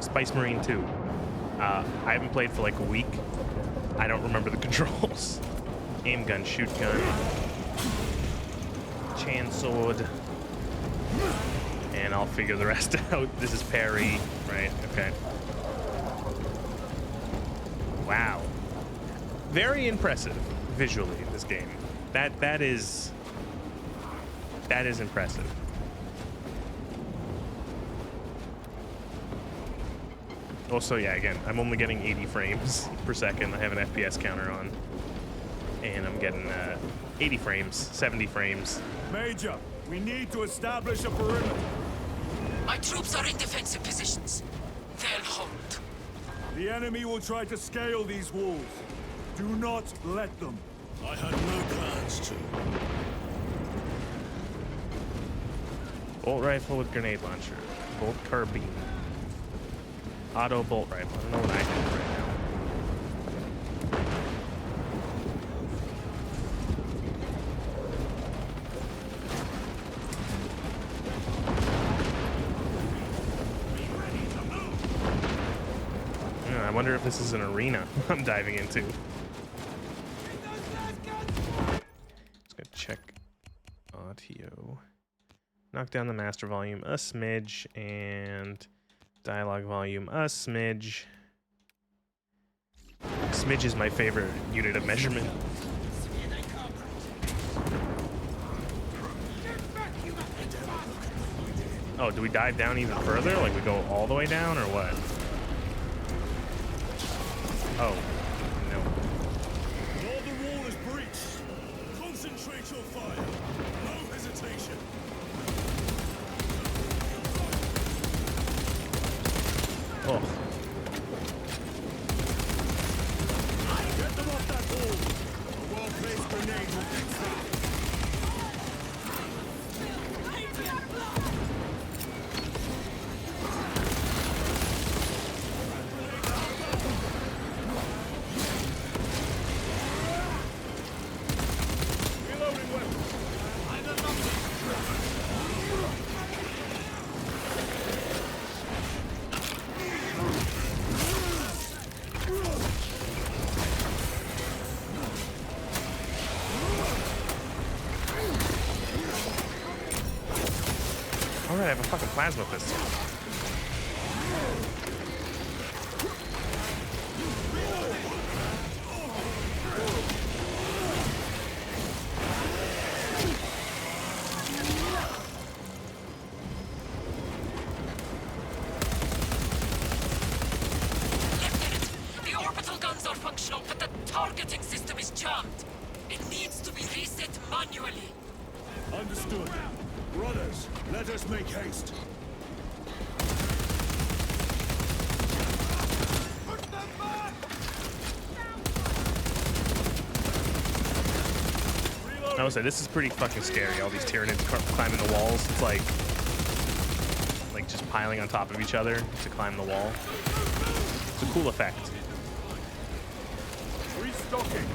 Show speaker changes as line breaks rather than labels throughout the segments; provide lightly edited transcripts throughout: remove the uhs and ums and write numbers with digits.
Spice Marine 2. I haven't played for like a week. I don't remember the controls. Aim gun, shoot gun, chain sword, and I'll figure the rest out. This is parry, right? Okay. Wow. Very impressive visually in this game. That is impressive. Also, yeah, again, I'm only getting 80 frames per second. I have an FPS counter on. And I'm getting 80 frames, 70 frames.
Major, we need to establish a perimeter.
My troops are in defensive positions. They'll hold.
The enemy will try to scale these walls. Do not let them.
I had no plans to.
Bolt rifle with grenade launcher. Bolt carbine. Auto bolt rifle. I don't know what I have right now. I wonder if this is an arena I'm diving into. Just gonna check audio. Knock down the master volume a smidge and dialogue volume a smidge. Smidge is my favorite unit of measurement. Oh, do we dive down even further? Like we go all the way down or what? Oh, no.
All the wall is breached. Concentrate your fire. No hesitation.
Oh.
Get them off that wall. A well-placed grenade will fix that.
Alright, I have a fucking plasma pistol.
Lieutenant, the orbital guns are functional, but the targeting system is jammed. It needs to be reset manually.
Understood. Brothers, let us make haste. Put them back!
I would say this is pretty fucking scary. All these Tyranids climbing the walls. It's like just piling on top of each other to climb the wall. It's a cool effect.
Restocking.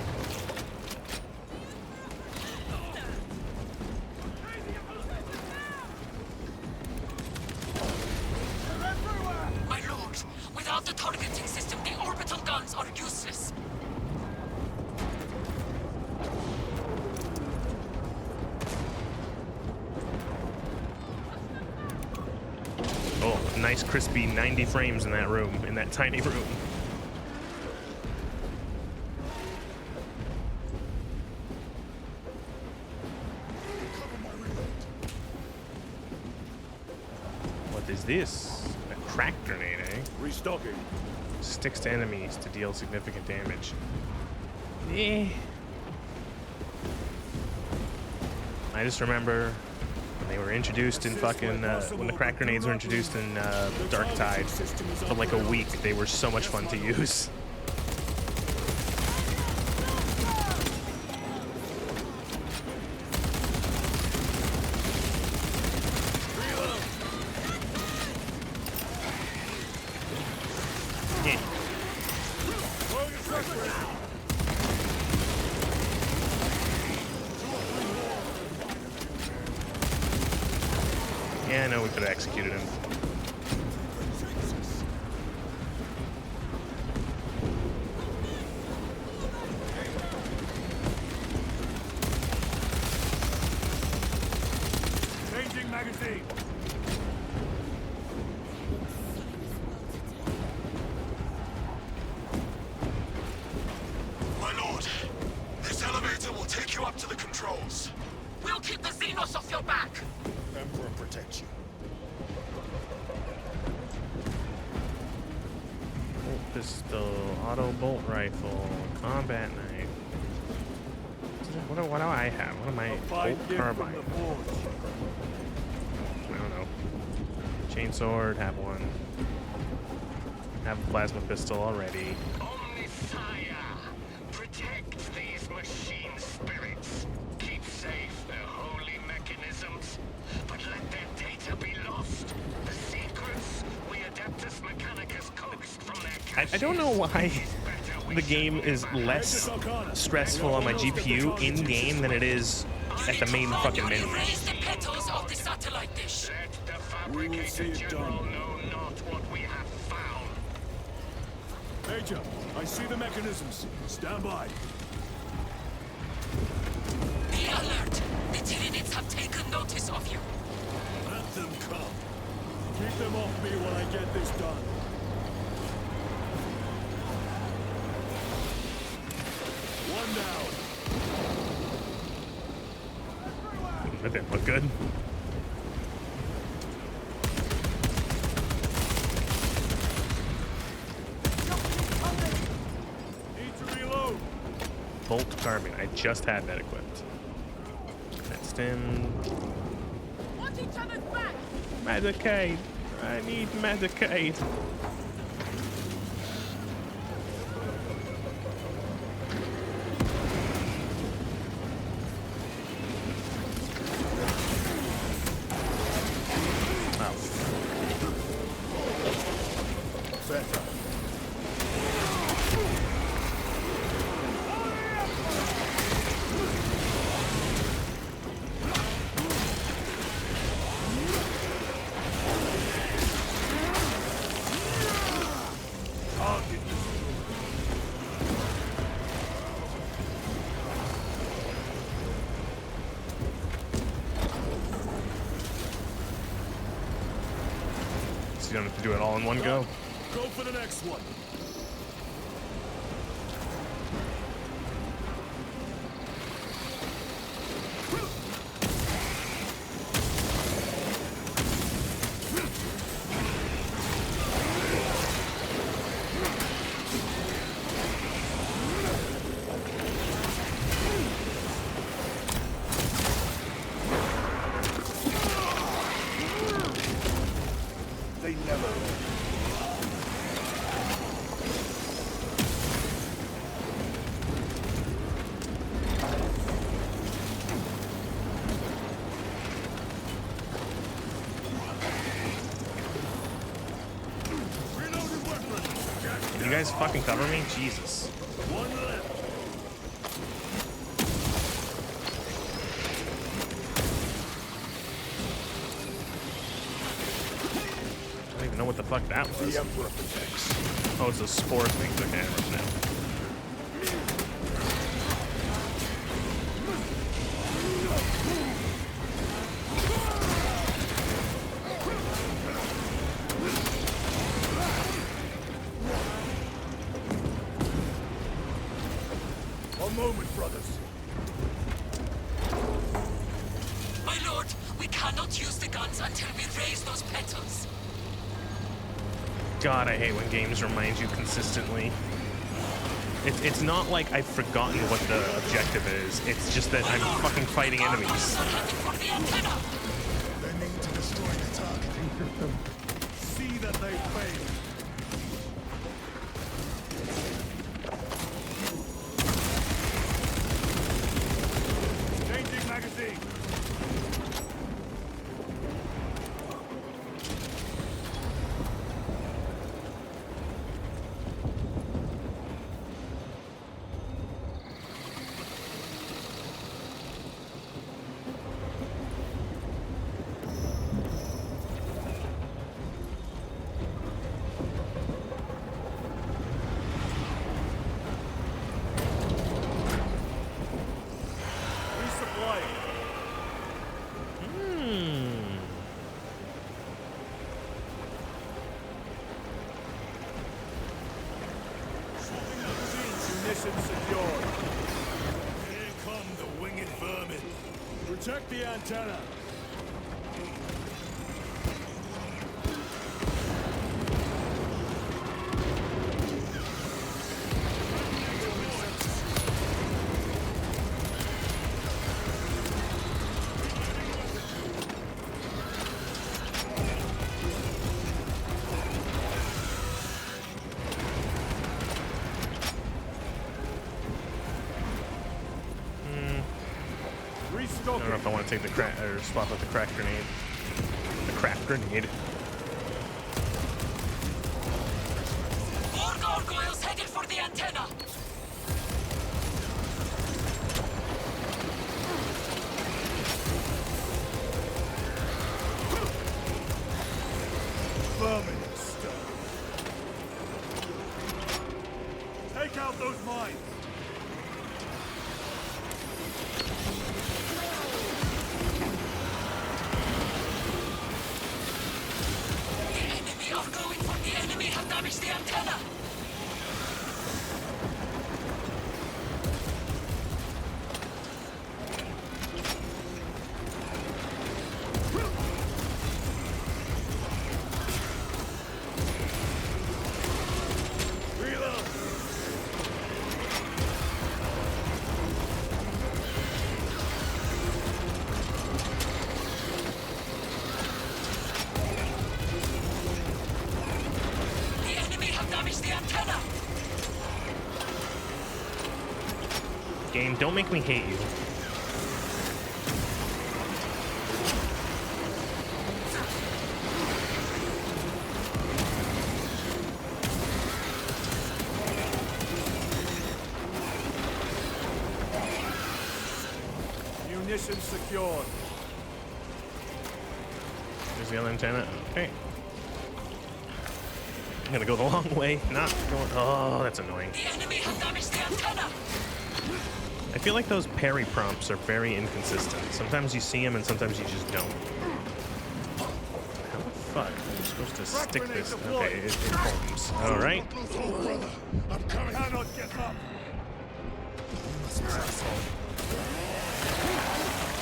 My lord, without the targeting system, the orbital guns are useless.
Oh, nice crispy 90 frames in that room, in that tiny room. What is this? A crack grenade, eh?
Restocking.
Sticks to enemies to deal significant damage. Eh. I just remember when they were introduced in fucking, when the crack grenades were introduced in Dark Tide, for like a week, they were so much fun to use. Yeah, I know we could have executed him. pistol, auto bolt rifle, combat knife. What do I have? What am I? Bolt carbine. I don't know. Chainsword, have one. Have a plasma pistol already.
Omnisire, protect these machine spirits. Keep safe their holy mechanisms, but let their data be lost. The secrets we Adeptus Mechanicus coaxed from their
I don't know why the game is less stressful on my GPU in-game than it is at the main fucking menu.
Raise the petals of the satellite dish.
Let the
We will see
fabricator
it
general
done.
know not what we have found.
Major, I see the mechanisms. Stand by.
Be alert. The Tyranids have taken notice of you.
Let them come. Keep them off me while I get this done. One down.
That didn't look good.
Need to reload.
Bolt carbine. I just had that equipped. That stem.
Watch each other's back!
Medicaid. I need Medicaid.
Better.
So you don't have to do it all in one go.
Go for the next one. They never
Reloaded weapon.
Can you guys fucking cover me? Jesus.
One left.
I don't even know what the fuck that was.
The Emperor protects.
Oh, it's those spore things. Okay, I remember now.
One moment, brothers.
My lord, we cannot use the guns until we raise those petals.
God, I hate when games remind you consistently. It's not like I've forgotten what the objective is. It's just that I'm fucking fighting
Our
enemies.
guns are heading for the antenna.
They need to destroy the target.
See that they fail. Changing magazine. Resupplying. Swapping magazines. Munitions secured.
Here come the winged vermin.
Protect the antenna.
don't know if I want to take the crack or swap out the crack grenade. The crack grenade.
More gargoyles headed for the antenna.
Vermin and stuff. Take out those mines.
The enemy are going for the enemy have damaged the antenna.
Reload.
The enemy have damaged the antenna.
Game, don't make me hate you.
Munitions secured.
There's the other antenna. Okay. I'm gonna go the long way, not going. Oh, that's annoying.
The enemy have damaged the antenna.
I feel like those parry prompts are very inconsistent. Sometimes you see them and sometimes you just don't. How the fuck am I supposed to stick this? Okay, it forms. Alright.
I'm coming. Cannot get up.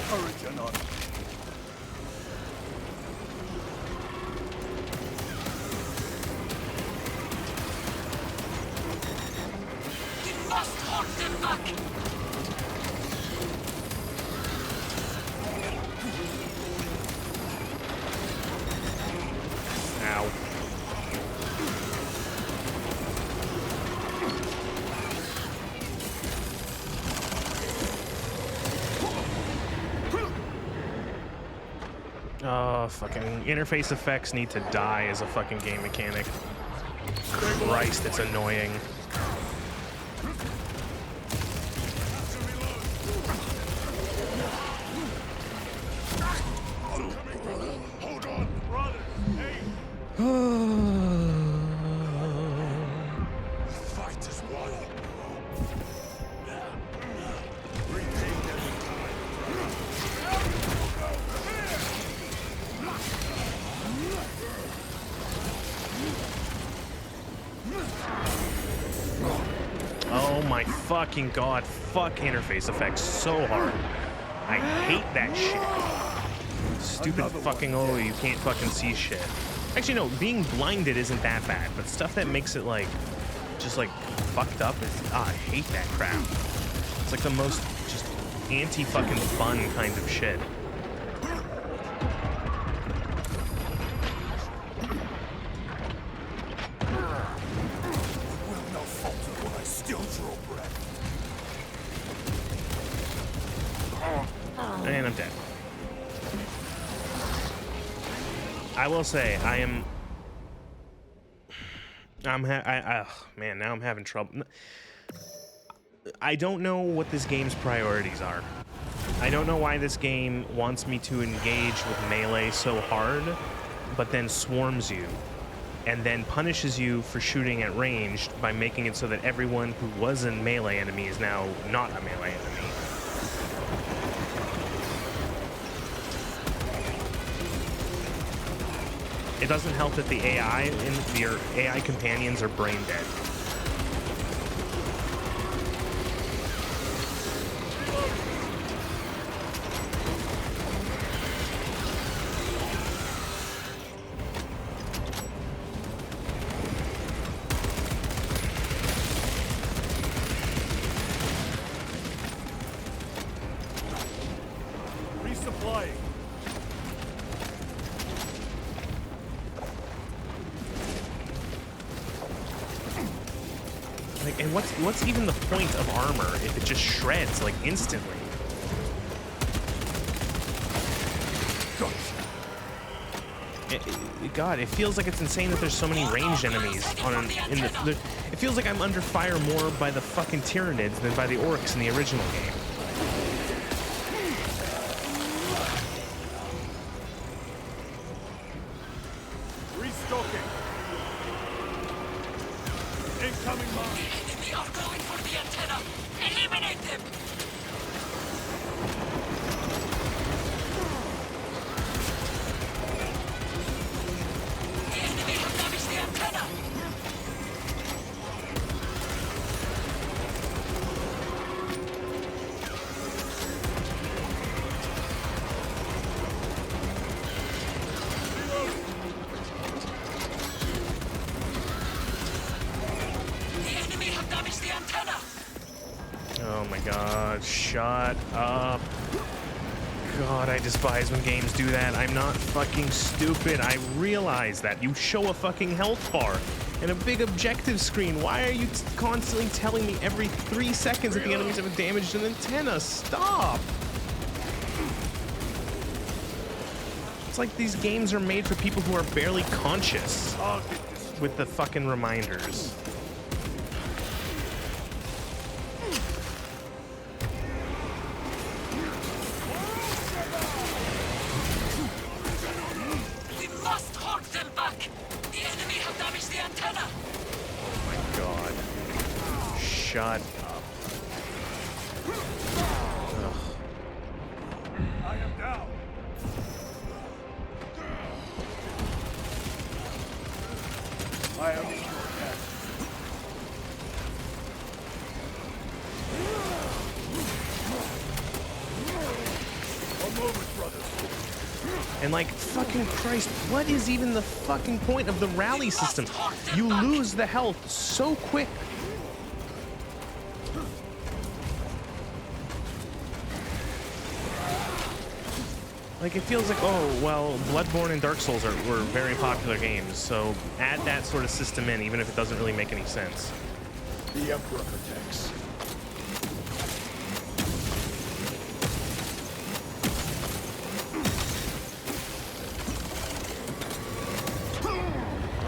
Courage or not.
We must hold them back.
Ow. Oh, fucking interface effects need to die as a fucking game mechanic. Christ, it's annoying.
Hold on.
Brothers, hey.
Fight is wild.
Oh my fucking god. Fuck interface effects so hard. I hate that shit. Stupid fucking, oh, you can't fucking see shit. Actually, no, being blinded isn't that bad, but stuff that makes it, like, just, like, fucked up is, I hate that crap. It's like the most just anti-fucking fun kind of shit.
Will not falter when I still draw breath.
And I'm dead. I will say, man, now I'm having trouble. I don't know what this game's priorities are. I don't know why this game wants me to engage with melee so hard, but then swarms you, and then punishes you for shooting at ranged by making it so that everyone who was a melee enemy is now not a melee enemy. It doesn't help that the AI in your AI companions are brain dead.
Resupplying.
Like, and what's even the point of armor if it just shreds like instantly? God, it feels like it's insane that there's so many ranged enemies it feels like I'm under fire more by the fucking Tyranids than by the orcs in the original game.
Restocking. Incoming mine.
The enemy are going for the antenna. Eliminate them. The enemy have damaged the antenna. The enemy have damaged the antenna.
Oh my God, shut up. God, I despise when games do that. I'm not fucking stupid. I realize that. You show a fucking health bar and a big objective screen. Why are you constantly telling me every 3 seconds that the enemies have damaged an antenna? Stop! It's like these games are made for people who are barely conscious with the fucking reminders.
We must hold them back. The enemy have damaged the antenna.
Oh my God. Shut up. Ugh.
I am down. I am dead. A moment, brothers.
And like, fucking Christ, what is even the fucking point of the rally system? You lose the health so quick. Like, it feels like, oh, well, Bloodborne and Dark Souls were very popular games, so add that sort of system in, even if it doesn't really make any sense.
The Emperor protects.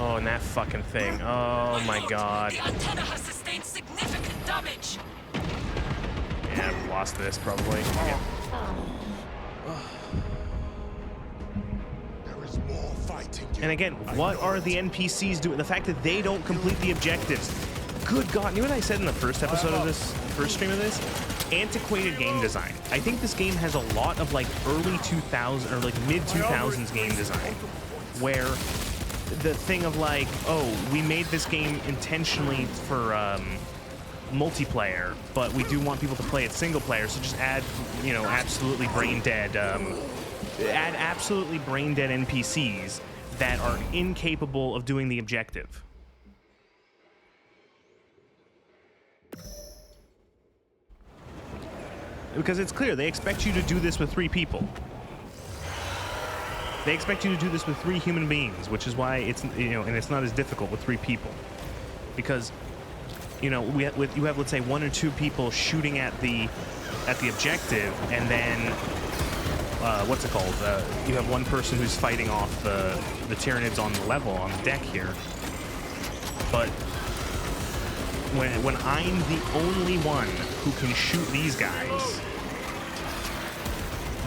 Oh, and that fucking thing. Oh my God.
The antenna has sustained significant damage.
Yeah, I've lost this probably. Yeah.
There is more fighting.
And again, what are the NPCs doing? The fact that they don't complete the objectives. Good God, you know what I said in the first episode of this, first stream of this? Antiquated game design. I think this game has a lot of like early 2000s or like mid 2000s game design where the thing of like, oh, we made this game intentionally for multiplayer, but we do want people to play it single player, so just add, you know, absolutely brain dead NPCs that are incapable of doing the objective. Because it's clear, they expect you to do this with 3 people. They expect you to do this with 3 human beings, which is why it's, you know, and it's not as difficult with 3 people. Because, you know, you have, let's say, 1 or 2 people shooting at the objective, and then, what's it called? You have 1 person who's fighting off the Tyranids on the level, on the deck here. But when I'm the only one who can shoot these guys,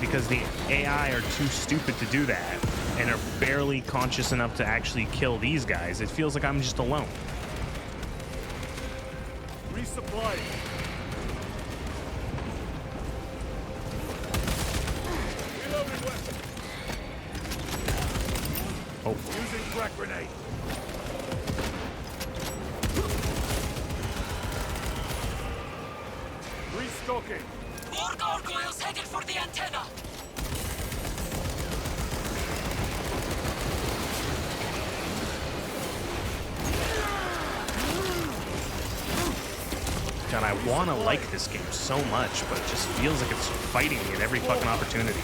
because the AI are too stupid to do that and are barely conscious enough to actually kill these guys, it feels like I'm just alone.
Resupply. Reloading weapon.
Oh.
Using crack grenade. Restocking.
More gargoyles headed for the antenna.
God, I want to like this game so much, but it just feels like it's fighting me at every fucking opportunity.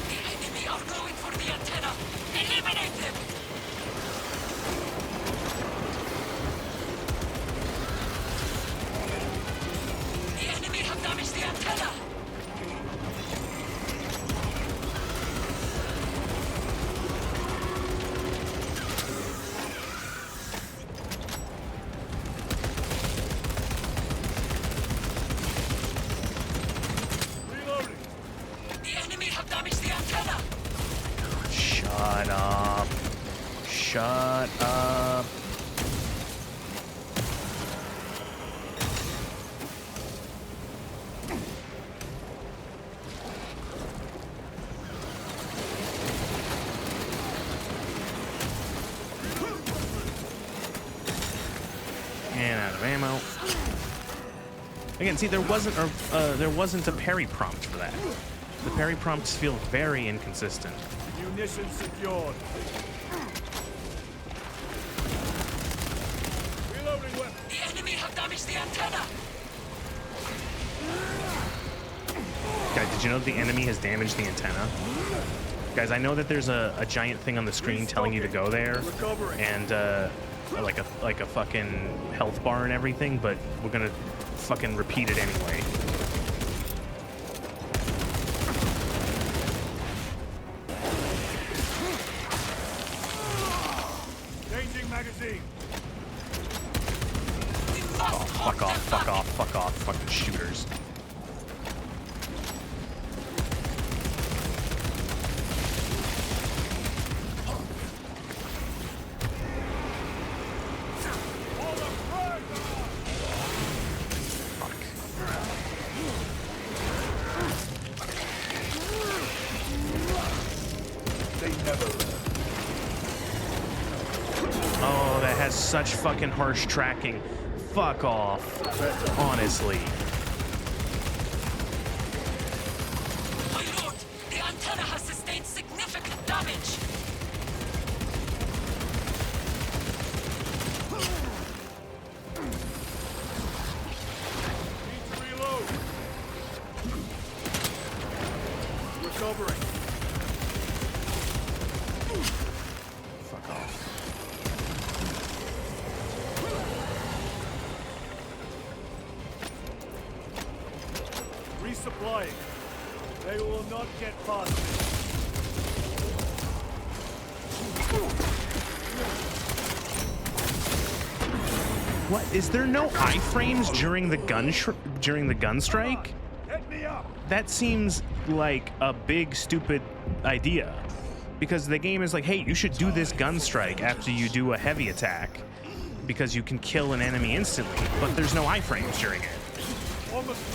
The enemy are going for the antenna. Eliminate them. The enemy have damaged the antenna.
Shut up. Shut up. And out of ammo. Again, see, there wasn't a parry prompt for that. The parry prompts feel very inconsistent.
Munitions secured. Reloading weapon.
The enemy have damaged the antenna.
Guys, did you know the enemy has damaged the antenna? Guys, I know that there's a giant thing on the screen telling you to go there, and like a fucking health bar and everything, but we're gonna fucking repeat it anyway.
Changing magazine.
We must
Oh, fuck off, fuck off, fuck off, fucking shooters. Oh, that has such fucking harsh tracking. Fuck off. Honestly.
My lord, the antenna has sustained significant damage.
Need to reload. Recovering.
Fuck off.
Resupplying. They will not get past me.
What? Is there no iframes during the gun strike?
Get me up.
That seems like a big stupid idea. Because the game is like, hey, you should do this gun strike after you do a heavy attack because you can kill an enemy instantly, but there's no iframes during it.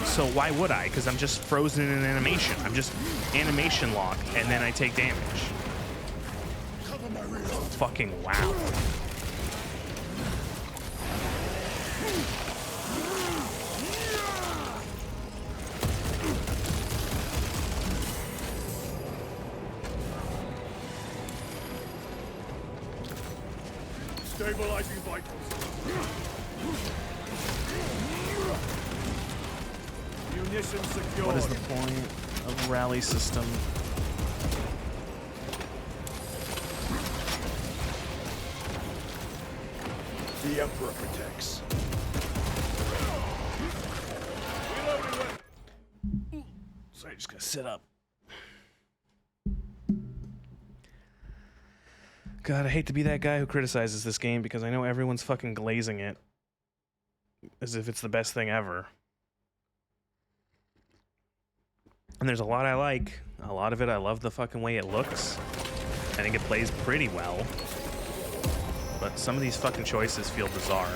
So why would I? Because I'm just frozen in animation. I'm just animation locked, and then I take damage. Fucking wow.
Stabilizing vitals. Munitions secured.
What is the point of rally system?
The Emperor protects. Reloading weapon.
Sorry, just gonna sit up. God, I hate to be that guy who criticizes this game because I know everyone's fucking glazing it as if it's the best thing ever. And there's a lot I like. A lot of it, I love the fucking way it looks. I think it plays pretty well. But some of these fucking choices feel bizarre.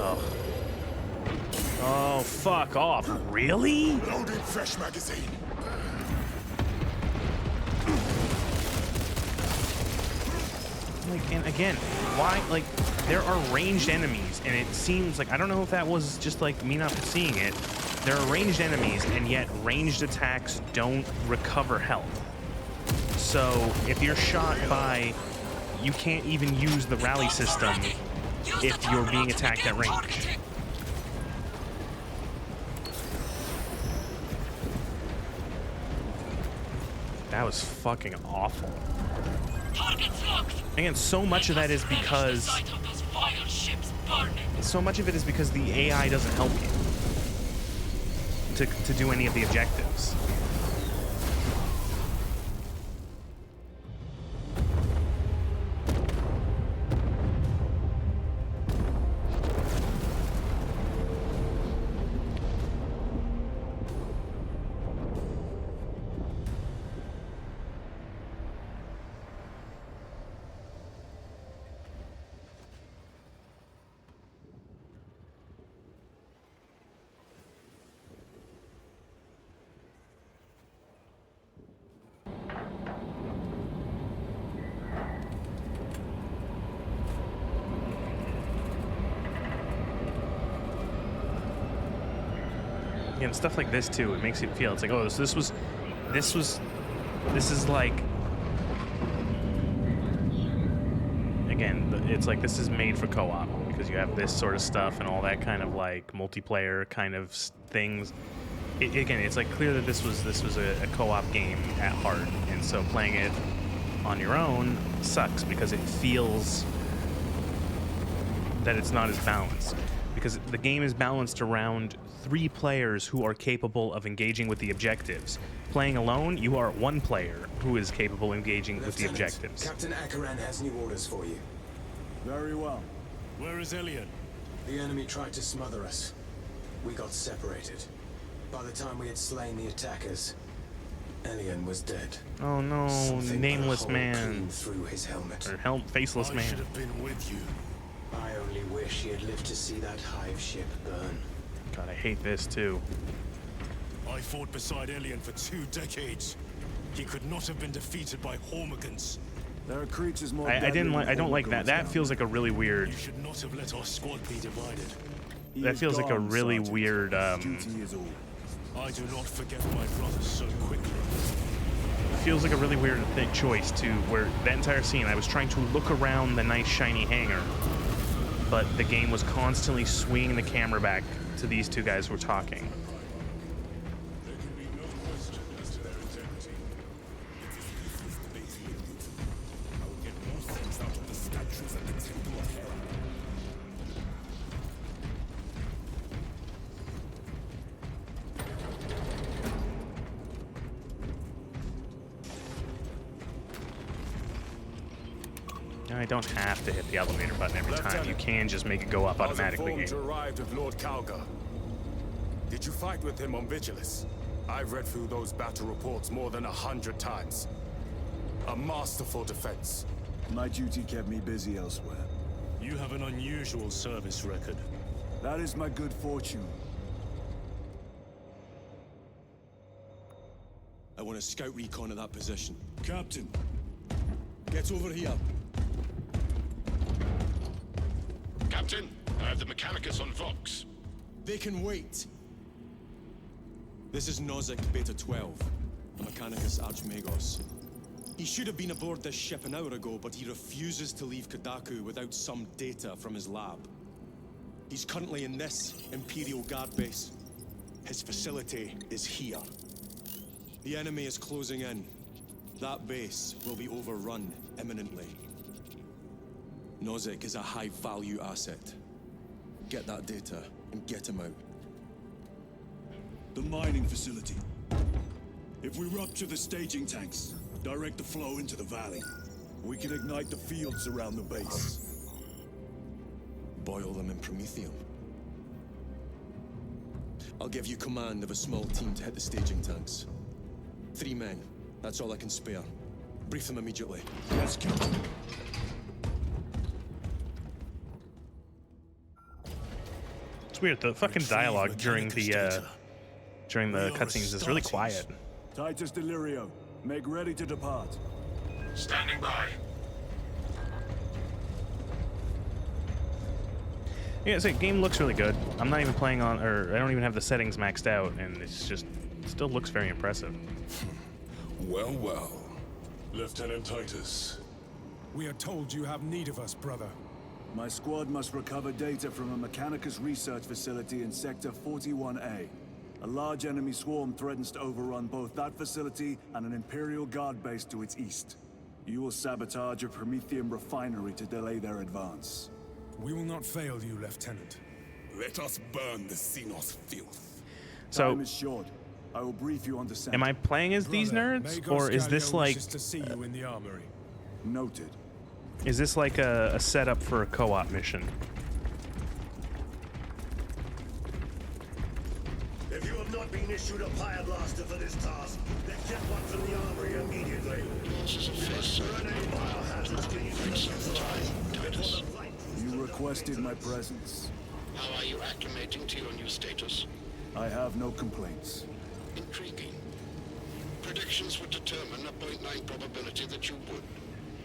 Oh. Oh, fuck off. Really?
Loading fresh magazine.
Like, and again, why, like, there are ranged enemies, and it seems like, I don't know if that was just, like, me not seeing it. There are ranged enemies, and yet ranged attacks don't recover health. So, if you're shot by, you can't even use the rally system if you're being attacked at range. That was fucking awful. Again, so much of that is because the AI doesn't help you to do any of the objectives. And stuff like this too, it makes you feel, it's like, oh, so this is like, again, it's like this is made for co-op because you have this sort of stuff and all that kind of like multiplayer kind of things. Again, it's like clear that this was a co-op game at heart, and so playing it on your own sucks because it feels that it's not as balanced. Because the game is balanced around 3 players who are capable of engaging with the objectives. Playing alone, you are 1 player who is capable of engaging with the objectives.
Captain Akaran has new orders for you.
Very well.
Where is Elian?
The enemy tried to smother us. We got separated. By the time we had slain the attackers, Elian was dead.
Oh no,
Something
nameless
put a hole
man.
clean through his helmet.
Or faceless
I
man.
should have been with you.
I only wish he had lived to see that hive ship burn.
God, I hate this too.
I fought beside Elian for 2 decades. He could not have been defeated by Hormigans.
There are creatures more
I
deadly than
don't like that.
Hormigons
That
down
feels
there.
like a really weird.
You should not have let our squad be divided.
He
That
is
feels like a
gone,
really
Sergeant.
weird.
Duty is all.
I do not forget my brothers so quickly.
Feels like a really weird choice too. Where that entire scene, I was trying to look around the nice shiny hangar, but the game was constantly swinging the camera back to these 2 guys who were talking.
There can be no question as to their integrity. If this is the base you I will get more sense out of the statues at the Temple of Hera.
I don't have to hit the elevator button every time. You can just make it go up
I was
automatically.
informed you arrived with Lord Kalga. Did you fight with him on Vigilus? I've read through those battle reports more than 100 times. A masterful defense.
My duty kept me busy elsewhere.
You have an unusual service record.
That is my good fortune.
I want a scout recon of that position.
Captain,
Get over here.
Captain, I have the Mechanicus on Vox.
They can wait. This is Nozick Beta 12, the Mechanicus Archmagos. He should have been aboard this ship an hour ago, but he refuses to leave Kadaku without some data from his lab. He's currently in this Imperial Guard base. His facility is here. The enemy is closing in. That base will be overrun imminently. Nozick is a high-value asset. Get that data and get him out.
the mining facility. If we rupture the staging tanks, direct the flow into the valley, we can ignite the fields around the base.
Boil them in promethium. I'll give you command of a small team to hit the staging tanks. 3 men. That's all I can spare. Brief them immediately.
Yes, Captain.
It's weird. The fucking dialogue during the cutscenes is really quiet.
Titus Delirio, make ready to depart.
Standing by.
Yeah, so game looks really good. I'm not even playing on, or I don't even have the settings maxed out, and it's just, it still looks very impressive.
Well, well. Lieutenant Titus.
We are told you have need of us, brother. My squad must recover data from a Mechanicus research facility in Sector 41A. A large enemy swarm threatens to overrun both that facility and an Imperial Guard base to its east. You will sabotage a Promethium refinery to delay their advance.
We will not fail you, Lieutenant. Let us burn the Xenos filth.
So,
Time is short. I will brief you on descent.
am I playing as these nerds, or is this like,
to see you in the armory.
Noted.
is this like a setup for a co-op mission?
If you have not been issued a fire blaster for this task, then get one from the armory immediately.
This is a first
Burn any biohazards to use
Titus.
You requested my presence.
How are you acclimating to your new status?
I have no complaints.
Intriguing. Predictions would determine a 0.9 probability that you would.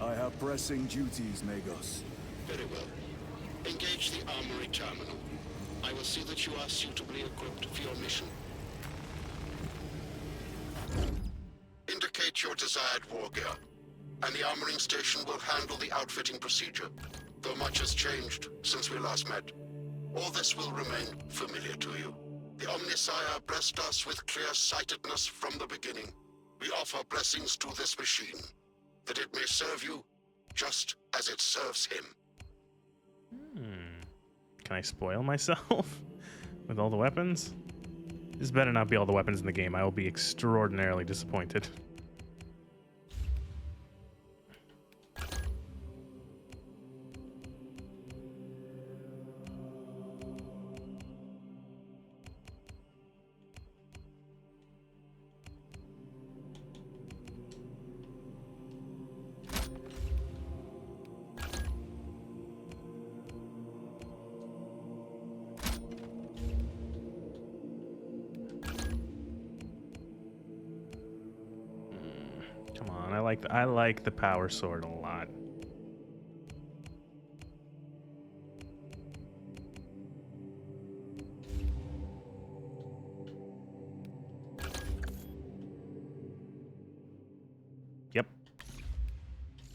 I have pressing duties, Magos.
Very well. Engage the armory terminal. I will see that you are suitably equipped for your mission. provide war gear, and the armoring station will handle the outfitting procedure, though much has changed since we last met. All this will remain familiar to you. The Omnisire blessed us with clear-sightedness from the beginning. We offer blessings to this machine, that it may serve you just as it serves him.
Can I spoil myself with all the weapons? This better not be all the weapons in the game. I will be extraordinarily disappointed. Come on, I like the power sword a lot. Yep.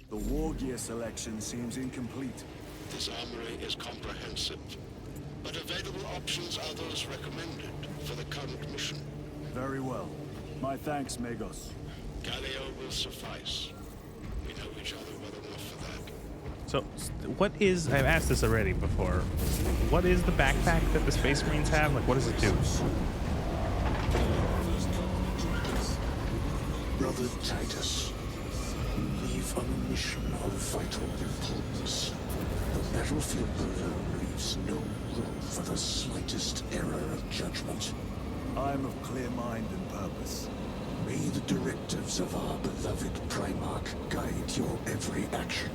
The war gear selection seems incomplete.
This armory is comprehensive, but available options are those recommended for the current mission.
Very well. My thanks, Magos.
Galileo will suffice. We know each other well enough for that.
So, what is... I've asked this already before. What is the backpack that the Space Marines have? Like, what does it do?
Brother Titus, you leave on a mission of vital importance. The battlefield alone leaves no room for the slightest error of judgment.
I am of clear mind and purpose.
May the directives of our beloved Primarch guide your every action.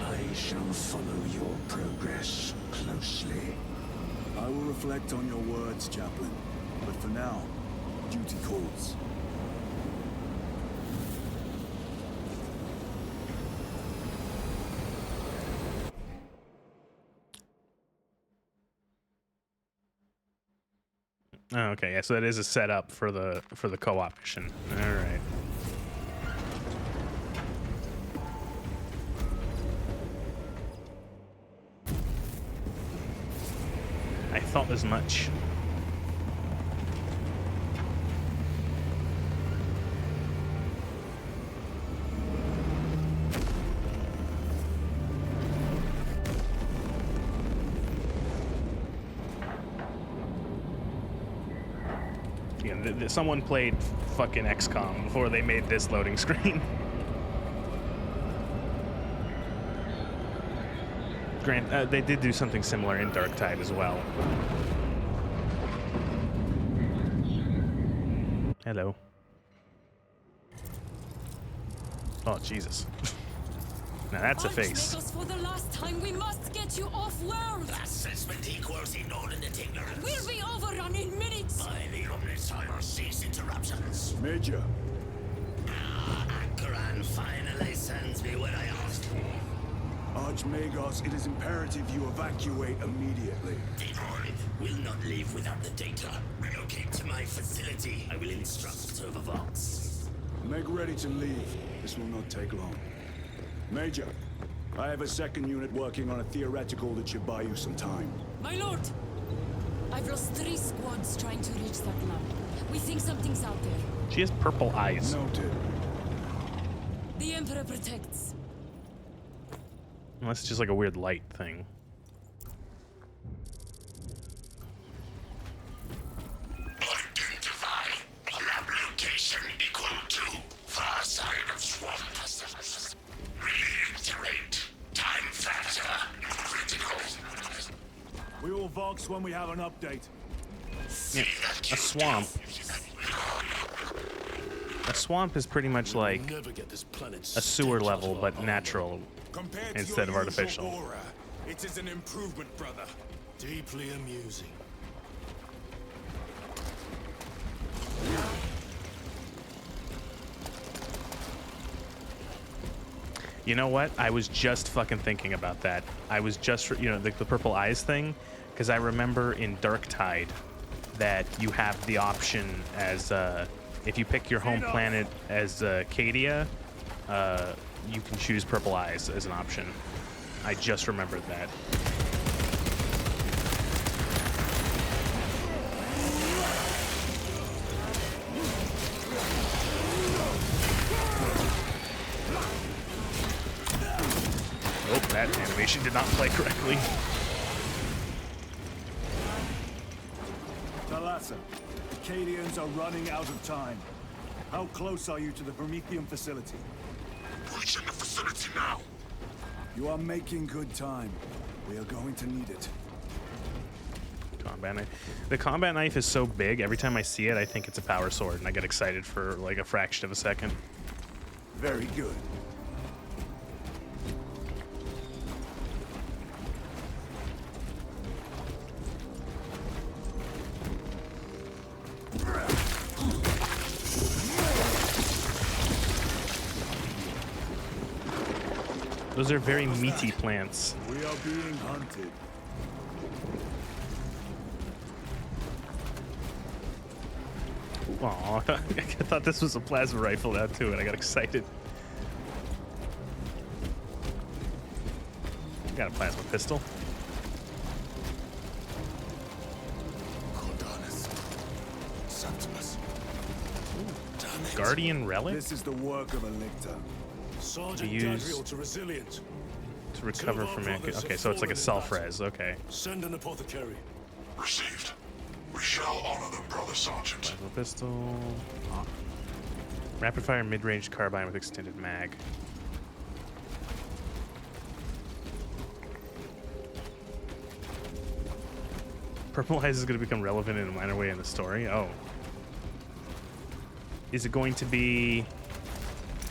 I shall follow your progress closely.
I will reflect on your words, Chaplain. But for now, duty calls.
Oh, okay, yeah, so that is a setup for the co-op mission. All right. I thought as much. Someone played fucking XCOM before they made this loading screen. Grant, they did do something similar in Darktide as well. Hello. Oh, Jesus. Now that's a face.
For the last time, we must get you off-world.
Assessment equals inordinate ignorance.
We'll be overrun in minutes.
By the Omnisire, cease interruptions.
Major.
Akran finally sends me what I asked for.
Archmagos, it is imperative you evacuate immediately.
Denoid will not leave without the data. Relocate to my facility. I will instruct Servervox.
Make ready to leave. This will not take long. Major, I have a second unit working on a theoretical that should buy you some time.
My lord! I've lost 3 squads trying to reach that lab. We think something's out there.
She has purple eyes.
Noted.
The Emperor protects.
Unless it's just like a weird light thing.
Identify. Lab location equal to far side of swamp. Reiterate. Time factor critical.
We will Vox when we have an update.
Yeah, a swamp. A swamp is pretty much like a sewer level, but natural instead of artificial.
Aura, it is an improvement, brother. Deeply amusing.
You know what? I was just fucking thinking about that. I was just, you know, the purple eyes thing, because I remember in Darktide that you have the option as, if you pick your home planet as Cadia, you can choose purple eyes as an option. I just remembered that. Nope, that animation did not play correctly.
Thalassa, the Cadians are running out of time. How close are you to the Prometheum facility?
Reaching the facility now.
You are making good time. We are going to need it.
Combat knife. The combat knife is so big, every time I see it, I think it's a power sword, and I get excited for like a fraction of a second.
Very good.
Those are very meaty plants.
We are being hunted.
Aw, I thought this was a plasma rifle now too, and I got excited. Got a plasma pistol.
Cordalis. Septimus. Damn it.
Guardian relic
This is the work of a lictor.
Sergeant
use-
Gabriel to Resilient.
to recover from it. Okay, so it's like a self-res. Okay.
Send an apothecary.
Received. We shall honor them, Brother Sergeant.
Plasma pistol. Rapid fire mid-range carbine with extended mag. Purple eyes is going to become relevant in a minor way in the story. Oh. Is it going to be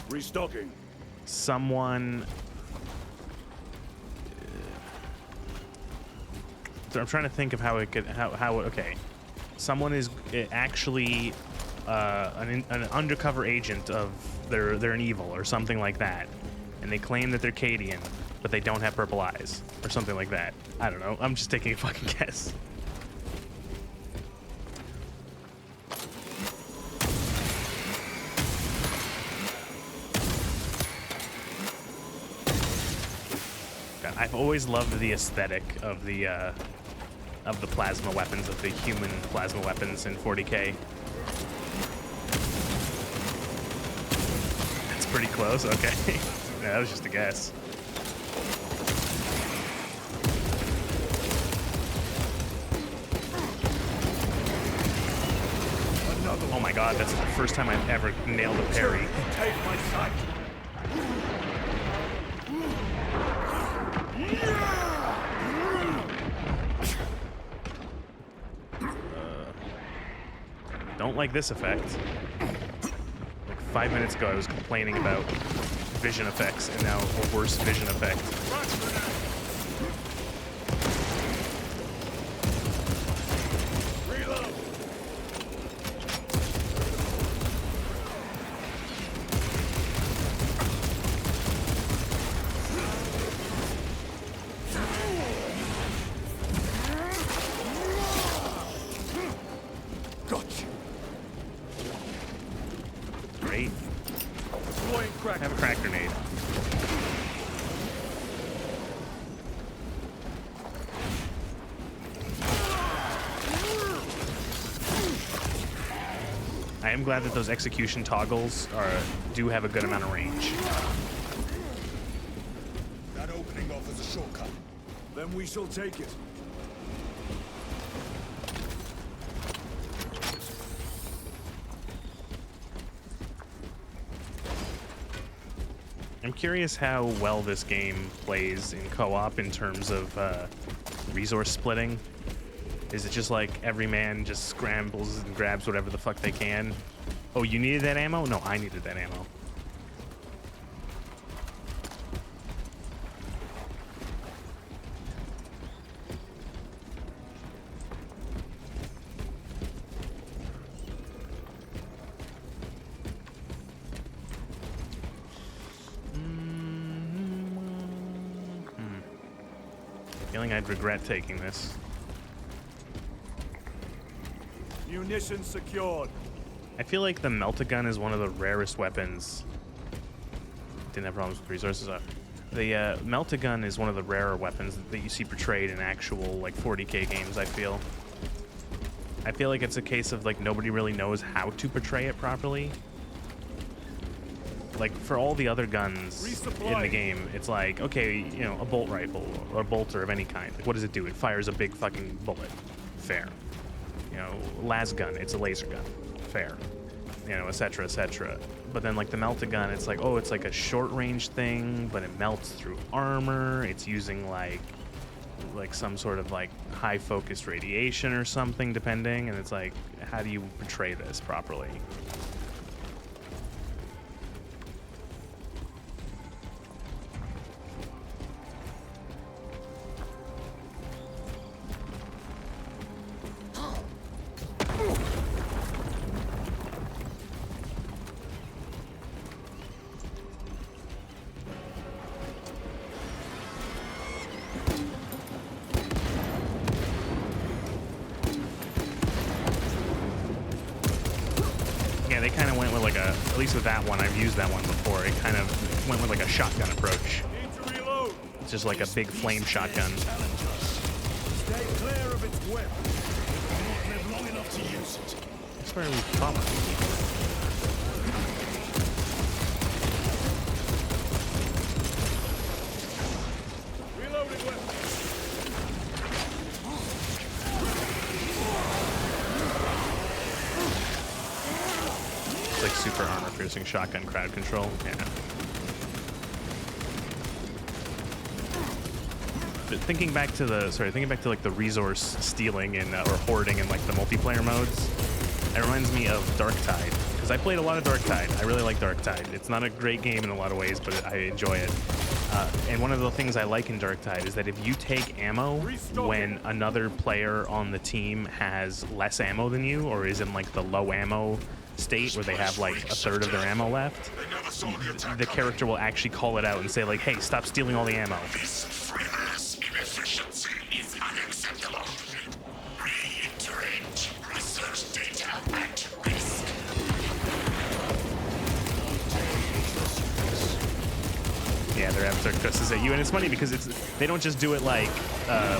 Restocking.
someone? I'm trying to think of how it could okay, someone is actually an undercover agent of they're an evil or something like that, and they claim that they're Cadian, but they don't have purple eyes or something like that. I don't know. I'm just taking a fucking guess. God, I've always loved the aesthetic of the plasma weapons, of the human plasma weapons in 40K. It's pretty close, okay. Yeah, that was just a guess. Oh my god, that's the first time I've ever nailed a parry.
Take my sight.
Don't like this effect. Like 5 minutes ago I was complaining about vision effects, and now a worse vision effect.
Reload. Gotcha.
Great. Have a crack grenade. I am glad that those execution toggles do have a good amount of range.
That opening offers a shortcut.
Then we shall take it.
I'm curious how well this game plays in co-op in terms of resource splitting. Is it just like every man just scrambles and grabs whatever the fuck they can? Oh, you needed that ammo? No, I needed that ammo. Feeling I'd regret taking this.
Munitions secured.
I feel like the melt-a-gun is one of the rarest weapons didn't have problems with resources. The melt-a-gun is one of the rarer weapons that you see portrayed in actual like 40K games. I feel like it's a case of like nobody really knows how to portray it properly. Like for all the other guns in the game, it's like, okay, you know, a bolt rifle or a bolter of any kind. Like, what does it do? It fires a big fucking bullet. Fair. You know, las gun, it's a laser gun. Fair. You know, etc., etc. But then like the melt-a-gun, it's like, oh, it's like a short-range thing, but it melts through armor. It's using like some sort of like high-focused radiation or something, depending. And it's like, how do you portray this properly? They kind of went with like at least with that one, I've used that one before, it kind of went with like a shotgun approach. It's just like a big flame shotgun.
Stay clear of its whip.
Live long enough to use it.
That's where we come.
Reloaded weapon.
Like super armor piercing shotgun crowd control. Yeah. But thinking back to like the resource stealing and or hoarding in like the multiplayer modes, it reminds me of Darktide, because I played a lot of Darktide. I really like Darktide. It's not a great game in a lot of ways, but I enjoy it. And one of the things I like in Darktide is that if you take ammo when another player on the team has less ammo than you, or is in like the low ammo state where they have like a third of their ammo left, the character will actually call it out and say like, hey, stop stealing all the ammo.
This frivolous inefficiency is unacceptable. Reiterate, research data at risk.
Yeah, their avatar cusses at you, and it's funny because they don't just do it like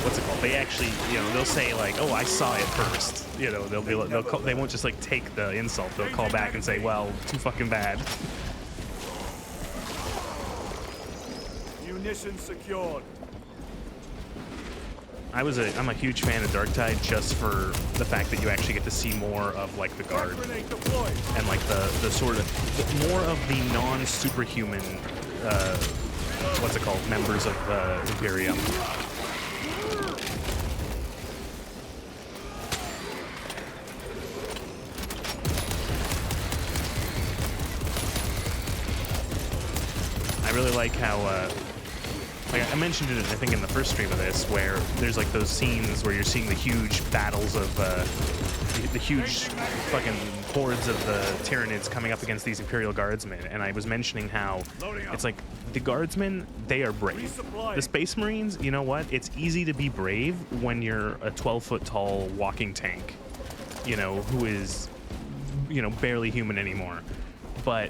what's it called? They actually, you know, they'll say like, "Oh, I saw it first." You know, they won't just like take the insult. They'll call back and say, "Well, too fucking bad."
Munitions secured.
I'm a huge fan of Darktide just for the fact that you actually get to see more of like the guard and like the sort of more of the non-superhuman what's it called, members of the Imperium. I really like how like I mentioned it, I think, in the first stream of this, where there's like those scenes where you're seeing the huge battles of the huge fucking hordes of the Tyranids coming up against these Imperial Guardsmen, and I was mentioning how it's like the Guardsmen, they are brave. The Space Marines, you know what? It's easy to be brave when you're a 12-foot tall walking tank, you know, who is, you know, barely human anymore. But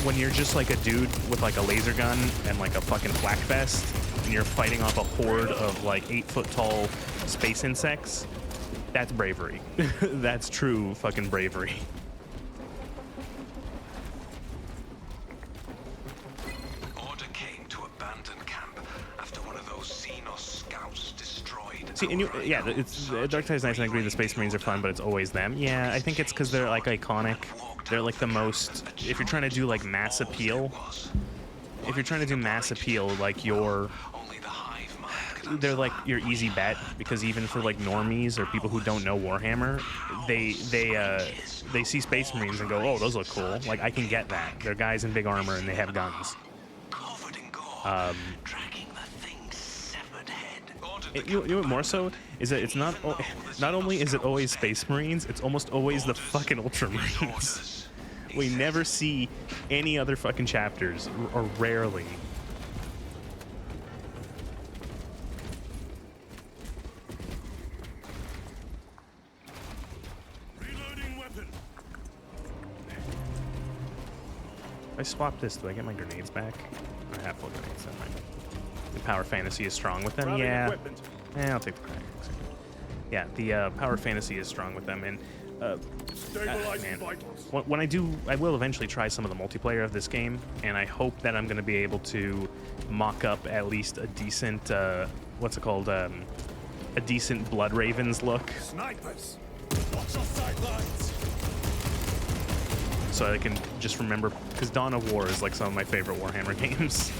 when you're just like a dude with like a laser gun and like a fucking flak vest, and you're fighting off a horde of like 8-foot tall space insects, that's bravery. That's true fucking bravery.
Order came to abandon camp after one of those Xenos scouts destroyed.
See, and yeah, it's Darktide's nice, and I agree the Space Marines are fun, but it's always them. Yeah, I think it's because they're like iconic. They're like the most. If you're trying to do like mass appeal, like they're like your easy bet, because even for like normies or people who don't know Warhammer, they see Space Marines and go, oh, those look cool. Like, I can get that. They're guys in big armor and they have guns. You know what more so is that it's not only is it always Space Marines, it's almost always the fucking Ultramarines. We never see any other fucking chapters, or rarely. If I swap this, do I get my grenades back? I have full grenades, never mind. The power fantasy is strong with them, yeah. I'll take the crack. Yeah, the power fantasy is strong with them, and man, when I will eventually try some of the multiplayer of this game, and I hope that I'm going to be able to mock up at least a decent, what's it called, a decent Blood Ravens look.
Snipers! Watch your sightlines!
So I can just remember, because Dawn of War is like some of my favorite Warhammer games.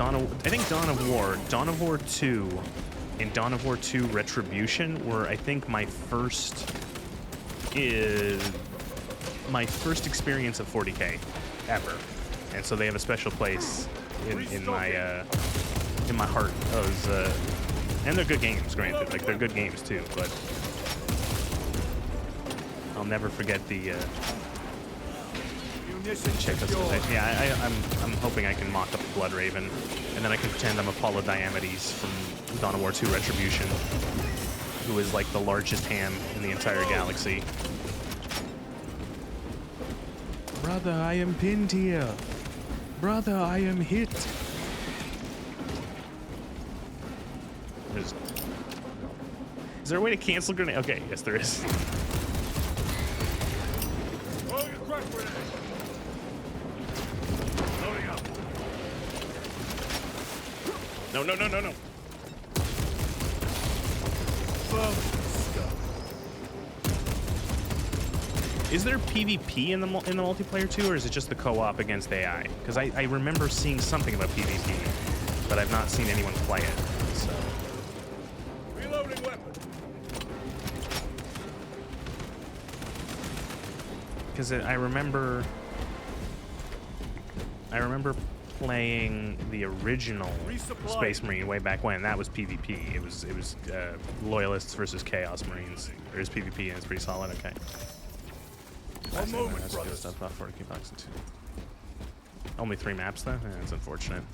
I think Dawn of War 2, and Dawn of War 2 Retribution were, I think, my first experience of 40K ever, and so they have a special place in my heart. And they're good games, granted, like they're good games too, but I'll never forget the. Check this out. Yeah, I'm hoping I can mock up the Blood Raven, and then I can pretend I'm Apollo Diomedes from Dawn of War 2 Retribution, who is like the largest ham in the entire galaxy. Brother, I am pinned here. Brother, I am hit. Is there a way to cancel grenade? Okay, yes there is. No. Is there PvP in the multiplayer too, or is it just the co-op against AI? Because I remember seeing something about PvP, but I've not seen anyone play it. So.
Reloading weapon.
Because I remember playing the original Space Marine way back when. That was PvP. It was Loyalists versus Chaos Marines. There's PvP and it's pretty solid. Okay.
One moment,
that's
brothers.
good stuff. About 40 bucks and 2. Only 3 maps though. Yeah, that's unfortunate.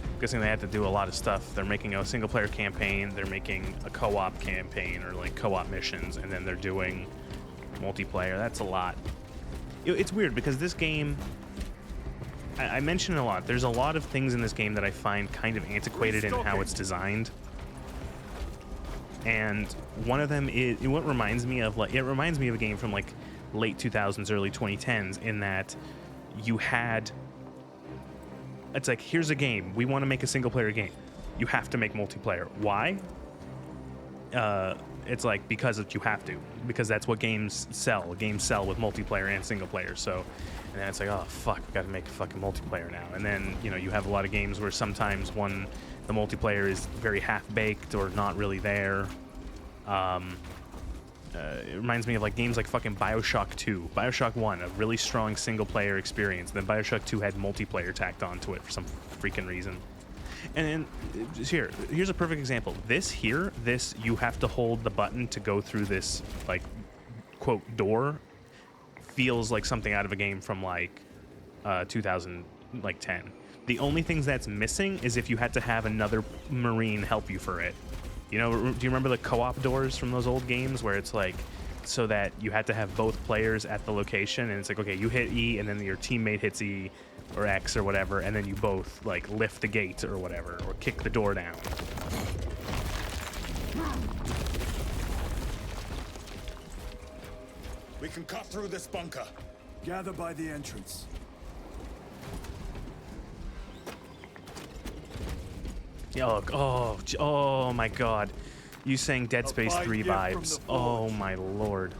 I'm guessing they had to do a lot of stuff. They're making a single-player campaign. They're making a co-op campaign or like co-op missions, and then they're doing multiplayer. That's a lot. It's weird because this game. I mention it a lot. There's a lot of things in this game that I find kind of antiquated in how it's designed. And one of them is what reminds me of a game from like late 2000s, early 2010s, in that you had. It's like, here's a game. We want to make a single player game. You have to make multiplayer. Why? It's like because you have to. Because that's what games sell. Games sell with multiplayer and single player. So. And then it's like, oh fuck, we gotta make a fucking multiplayer now. And then, you know, you have a lot of games where sometimes the multiplayer is very half-baked or not really there. It reminds me of like games like fucking Bioshock 2. Bioshock 1, a really strong single-player experience. Then Bioshock 2 had multiplayer tacked onto it for some freaking reason. And here's a perfect example. This, you have to hold the button to go through this, like, quote, door. Feels like something out of a game from like 2010. The only things that's missing is if you had to have another Marine help you for it. You know, do you remember the co-op doors from those old games where it's like so that you had to have both players at the location, and it's like, okay, you hit E and then your teammate hits E or X or whatever, and then you both like lift the gate or whatever or kick the door down.
We can cut through this bunker.
Gather by the entrance.
Oh my god. You saying Dead Space 3 vibes. Oh my lord.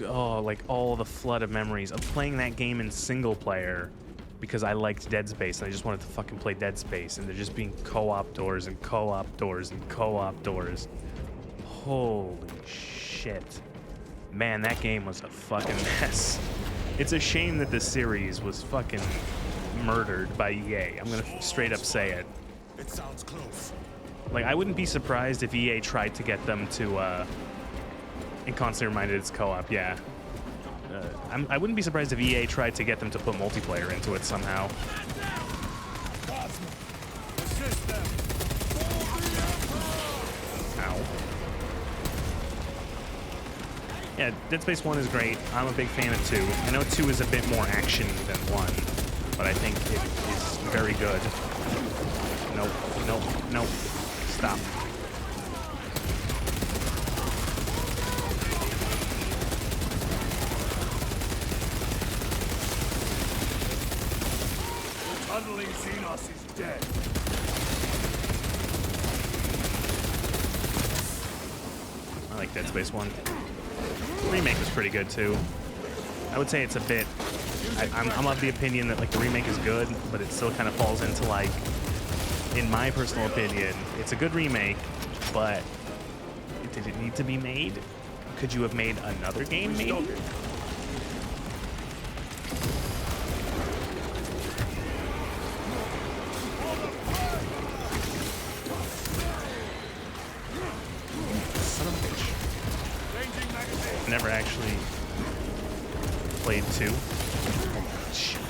Oh, like all the flood of memories of playing that game in single player because I liked Dead Space and I just wanted to fucking play Dead Space, and there just being co-op doors and co-op doors and co-op doors. Holy shit. Man, that game was a fucking mess. It's a shame that this series was fucking murdered by EA. I'm gonna straight up say it.
It sounds close.
Like, I wouldn't be surprised if EA tried to get them to, and constantly reminded it's co-op, yeah. I wouldn't be surprised if EA tried to get them to put multiplayer into it somehow. Ow. Yeah, Dead Space 1 is great. I'm a big fan of 2. I know 2 is a bit more action than 1, but I think it is very good. Nope, nope, nope. Stop.
Tunneling Xenos is dead.
I like Dead Space 1. The remake was pretty good too. I would say it's a bit. I'm of the opinion that like the remake is good, but it still kind of falls into like, in my personal opinion, it's a good remake, but did it need to be made? Could you have made another game maybe? Son of a bitch. Never actually played 2. Shit.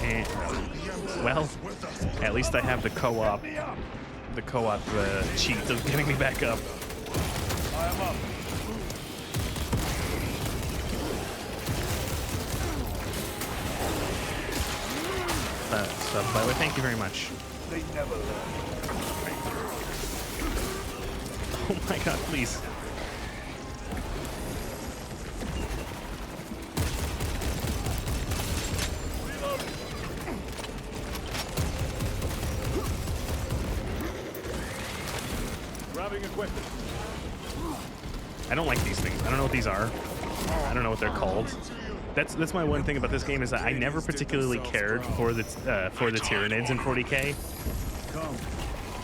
And, well, at least I have the co-op cheat of getting me back up.
I am up.
So, by the way, thank you very much.
They never learn.
Oh my god, please.
Grabbing equipment.
I don't like these things. I don't know what these are. I don't know what they're called. That's my one thing about this game is that I never particularly cared for the Tyranids in 40K,
Come.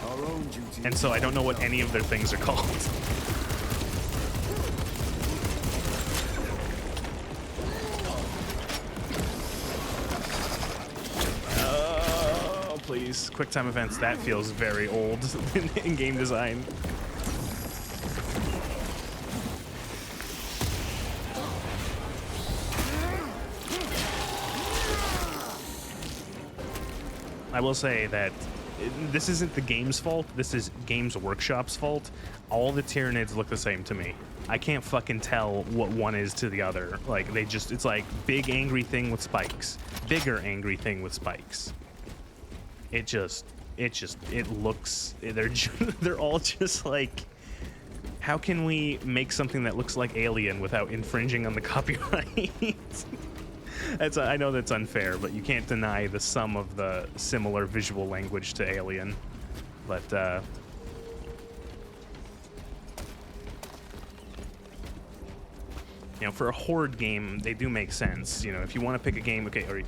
Our own duty.
and so I don't know what any of their things are called. Oh, please. QuickTime events, that feels very old in game design. I will say that this isn't the game's fault. This is Games Workshop's fault. All the Tyranids look the same to me. I can't fucking tell what one is to the other. Like, they just, it's like big angry thing with spikes. Bigger angry thing with spikes. It looks, they're all just like, how can we make something that looks like Alien without infringing on the copyright? I know that's unfair, but you can't deny the sum of the similar visual language to Alien. But, you know, for a horde game, they do make sense. You know, if you want to pick a game, okay, or,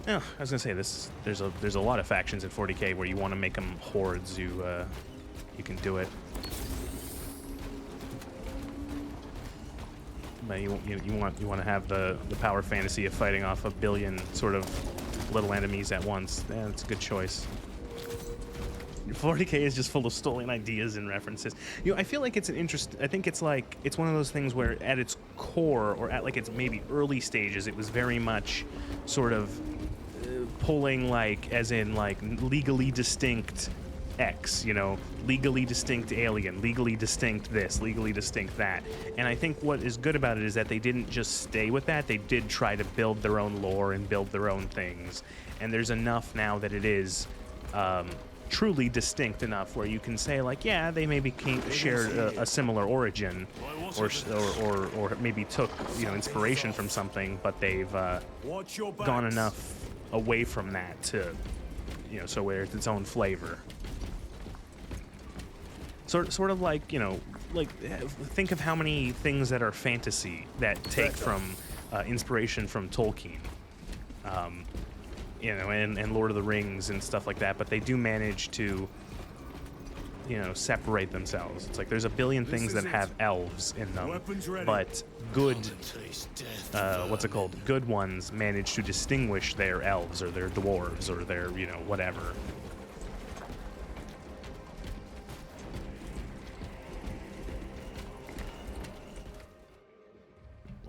I was gonna say this. There's a lot of factions in 40K where you want to make them hordes. You can do it. But you want to have the power fantasy of fighting off a billion sort of little enemies at once. Yeah, it's a good choice. 40K is just full of stolen ideas and references. You know, I feel like it's an interest. I think it's like it's one of those things where at its core, or at like its maybe early stages, it was very much sort of pulling like, as in like legally distinct X, you know, legally distinct Alien, legally distinct this, legally distinct that. And I think what is good about it is that they didn't just stay with that. They did try to build their own lore and build their own things. And there's enough now that it is truly distinct enough where you can say like, yeah, they maybe shared a similar origin, or maybe took, you know, inspiration from something, but they've gone enough away from that to, you know, so where it's its own flavor. Sort of like, you know, like think of how many things that are fantasy that take from inspiration from Tolkien, you know, and Lord of the Rings and stuff like that, but they do manage to, you know, separate themselves. It's like there's a billion things that have elves in them, but good, what's it called? Good ones manage to distinguish their elves or their dwarves or their, you know, whatever.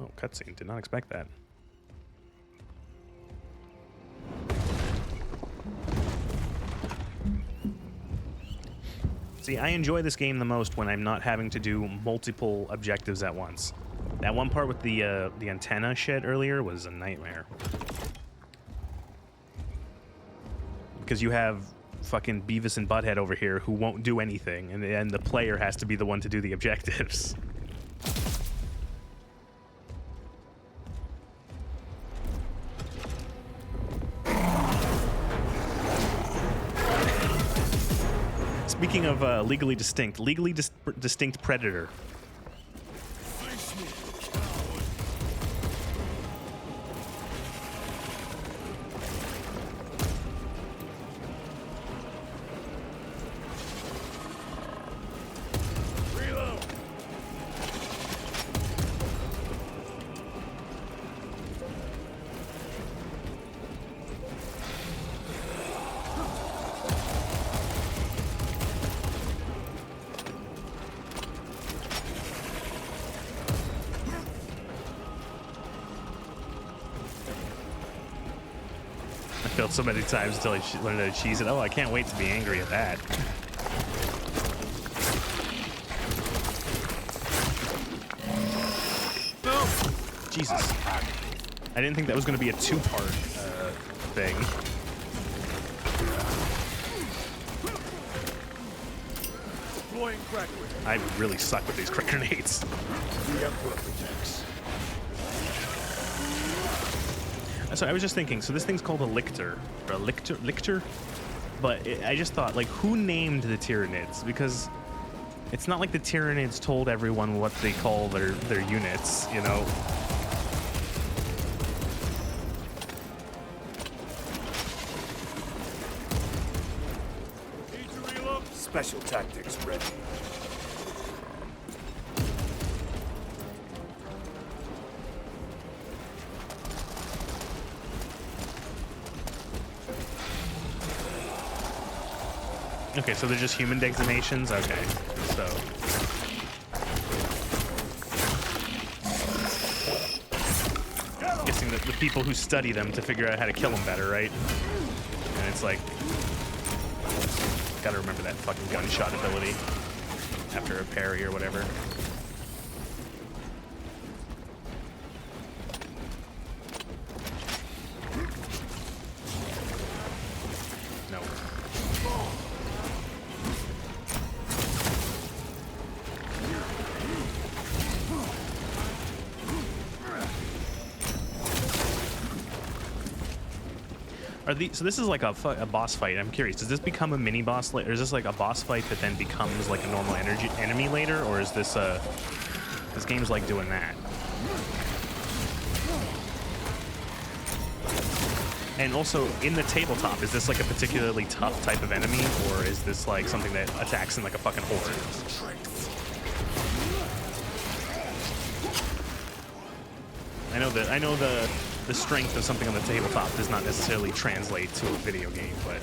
Oh, cutscene. Did not expect that. See, I enjoy this game the most when I'm not having to do multiple objectives at once. That one part with the antenna shit earlier was a nightmare. Because you have fucking Beavis and Butthead over here who won't do anything, and the player has to be the one to do the objectives. Speaking of legally distinct predator. So many times until I learned how to cheese it. Oh, I can't wait to be angry at that. Oh, Jesus. I didn't think that was going to be a two-part thing. I really suck with these quick grenades.
The Emperor protects.
So I was just thinking, so this thing's called a lictor, or a lictor? But I just thought, like, who named the Tyranids? Because it's not like the Tyranids told everyone what they call their units, you know?
Special tactics ready.
Okay, so they're just human designations? Okay, so... guessing that the people who study them to figure out how to kill them better, right? And it's like... gotta remember that fucking gunshot ability after a parry or whatever. So this is like a boss fight. I'm curious, does this become a mini boss later? Or is this like a boss fight that then becomes like a normal enemy later? Or is this this game's like doing that? And also, in the tabletop, is this like a particularly tough type of enemy? Or is this like something that attacks in like a fucking horde? I know the strength of something on the tabletop does not necessarily translate to a video game, but...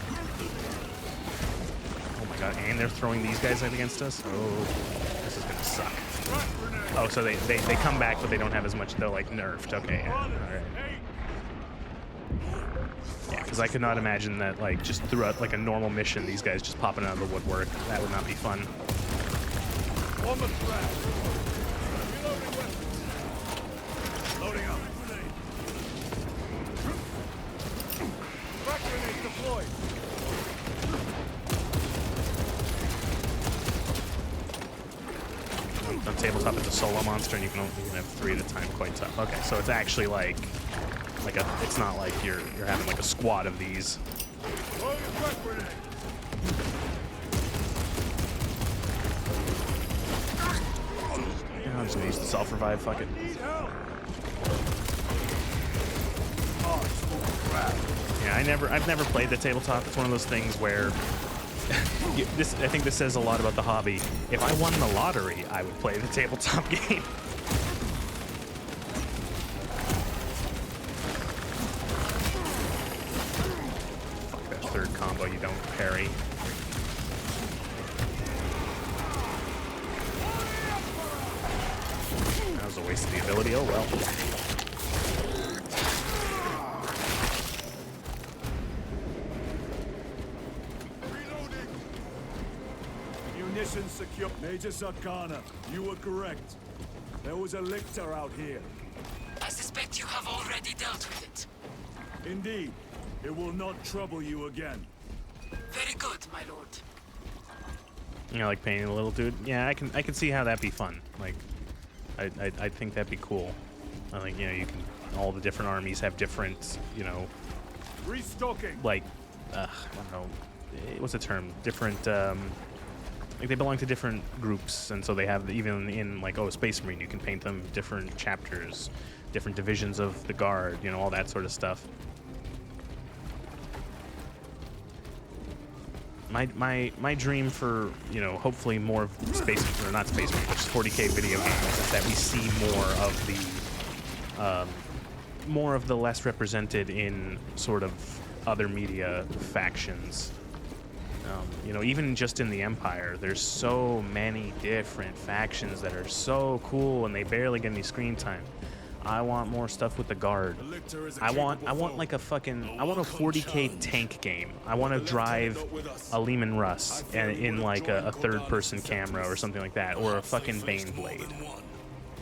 oh my god, and they're throwing these guys out against us? Oh, this is gonna suck. Oh, so they come back, but they don't have as much, they're like nerfed. Okay, yeah, alright. Yeah, because I could not imagine that, like, just throughout, like, a normal mission, these guys just popping out of the woodwork. That would not be fun.
On the track. Loading up. Crack grenade deployed.
On tabletop, it's a solo monster, and you can have 3 at a time. Quite tough. Okay, so it's actually like a. It's not like you're having like a squad of these. Yeah, I'm just gonna use the self-revive. Fuck it. Yeah, I've never played the tabletop. It's one of those things where I think this says a lot about the hobby. If I won the lottery, I would play the tabletop game. Fuck that third combo, you don't parry. That was a waste of the ability, oh well.
Ammunition secure. Major Sarkana, you were correct. There was a lictor out here.
I suspect you have already dealt with it.
Indeed. It will not trouble you again.
Very good, my lord.
You know, like painting a little dude. Yeah, I can see how that'd be fun. Like, I think that'd be cool. I think, you know, you can, all the different armies have different, you know,
restocking.
Like, I don't know, what's the term? Different, like they belong to different groups, and so they have, even in like, oh, Space Marine, you can paint them different chapters, different divisions of the Guard, you know, all that sort of stuff. My dream for, you know, hopefully more of Space, or not Space Marine, but just 40K video games, is that we see more of the less represented in sort of other media factions. You know, even just in the Empire, there's so many different factions that are so cool, and they barely get any screen time. I want more stuff with the Guard. I want like a fucking, I want a 40K tank game. I want to drive a Lehman Russ in like a third-person camera or something like that, or a fucking Baneblade.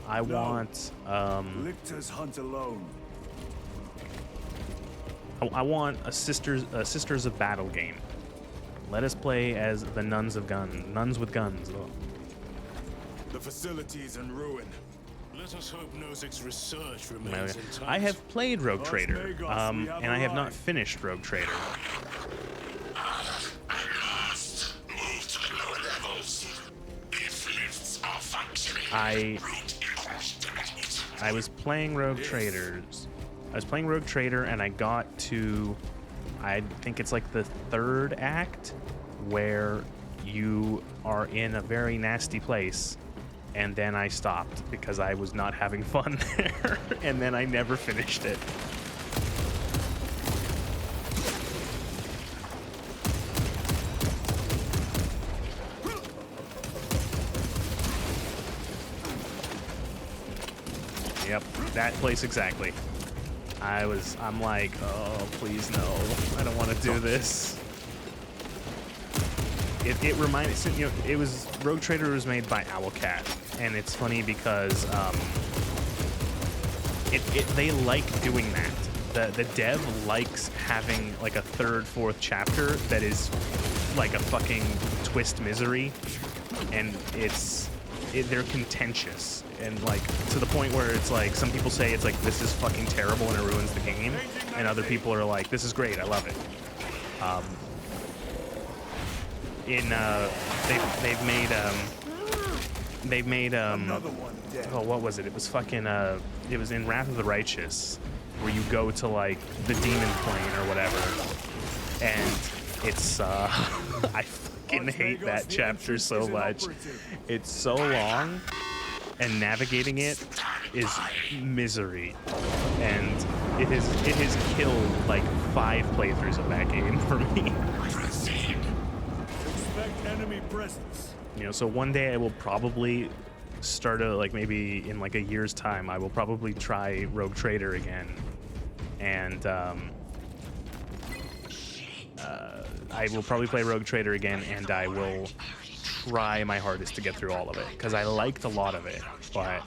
I want
Lictors hunt alone.
I want a Sisters of Battle game. Let us play as the Nuns with guns. Ugh.
The facility is in ruin. Let us hope Nozik's research remains intact.
I have played Rogue Trader, and I have not finished Rogue Trader.
Move to the lower levels. If lifts are functioning,
I was playing Rogue Traders. I was playing Rogue Trader, and I got to, I think it's like the third act, where you are in a very nasty place, and then I stopped because I was not having fun there, and then I never finished it. Yep, that place exactly. I'm like, oh, please no. I don't want to do this. It reminded, you know, it was, Rogue Trader was made by Owlcat, and it's funny because they like doing that. The dev likes having like a third, fourth chapter that is like a fucking twist misery, and they're contentious, and like to the point where it's like some people say it's like, this is fucking terrible and it ruins the game, and other people are like, this is great, I love it. They've made oh, what was it? It was fucking it was in Wrath of the Righteous, where you go to like the demon plane or whatever, and it's I fucking hate that chapter so much. It's so long, and navigating it is misery, and it has killed like 5 playthroughs of that game for me.
Expect enemy presence.
You know, so one day I will probably start like maybe in like a year's time, I will probably try Rogue Trader again, and I will probably play Rogue Trader again, and I will try my hardest to get through all of it, because I liked a lot of it, but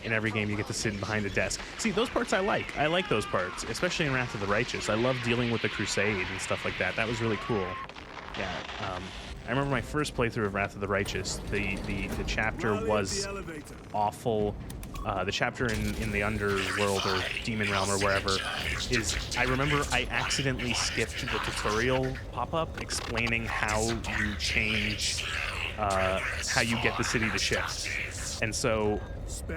in every game you get to sit behind a desk. See, those parts I like. I like those parts, especially in Wrath of the Righteous. I love dealing with the Crusade and stuff like that. That was really cool. Yeah, I remember my first playthrough of Wrath of the Righteous, the chapter was awful. The chapter in the underworld or demon realm or wherever is, I remember I accidentally skipped the tutorial pop-up explaining how you change, how you get the city to shift. And so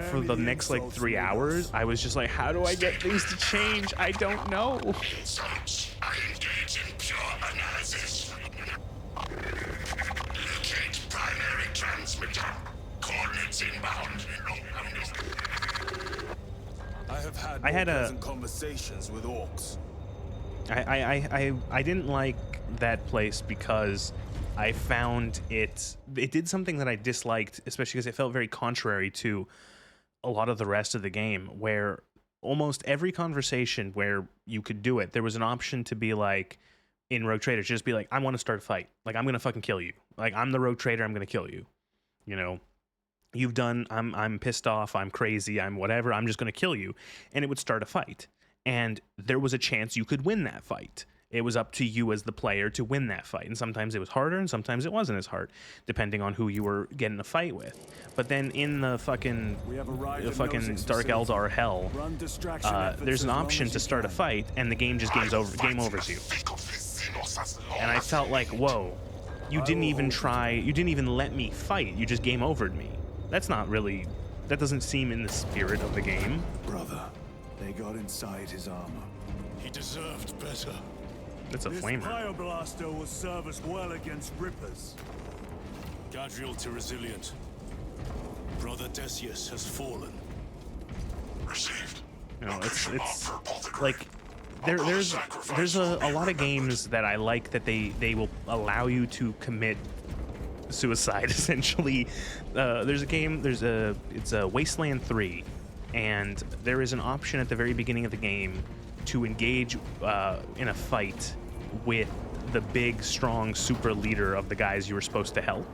for the next like 3 hours, I was just like, how do I get things to change? I don't know.
Primary transmitter. Coordinates inbound.
I had pleasant conversations with orcs.
I didn't like that place because I found it did something that I disliked, especially because it felt very contrary to a lot of the rest of the game, where almost every conversation where you could do it, there was an option to be like, in Rogue Trader, just be like, I want to start a fight. Like, I'm going to fucking kill you. like, I'm the rogue trader, I'm gonna kill you. You know, you've done, I'm pissed off, I'm crazy, I'm whatever, I'm just gonna kill you. And it would start a fight. And there was a chance you could win that fight. It was up to you as the player to win that fight. And sometimes it was harder and sometimes it wasn't as hard, depending on who you were getting a fight with. But then in the fucking Dark Eldar hell, there's an option to start a fight and the game just game overs you. And I felt like, whoa, you didn't even try, you didn't even let me fight, you just game overed me. That's not really, that doesn't seem in the spirit of the game.
Brother, they got inside his armor.
He deserved better.
That's a flamer.
This Pyreblaster will serve us well against Rippers.
Gadriel to resilient. Brother Decius has fallen.
Received.
You know, it's like there's a lot of games that I like that they will allow you to commit suicide essentially. There's a game, it's a Wasteland 3, and there is an option at the very beginning of the game to engage in a fight with the big, strong super leader of the guys you were supposed to help.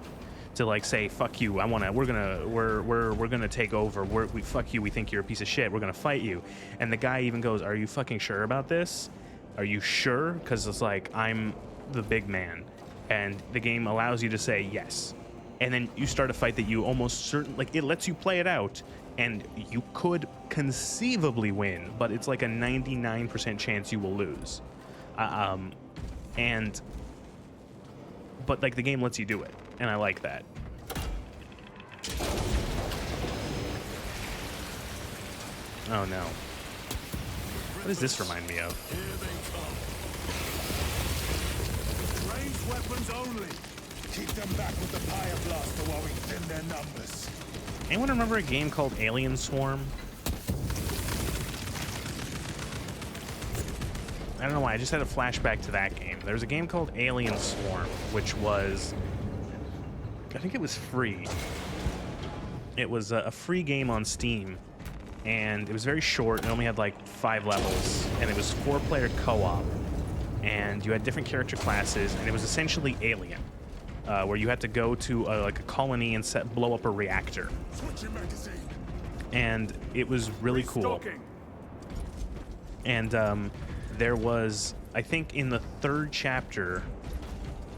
To like say, fuck you, we're gonna take over. We fuck you. We think you're a piece of shit. We're gonna fight you. And the guy even goes, "Are you fucking sure about this? Are you sure?" Because it's like, I'm the big man, and the game allows you to say yes. And then you start a fight that you almost certain, like, it lets you play it out, and you could conceivably win, but it's like a 99% chance you will lose. But like the game lets you do it, and I like that. Oh no. What does this remind me of?
Here they come.
Ranged weapons only.
Keep them back with the Pyreblaster while we thin their numbers.
Anyone remember a game called Alien Swarm? I don't know why, I just had a flashback to that game. There was a game called Alien Swarm, which was, I think it was free. It was a free game on Steam, and it was very short. It only had like 5 levels, and it was 4-player co-op, and you had different character classes, and it was essentially Alien, where you had to go to like a colony and blow up a reactor. And it was really cool. And there was, I think in the 3rd chapter,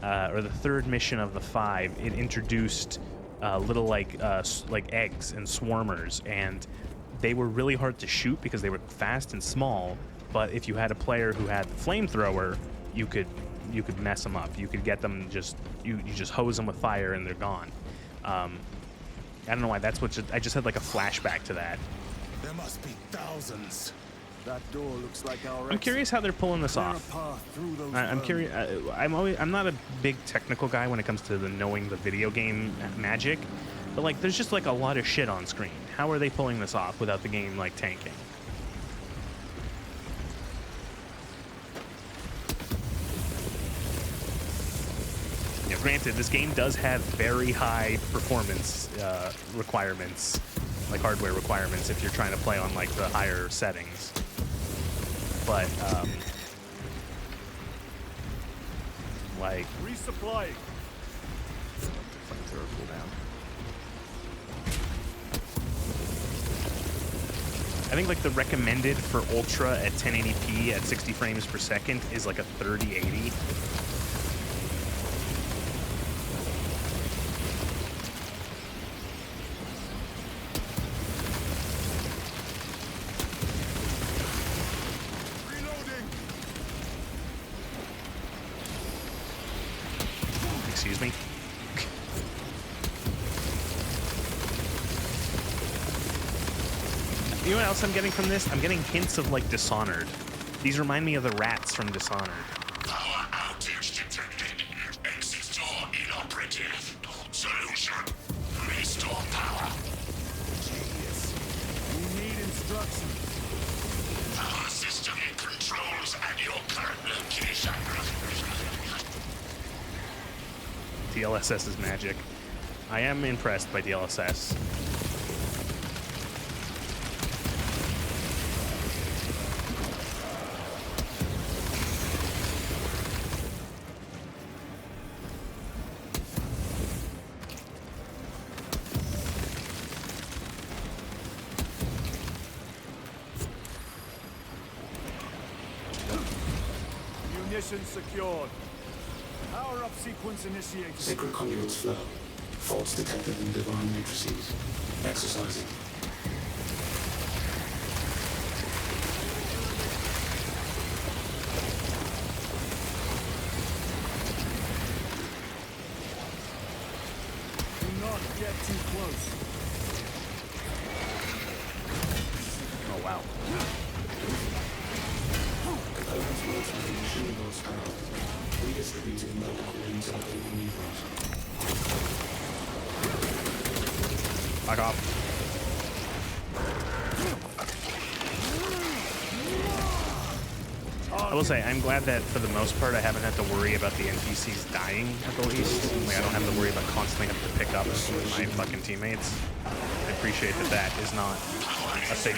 or the 3rd mission of the 5, it introduced little like eggs and swarmers, and they were really hard to shoot because they were fast and small. But if you had a player who had the flamethrower, you could mess them up. You could get them you just hose them with fire and they're gone. I don't know why. That's what I just had like a flashback to that.
There must be thousands.
That door looks like our
I'm curious how they're pulling this off. I'm curious. I'm not a big technical guy when it comes to knowing the video game magic, but like there's just like a lot of shit on screen. How are they pulling this off without the game like tanking? Yeah, granted, this game does have very high performance requirements, like hardware requirements, if you're trying to play on like the higher settings. But like
resupplying.
Flamethrower cooldown. I think like the recommended for Ultra at 1080p at 60 frames per second is like a 3080. Excuse me. You know what else I'm getting from this? I'm getting hints of like Dishonored. These remind me of the rats from Dishonored.
Power outage detected. Exit door inoperative. Solution. Restore power.
Genius. We need instructions.
Power system controls at your current location.
DLSS is magic. I am impressed by DLSS.
Ammunition secured. Power-up sequence initiated.
Sacred conduits flow. Faults detected in divine matrices. Exercising.
Do not get too close.
Oh wow.
Redistributing them according to the needs.
Fuck off. I will say, I'm glad that for the most part I haven't had to worry about the NPCs dying at the least. Like, I don't have to worry about constantly having to pick up my fucking teammates. I appreciate that that is not a thing.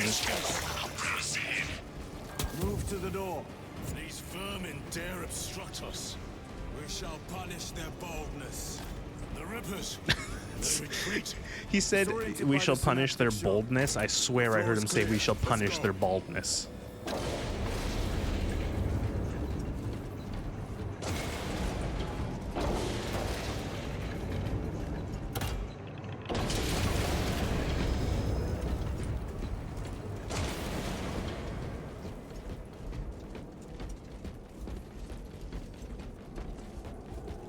Move to the door.
These vermin dare obstruct us. We shall punish their boldness. The Rippers, they retreat.
He said, we shall punish their boldness. I swear I heard him say, we shall punish their baldness.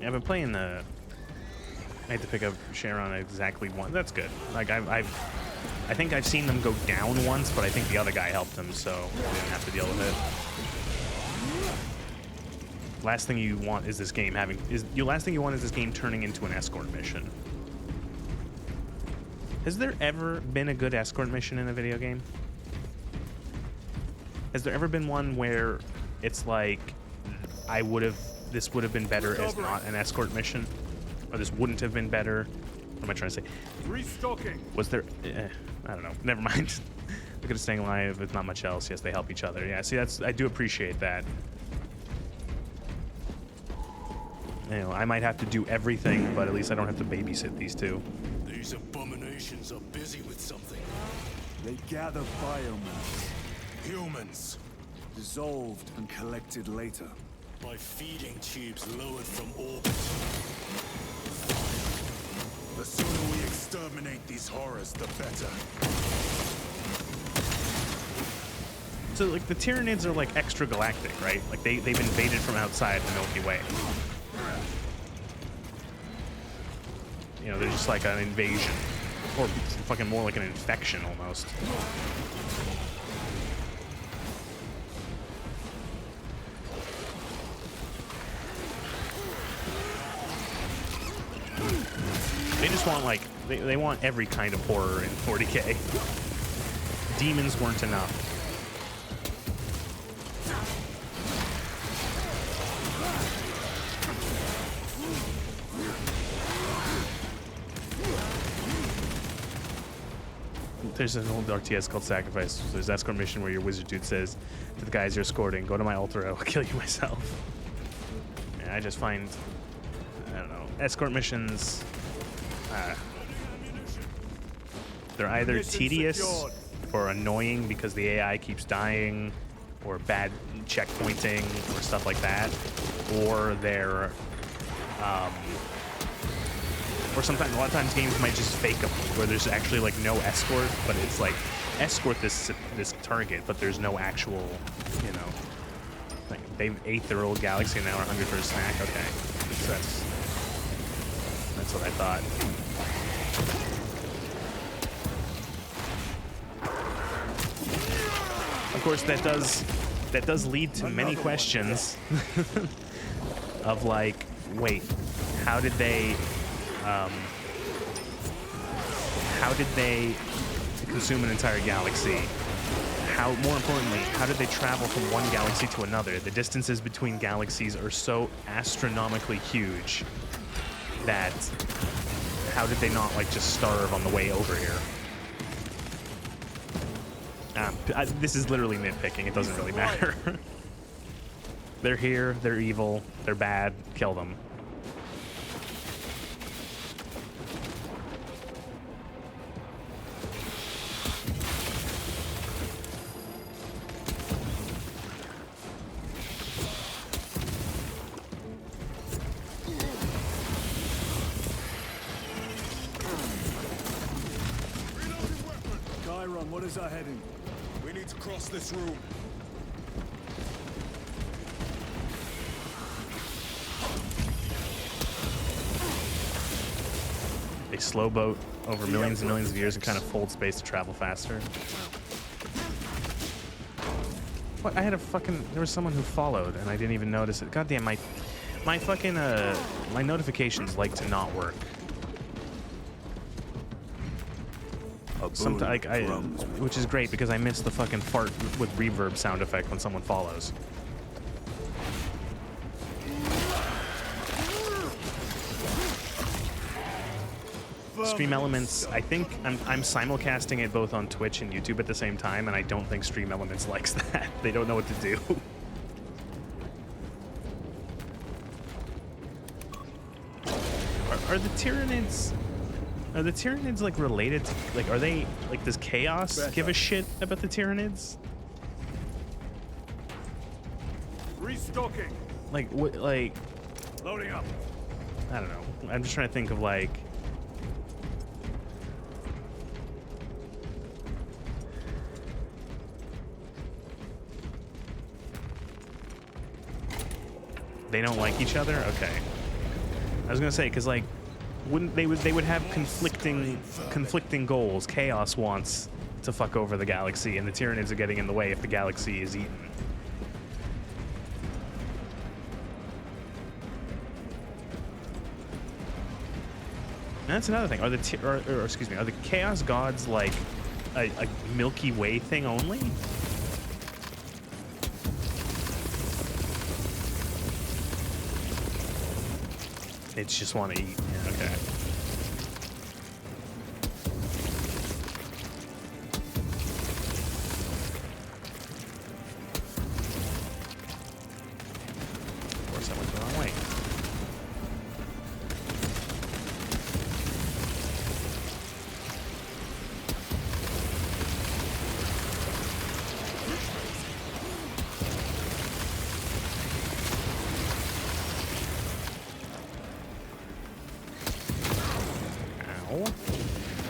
I've been playing the. I had to pick up Sharon exactly one. That's good. Like I think I've seen them go down once, but I think the other guy helped him, so I didn't have to deal with it. Last thing you want is this game turning into an escort mission. Has there ever been a good escort mission in a video game? Has there ever been one where it's like this would have been better as not an escort mission, or this wouldn't have been better? What am I trying to say?
Restocking.
Was there? I don't know. Never mind. Look at it staying alive with not much else. Yes, they help each other. Yeah. See, I do appreciate that. You know, I might have to do everything, but at least I don't have to babysit these two.
These abominations are busy with something.
They gather biomass.
Humans.
Dissolved and collected later.
By feeding tubes lowered from orbit. The sooner we exterminate these horrors, the better.
So, like, the Tyranids are, like, extragalactic, right? Like, they've invaded from outside the Milky Way. You know, they're just like an invasion. Or fucking more like an infection, almost. They just want, like, they want every kind of horror in 40K. Demons weren't enough. There's an old RTS called Sacrifice. There's an escort mission where your wizard dude says to the guys you're escorting, go to my altar, I will kill you myself. And I just find, I don't know, escort missions, they're either tedious or annoying because the AI keeps dying, or bad checkpointing or stuff like that, or they're, or sometimes, a lot of times games might just fake them, where there's actually like no escort, but it's like escort this target, but there's no actual, you know, like they ate their old galaxy and now are hungry for a snack. Okay, so that's what I thought. Of course, that does lead to many questions of like, wait, how did they consume an entire galaxy? More importantly, how did they travel from one galaxy to another? The distances between galaxies are so astronomically huge that how did they not like just starve on the way over here? This is literally nitpicking. It doesn't really matter. They're here. They're evil. They're bad. Kill them.
is our heading?
We need to cross this room.
They slow boat over millions and millions of years and kind of fold space to travel faster. What? I had a fucking... There was someone who followed and I didn't even notice it. God damn, my fucking, my notifications like to not work. Sometimes, which is great because I miss the fucking fart with reverb sound effect when someone follows. Stream Elements, I think I'm simulcasting it both on Twitch and YouTube at the same time, and I don't think Stream Elements likes that. They don't know what to do. Are the Tyranids... Are the Tyranids, like, related to... Like, are they... Like, does Chaos give a shit about the Tyranids?
Restocking.
Like, what... Like...
Loading up.
I don't know. I'm just trying to think of, like... They don't like each other? Okay. I was gonna say, because, like, wouldn't they would have conflicting goals. Chaos wants to fuck over the galaxy, and the Tyranids are getting in the way if the galaxy is eaten. And that's another thing. Are the excuse me, are the Chaos Gods like a Milky Way thing only? It's just want to eat. Yeah, okay. Of course, I went the wrong way.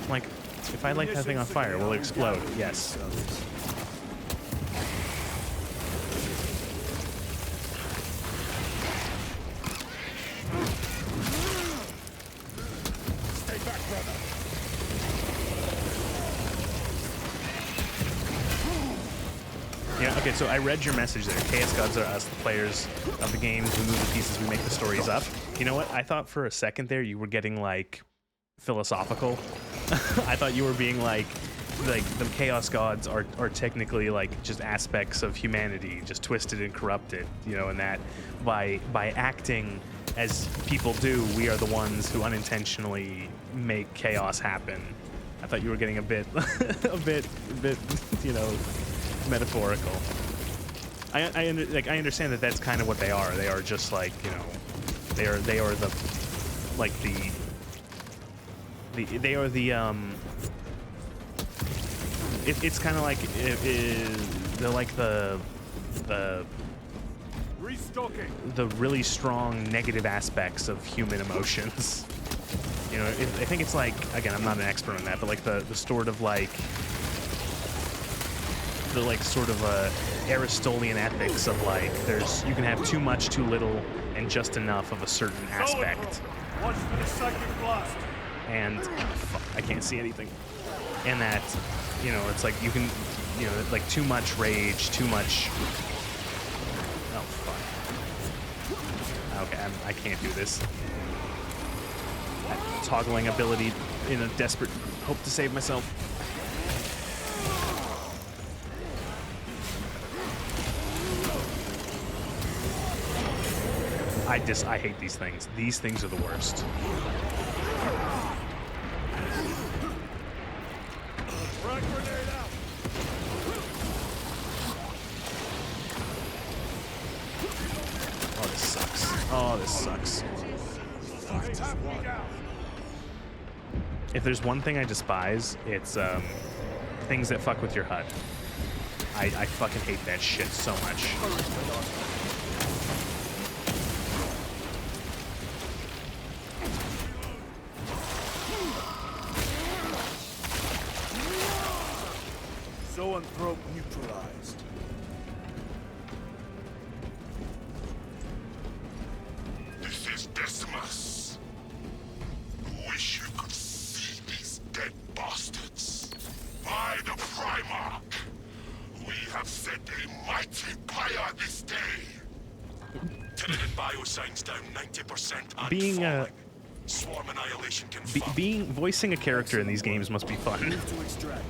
Like, if I light that thing on fire, will it explode? Yes.
Stay back, brother.
Yeah, okay, so I read your message there. Chaos Gods are us, the players of the games. We move the pieces, we make the stories up. You know what? I thought for a second there you were getting, like, philosophical. I thought you were being like the Chaos Gods are technically like just aspects of humanity, just twisted and corrupted, you know, and that by acting as people do, we are the ones who unintentionally make chaos happen. I thought you were getting a bit a bit, you know, metaphorical. I understand that that's kind of what they are. They are just like, you know, they are the like they are the it's kind of like they're like the
Restocking.
The really strong negative aspects of human emotions. You know, I think it's like, again, I'm not an expert on that, but like the sort of like the like sort of Aristotelian ethics of like you can have too much, too little, and just enough of a certain aspect.
Watch for the psychic blast.
And fuck, I can't see anything. And that, you know, it's like you can, you know, like too much rage, too much. Oh fuck. Okay, I can't do this. That toggling ability in a desperate hope to save myself. I hate these things. These things are the worst. Oh, this sucks. Oh, this sucks. If there's one thing I despise, it's things that fuck with your HUD. I fucking hate that shit so much.
one probe neutralized.
This is Decimus. Wish you could see these dead bastards. By the Primarch, we have set a mighty pyre this day.
Tenant biosigns down 90% and
Being
falling. Swarm annihilation confirmed.
voicing a character in these games must be fun.
Move to extract.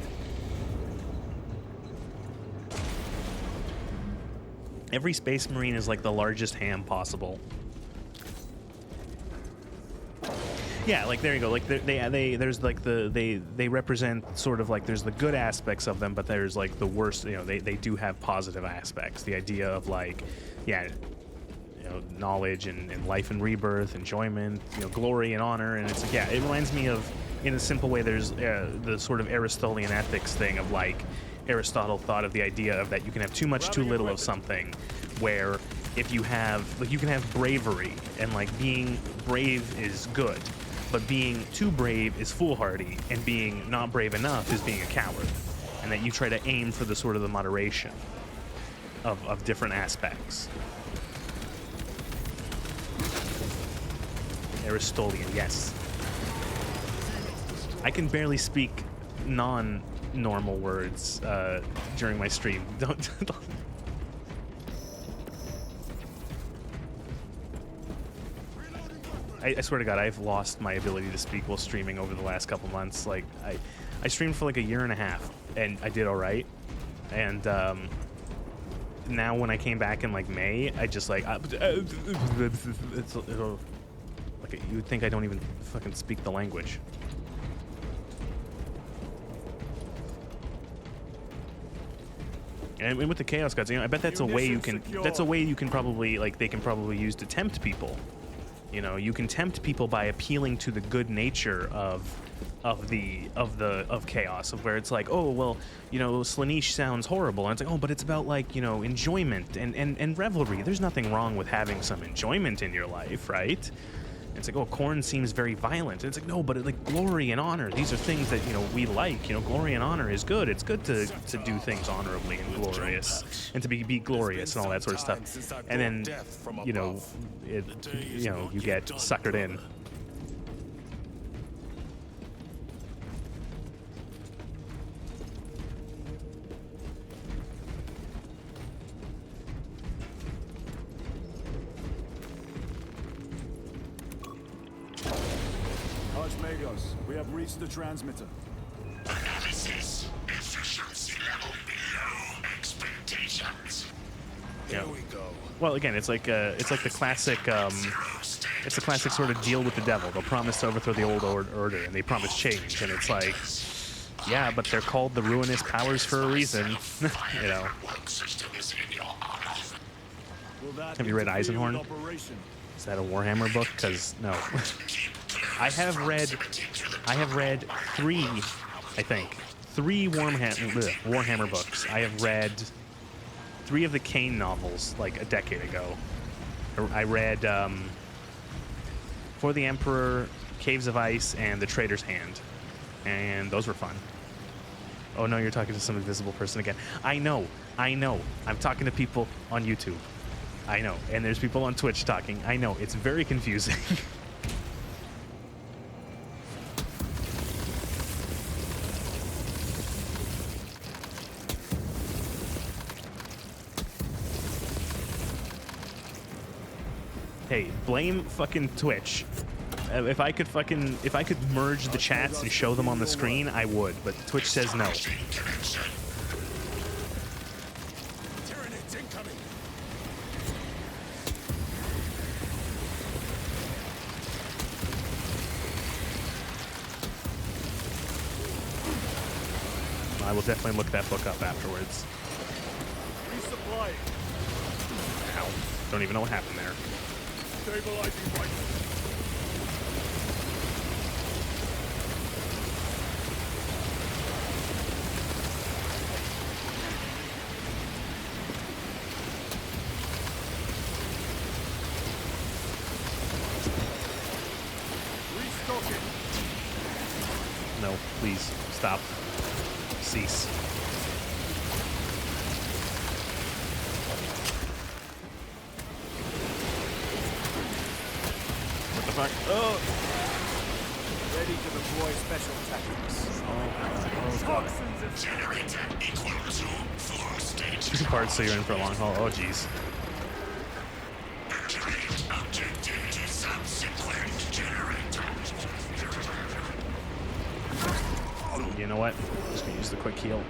Every Space Marine is like the largest ham possible. Yeah, like there you go. Like there's like they represent sort of like there's the good aspects of them, but there's like the worst. You know, they do have positive aspects. The idea of like, yeah, you know, knowledge and life and rebirth, enjoyment, you know, glory and honor, and it's like, yeah, it reminds me of, in a simple way, there's the sort of Aristotelian ethics thing of like Aristotle thought of the idea of that you can have too much, too little of something, where if you have like you can have bravery and like being brave is good. But being too brave is foolhardy, and being not brave enough is being a coward. And that you try to aim for the sort of the moderation of different aspects. Aristotelian, yes. I can barely speak non-normal words during my stream. Don't I swear to God, I've lost my ability to speak while streaming over the last couple months. Like, I streamed for like a year and a half, and I did all right. And now when I came back in like May, I just like, it's like you would think I don't even fucking speak the language. And with the Chaos Gods, you know, I bet that's a way you can. That's a way you can probably like they can probably use to tempt people. You know, you can tempt people by appealing to the good nature of chaos, of where it's like, oh well, you know, Slaanesh sounds horrible, and it's like, oh, but it's about like, you know, enjoyment and revelry. There's nothing wrong with having some enjoyment in your life, right? It's like, oh, Khorne seems very violent. And it's like, no, but like glory and honor, these are things that, you know, we like. You know, glory and honor is good. It's good to do things honorably and glorious, and to be glorious and all that sort of stuff. And then, you know, you get suckered in.
We have reached the transmitter.
Analysis efficiency level below expectations.
Yeah. Here we go. Well, again, it's like the classic, it's the classic sort of deal with the devil. They'll promise to overthrow the old order, and they promise change, and it's like, yeah, but they're called the ruinous powers for a reason, you know. Have you read Eisenhorn? Is that a Warhammer book? Because no. I have read 3, I think, 3 Warhammer books. I have read 3 of the Kane novels like a decade ago. I read For the Emperor, Caves of Ice, and The Traitor's Hand, and those were fun. Oh no, you're talking to some invisible person again. I know. I'm talking to people on YouTube. I know, and there's people on Twitch talking. I know, it's very confusing. Hey, blame fucking Twitch. If I could merge the chats and show them on the screen, I would, but Twitch says no. I will definitely look that book up afterwards.
Resupply.
Ow. Don't even know what happened there.
Stabilizing right. Restocking.
No, please stop. Cease. fuck. Oh.
Ready to deploy special tactics. Toxins of generator equal to full state.
Two parts, so you're in for a long haul. Oh, jeez.
Activate objective to subsequent generator.
You know what? I'm just gonna use the quick heal.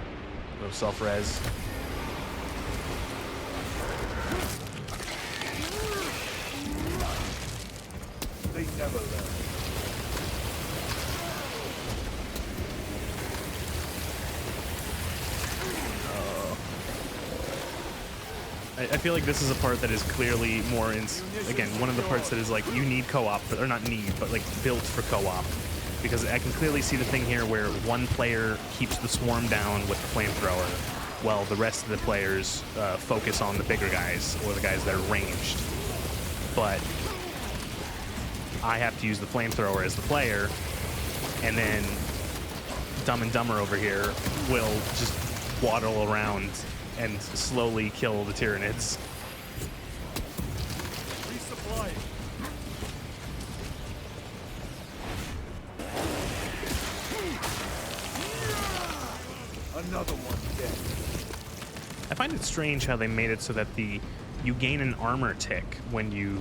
No self-res.
They never learn.
I feel like this is a part that is clearly more in, again, one of the parts that is like you need co-op, or not need, but like built for co-op. Because I can clearly see the thing here where one player keeps the swarm down with the flamethrower, while the rest of the players focus on the bigger guys, or the guys that are ranged. But I have to use the flamethrower as the player, and then Dumb and Dumber over here will just waddle around and slowly kill the Tyranids.
Resupply. Another one dead.
I find it strange how they made it so that you gain an armor tick when you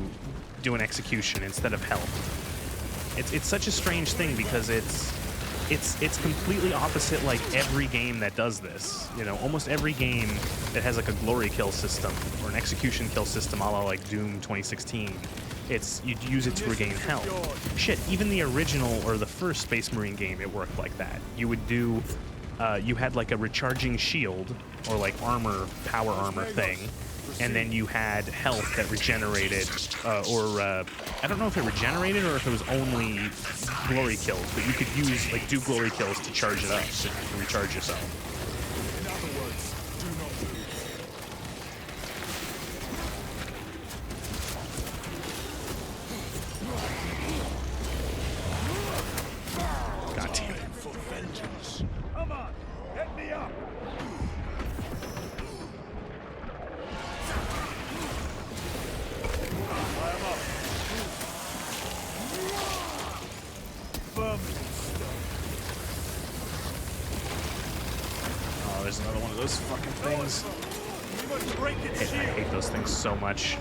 do an execution instead of health. It's such a strange thing because it's completely opposite like every game that does this. You know, almost every game that has like a glory kill system or an execution kill system, a la like Doom 2016. It's you'd use it to regain health. Shit, even the original or the first Space Marine game, it worked like that. You would do, you had like a recharging shield or like armor, power armor thing, and then you had health that regenerated, I don't know if it regenerated or if it was only glory kills, but you could use, like, do glory kills to charge it up, to recharge yourself.
In other words, do not lose.
God damn it.
For vengeance. Come on, get me up.
Oh, there's another one of those fucking things. I hate those things so much.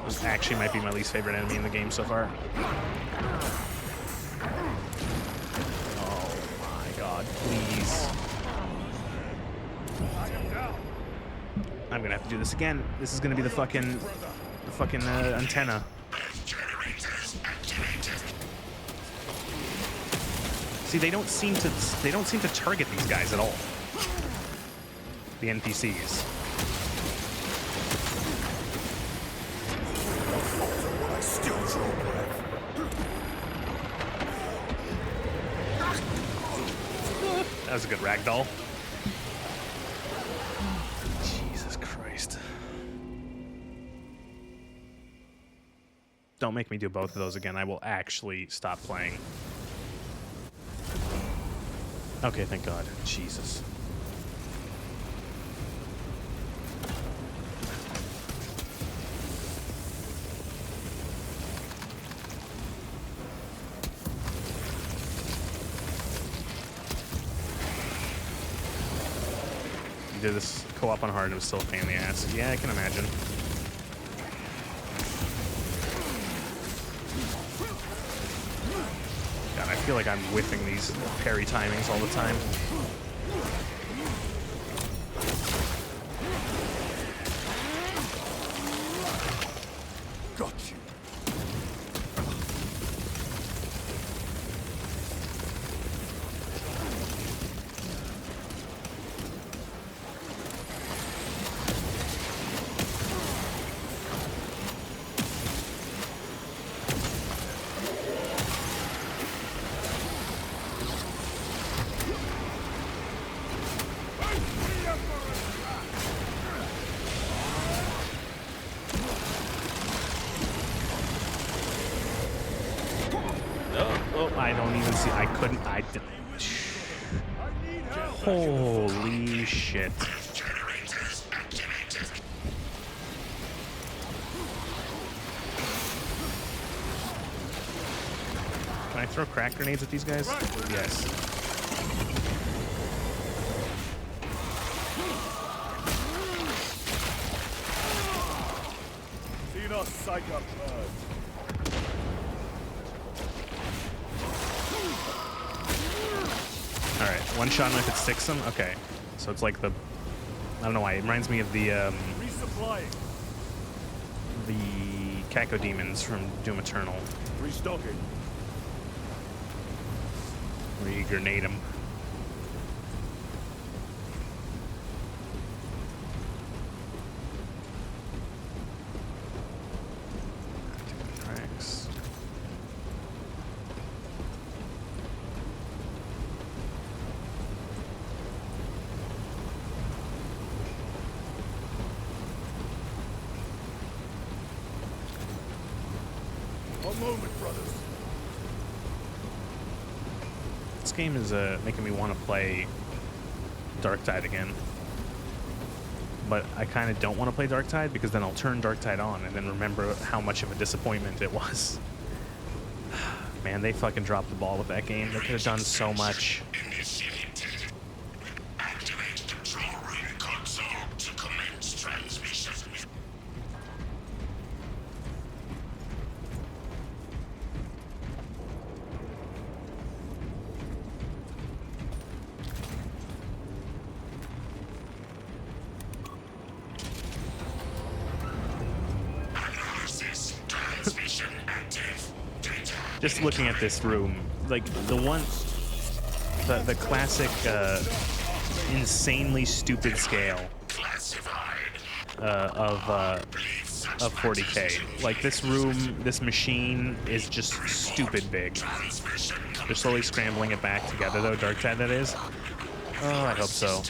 Those actually might be my least favorite enemy in the game so far. Oh my god, please. I'm gonna have to do this again. This is gonna be the fucking antenna. See, they don't seem to target these guys at all. The NPCs.
I still draw breath.
That was a good ragdoll. Jesus Christ. Don't make me do both of those again. I will actually stop playing. Okay, thank God. Jesus. You did this co-op on hard and it was still a pain in the ass. Yeah, I can imagine. God, I feel like I'm whiffing these parry timings all the time.
Got you.
I don't even see. I couldn't. Holy shit. throw crack grenades at these guys? Yes.
See us psych up
Alright, one shot him if it sticks him? Okay. So it's like the... I don't know why. It reminds me of the...
Resupplying.
the Cacodemons from Doom Eternal.
Restocking.
Where you grenade them. Tracks.
One moment, brothers.
This game is making me want to play Darktide again. But I kind of don't want to play Darktide because then I'll turn Darktide on and then remember how much of a disappointment it was. Man, they fucking dropped the ball with that game. They could have done so much.
Activate control room console to commence transmission.
Just looking at this room, like the classic insanely stupid scale of 40K. Like this room, this machine is just stupid big. They're slowly scrambling it back together though, Darktide that is. Oh, I hope so.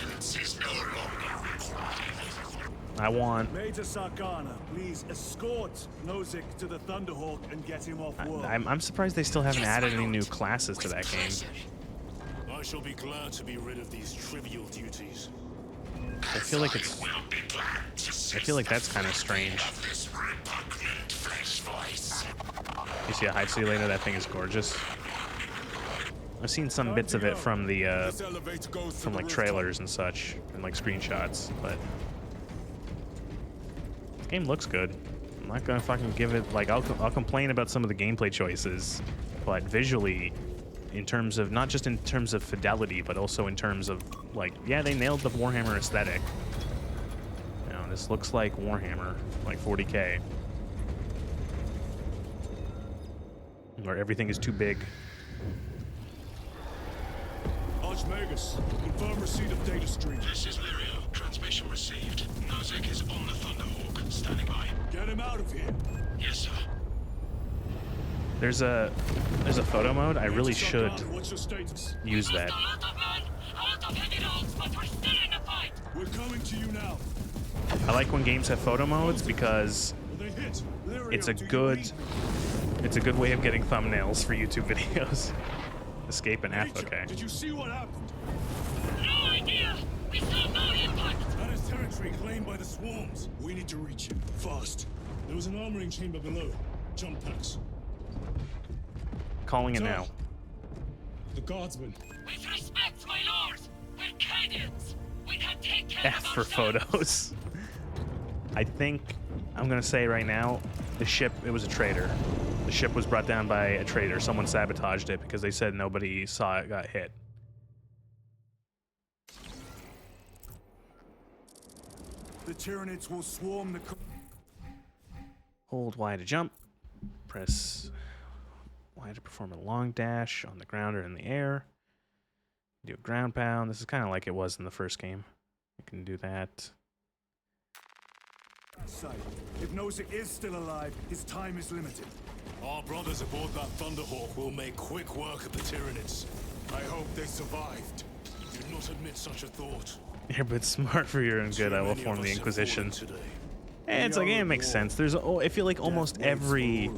I want...
Major Sarkana, please escort Nozick to the Thunderhawk and get him off world.
I'm surprised they still haven't added any new classes to that game.
I shall be glad to be rid of these trivial duties.
I feel like it's... I feel like that's kind of strange. You see a hide simulator? That thing is gorgeous. I've seen some bits of it from the from like trailers and such and like screenshots, but the game looks good. I'm not gonna fucking give it like I'll complain about some of the gameplay choices, but visually, in terms of not just in terms of fidelity, but also in terms of like, yeah, they nailed the Warhammer aesthetic. You know, this looks like Warhammer, like 40K, where everything is too big.
Archmagus, confirm receipt of data stream.
This is Lirio. Transmission received. Nozick is on the Thunderhawk. Standing by.
Get him out of here.
Yes, sir.
There's a photo mode. I really should
What's your status?
use that.
We're coming to you now.
I like when games have photo modes because
They hit.
it's a good way of getting thumbnails for YouTube videos. Escape and F, okay.
Did you see what happened?
No idea! We saw no impact!
That is territory claimed by the swarms. We need to reach him. Fast. There was an armoring chamber below. Jump packs.
Calling it now.
The guardsmen.
With respect, my lord! We're Cadians! We can take care
F
of
for
ourselves.
photos. I think I'm gonna say right now, the ship, it was a traitor. The ship was brought down by a traitor. Someone sabotaged it because they said nobody saw it got hit.
The Tyranids will swarm the...
Hold Y to jump. Press Y to perform a long dash on the ground or in the air. Do a ground pound. This is kind of like it was in the first game. You can do that.
If Nozick is still alive, his time is limited.
Our brothers aboard that Thunderhawk will make quick work of the Tyranids. I hope they survived. Do not admit such a thought.
You're but smart for your own good. I will form the Inquisition. And it's like, yeah, it makes sense. There's, I feel like almost every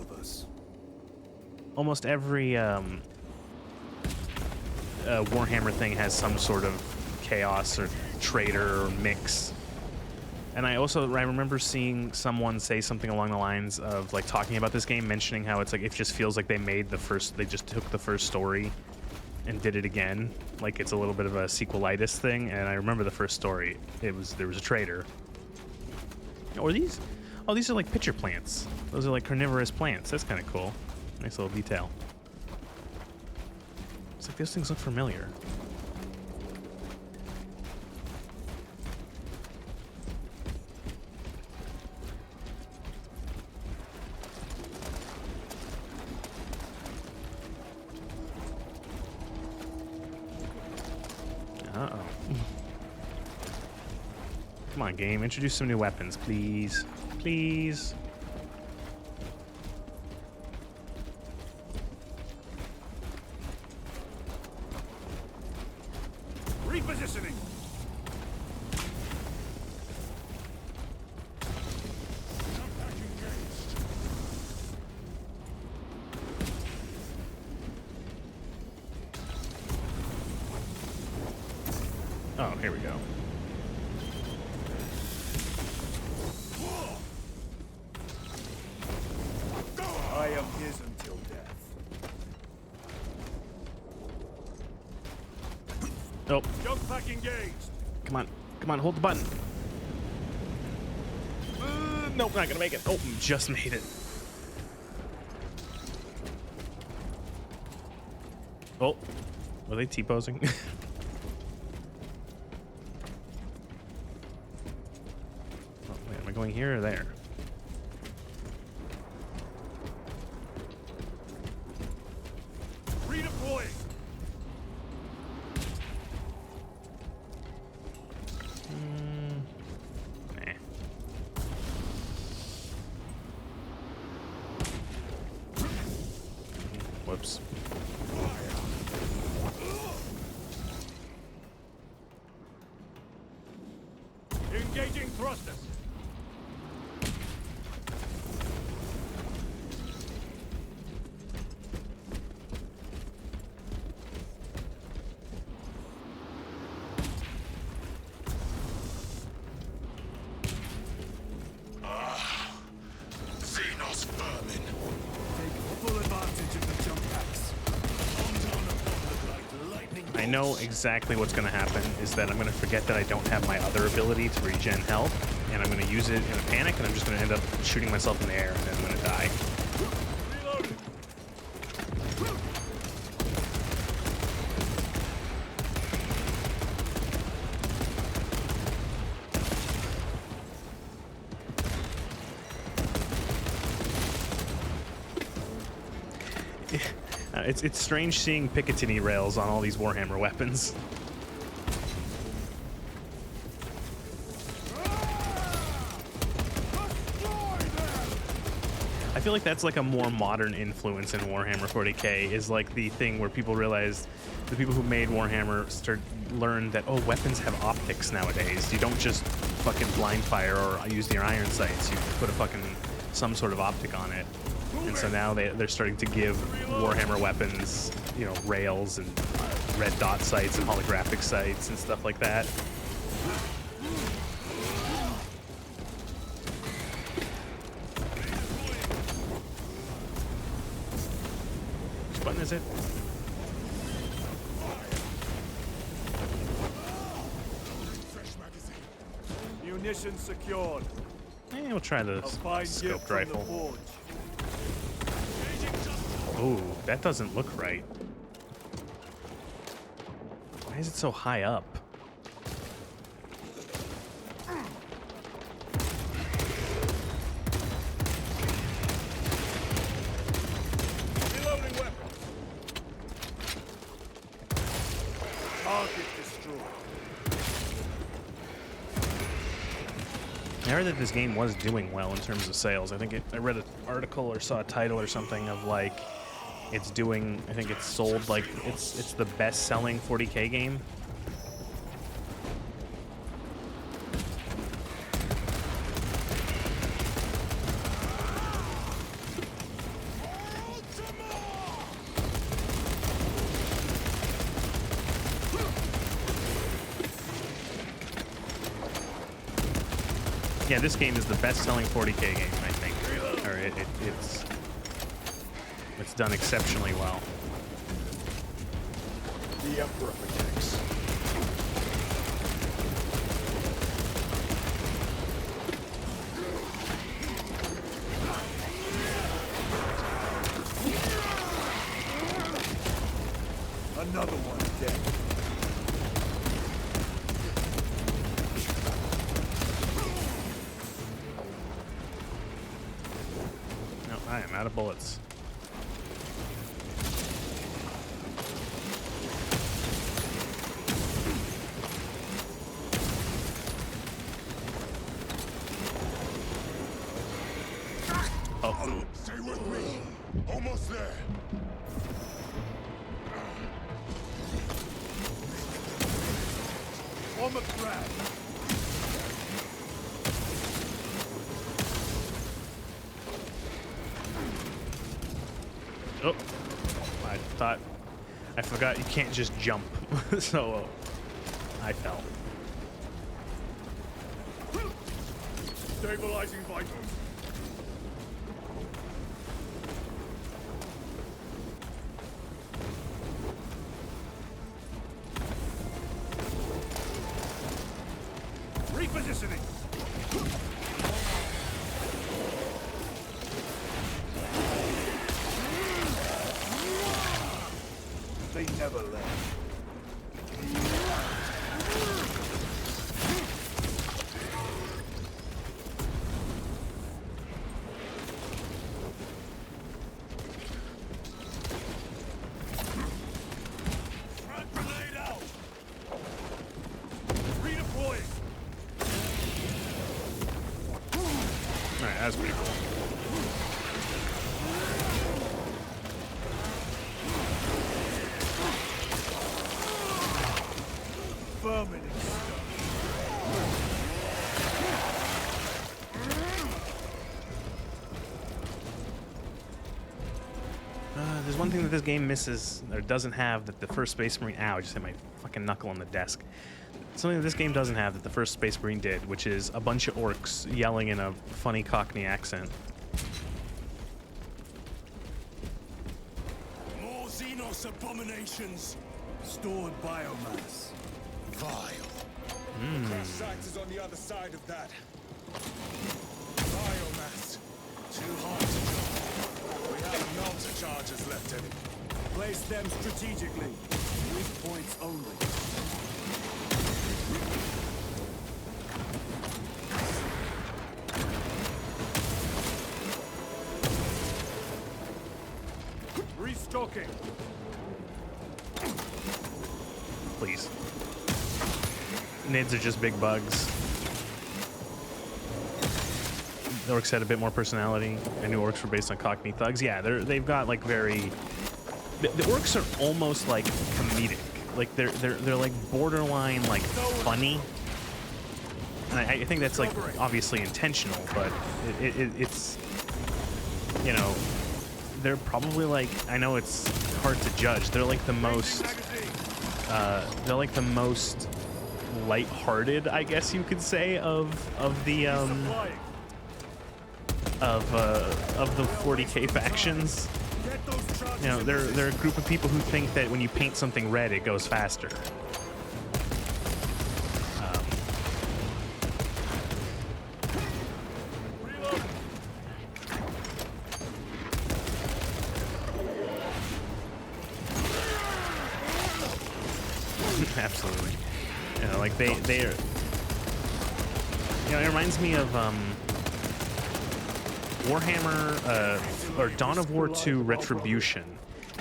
Warhammer thing has some sort of chaos or traitor or mix And I remember seeing someone say something along the lines of like talking about this game, mentioning how it's like it just feels like they just took the first story and did it again. Like it's a little bit of a sequelitis thing. And I remember the first story. There was a trader. Oh, are these? Oh, these are like pitcher plants. Those are like carnivorous plants. That's kind of cool. Nice little detail. It's like those things look familiar. Uh-oh. Come on, game. Introduce some new weapons, please. Please.
Repositioning.
Oh, here we go.
I am his until death.
Nope.
Jump pack engaged.
Come on. Come on, hold the button. Nope, not gonna make it. Oh, just made it. Oh, were they T-posing? Oh, wait, am I going here or there?
Redeploying.
Nah. Whoops.
Engaging thrusters.
Xenos vermin.
Take full advantage of the jump packs.
I know exactly what's going to happen is that I'm going to forget that I don't have my other ability to regen health, and I'm going to use it in a panic, and I'm just going to end up shooting myself in the air, and then I'm going to die.
Reloading.
It's strange seeing Picatinny rails on all these Warhammer weapons. I feel like that's like a more modern influence in Warhammer 40k, is like the thing where people realized, the people who made Warhammer learned that, oh, weapons have optics nowadays. You don't just fucking blind fire or use your iron sights. You put a fucking some sort of optic on it. And so now they're starting to give Warhammer weapons, you know, rails and red dot sights and holographic sights and stuff like that. Which button is it?
Munitions secured.
We'll try the scoped rifle. Ooh, that doesn't look right. Why is it so high up?
Reloading weapon. Target destroyed.
I heard that this game was doing well in terms of sales. I think I read an article or saw a title or something of like it's doing. I think it's sold like it's the best-selling 40k game. Yeah, this game is the best-selling 40K game, I think. Or it's done exceptionally well.
The Emperor protects. Another one dead.
No, I am out of bullets. Oh.
Stay with me. Almost there.
On the track.
Oh, I forgot you can't just jump, so I fell.
Stabilizing vitals. Repositioning. They never left.
Front grenade out.
Redeploying.
All right, that's pretty cool.
Vermin and stuff.
There's one thing that this game misses, or doesn't have, that the first Space Marine... Ow, I just hit my fucking knuckle on the desk. Something that this game doesn't have that the first Space Marine did, which is a bunch of orcs yelling in a funny Cockney accent.
More Xenos abominations.
Stored biomass.
Vile. Crush site is on the other side of that. Biomass. Too hard to drop. We have melter charges left in it.
Place them strategically. Weak points only.
Restocking.
Please. Nids are just big bugs. The orcs had a bit more personality. I knew orcs were based on Cockney thugs. Yeah, they've got like very... The orcs are almost like comedic. Like they're like borderline like funny. And I think that's like obviously intentional, but it's, you know, they're probably like, I know it's hard to judge. They're like the most lighthearted, I guess you could say, of the 40K factions. You know, they're a group of people who think that when you paint something red, it goes faster. Absolutely. You know, like they're, you know, it reminds me of Warhammer or Dawn of War 2 Retribution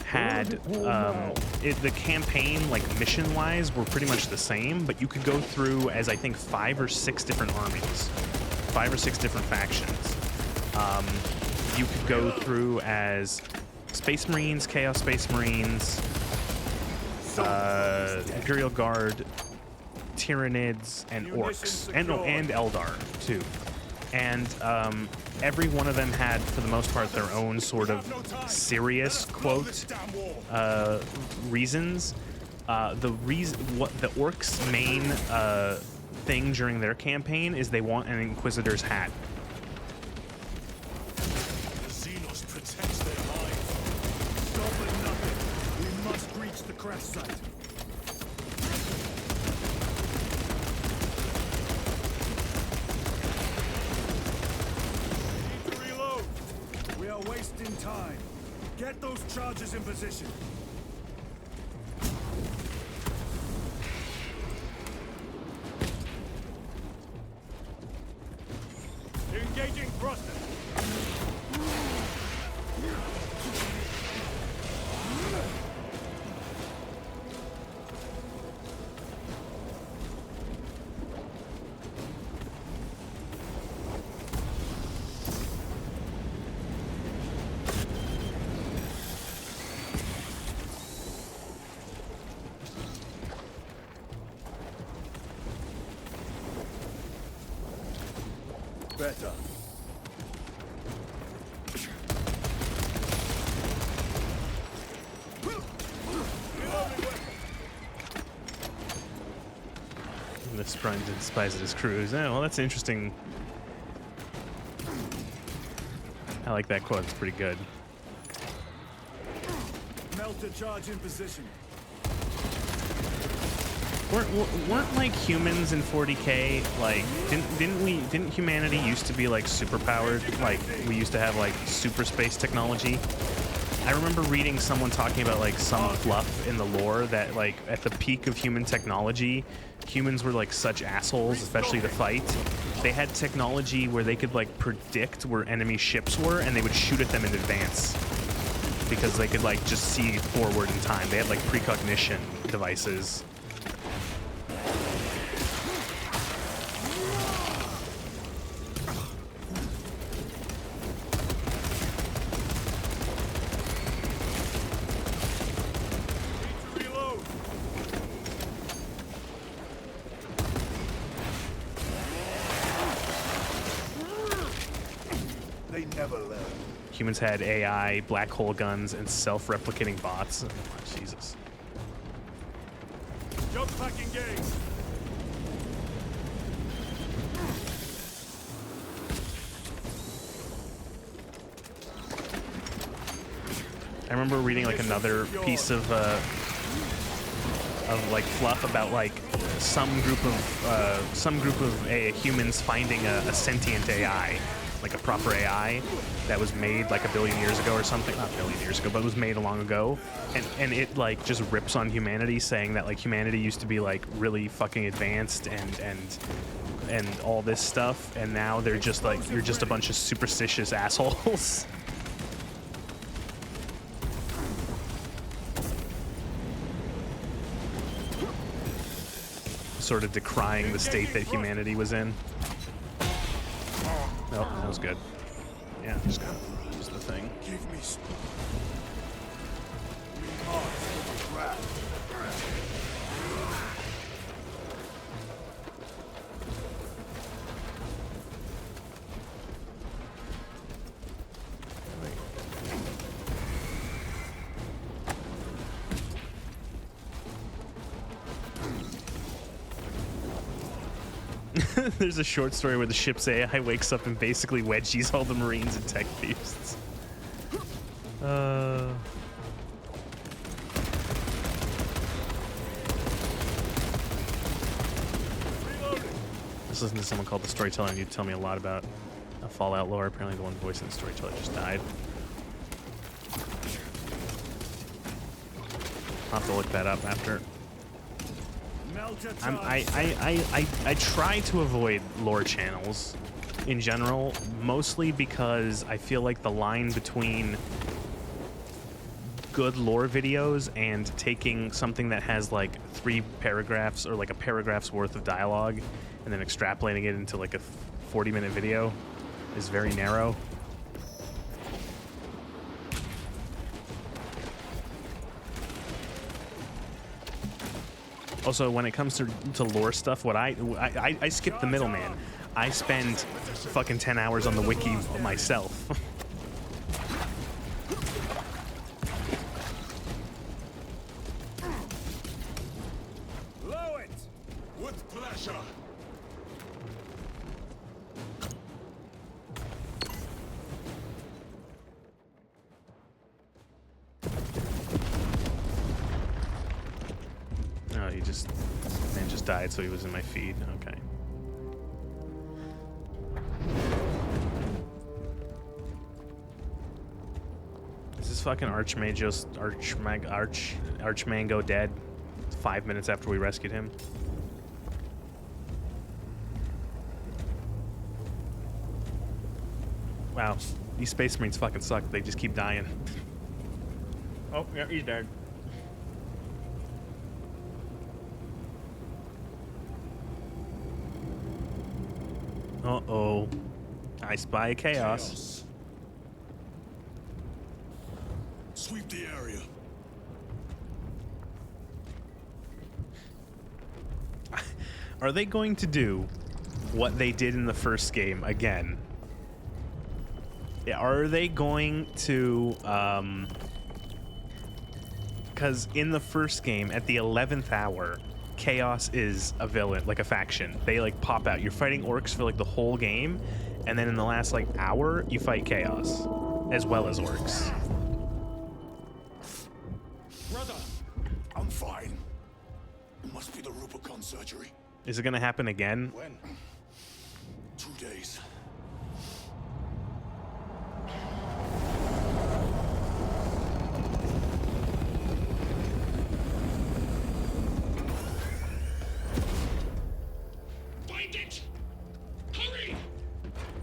had the campaign, like mission-wise, were pretty much the same, but you could go through as I think 5 or 6 different armies, 5 or 6 different factions. You could go through as Space Marines, Chaos Space Marines, Imperial Guard, Tyranids, and Orcs, and Eldar too. And every one of them had, for the most part, their own sort of serious quote reasons. What the Orcs' main thing during their campaign is they want an Inquisitor's hat.
The Xenos protects their lives.
Stop at nothing. We must reach the crash site. Need to reload. We are wasting time. Get those charges in position. Engaging thruster. Better.
The Sprung despises his crews. Oh, well, that's interesting. I like that quote. It's pretty good.
Melter charge in position.
Weren't like humans in 40K like didn't humanity used to be like super powered? Like we used to have like super space technology. I remember reading someone talking about like some fluff in the lore that like at the peak of human technology, humans were like such assholes, especially to fight. They had technology where they could like predict where enemy ships were and they would shoot at them in advance because they could like just see forward in time. They had like precognition devices. Humans had AI, black hole guns, and self-replicating bots. Oh, Jesus.
Jump pack engaged.
I remember reading like another piece of like fluff about like some group of humans finding a sentient AI. Like a proper AI that was made like a billion years ago or something. Not a billion years ago, but it was made long ago. And it like just rips on humanity, saying that like humanity used to be like really fucking advanced and all this stuff, and now they're just like, you're just a bunch of superstitious assholes. Sort of decrying the state that humanity was in. Oh, that was good. Yeah, I'm just gonna use the thing.
Give me we must grab.
There's a short story where the ship's AI wakes up and basically wedgies all the Marines and tech thieves. Just listen to someone called the Storyteller, and you'd tell me a lot about a Fallout lore. Apparently the one voicing the Storyteller just died. I'll have to look that up after. I try to avoid lore channels in general, mostly because I feel like the line between good lore videos and taking something that has like 3 paragraphs or like a paragraph's worth of dialogue and then extrapolating it into like a 40-minute video is very narrow. Also, when it comes to lore stuff, what I skip the middleman. I spend fucking 10 hours on the wiki myself.
Blow it! With pleasure.
died, so he was in my feed. Okay. Is this fucking Archmango dead 5 minutes after we rescued him? Wow, these Space Marines fucking suck. They just keep dying. Oh, yeah, he's dead. Uh-oh. I spy chaos.
Sweep the area.
Are they going to do what they did in the first game again? Yeah, are they going to, because in the first game, at the 11th hour, Chaos is a villain, like a faction. They like pop out. You're fighting orcs for like the whole game, and then in the last like hour, you fight Chaos, as well as orcs.
Brother, I'm fine. It must be the Rubicon surgery.
Is it gonna happen again?
When? 2 days.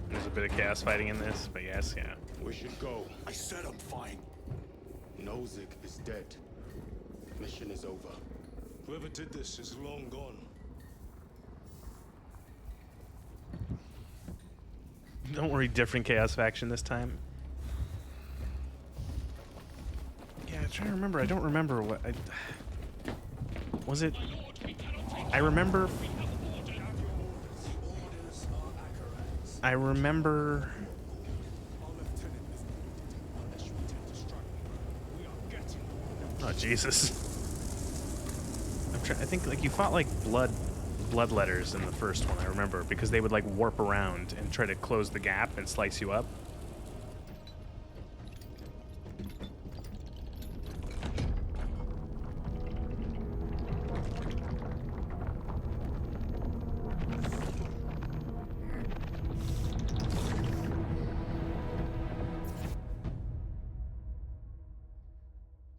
There's a bit of chaos fighting in this, but yes, yeah.
We should go. I said I'm fine. Nozick is dead. Mission is over. Whoever did this is long gone.
Don't worry, different chaos faction this time. Yeah, I'm trying to remember. I don't remember what I... Was it... I remember... Oh, Jesus. I think, like, you fought, like, bloodletters in the first one, I remember, because they would, like, warp around and try to close the gap and slice you up.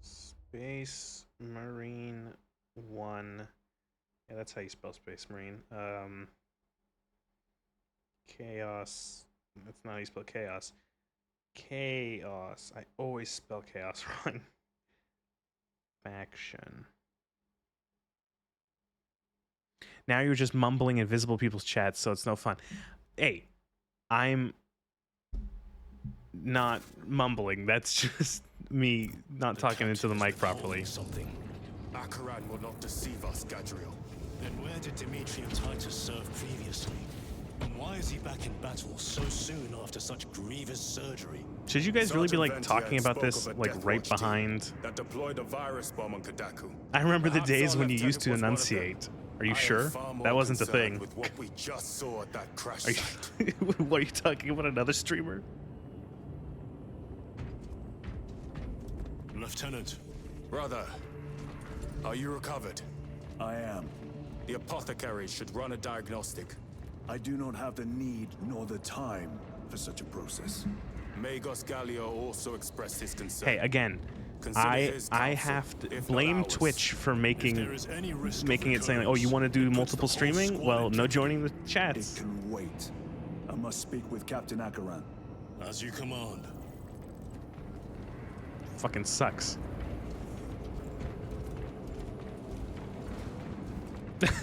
Space Marine 1. Yeah, that's how you spell Space Marine. Chaos. That's not how you spell chaos. Chaos. I always spell chaos wrong. Faction. Now you're just mumbling invisible people's chats, so it's no fun. Hey, I'm not mumbling. That's just me not talking into the mic properly.
Something. Akaran will not deceive us, Gadriel.
Then where did Dimitri and Titus serve previously? And why is he back in battle so soon after such grievous surgery?
Should you guys really be like
Sergeant
talking
Ventier
about this
spoke of a
like
Death
right
Watch team
behind?
that deployed a virus bomb on Kadaku.
I remember the
Perhaps
days
our
when you
lieutenant
used to
was one of them.
enunciate. Are you
I am
sure?
far more
That wasn't the
concerned
thing.
With what we just saw at that crash
Are
site.
you, what, are you talking about another streamer?
Lieutenant.
Brother, are you recovered?
I am.
The apothecary should run a diagnostic.
I do not have the need nor the time for such a process.
Magos Gallio also expressed his concern.
Hey, again,
Consider
I
his counsel,
have to
if not
blame
ours.
Twitch for
If
making
there is any risk of
it saying like, oh, you want to do
recurrence,
multiple
it puts the whole
streaming?
squad
Well,
in
no
jeopardy.
joining the
It
chats.
can wait. I must speak with Captain Akaran.
As you command.
Fucking sucks.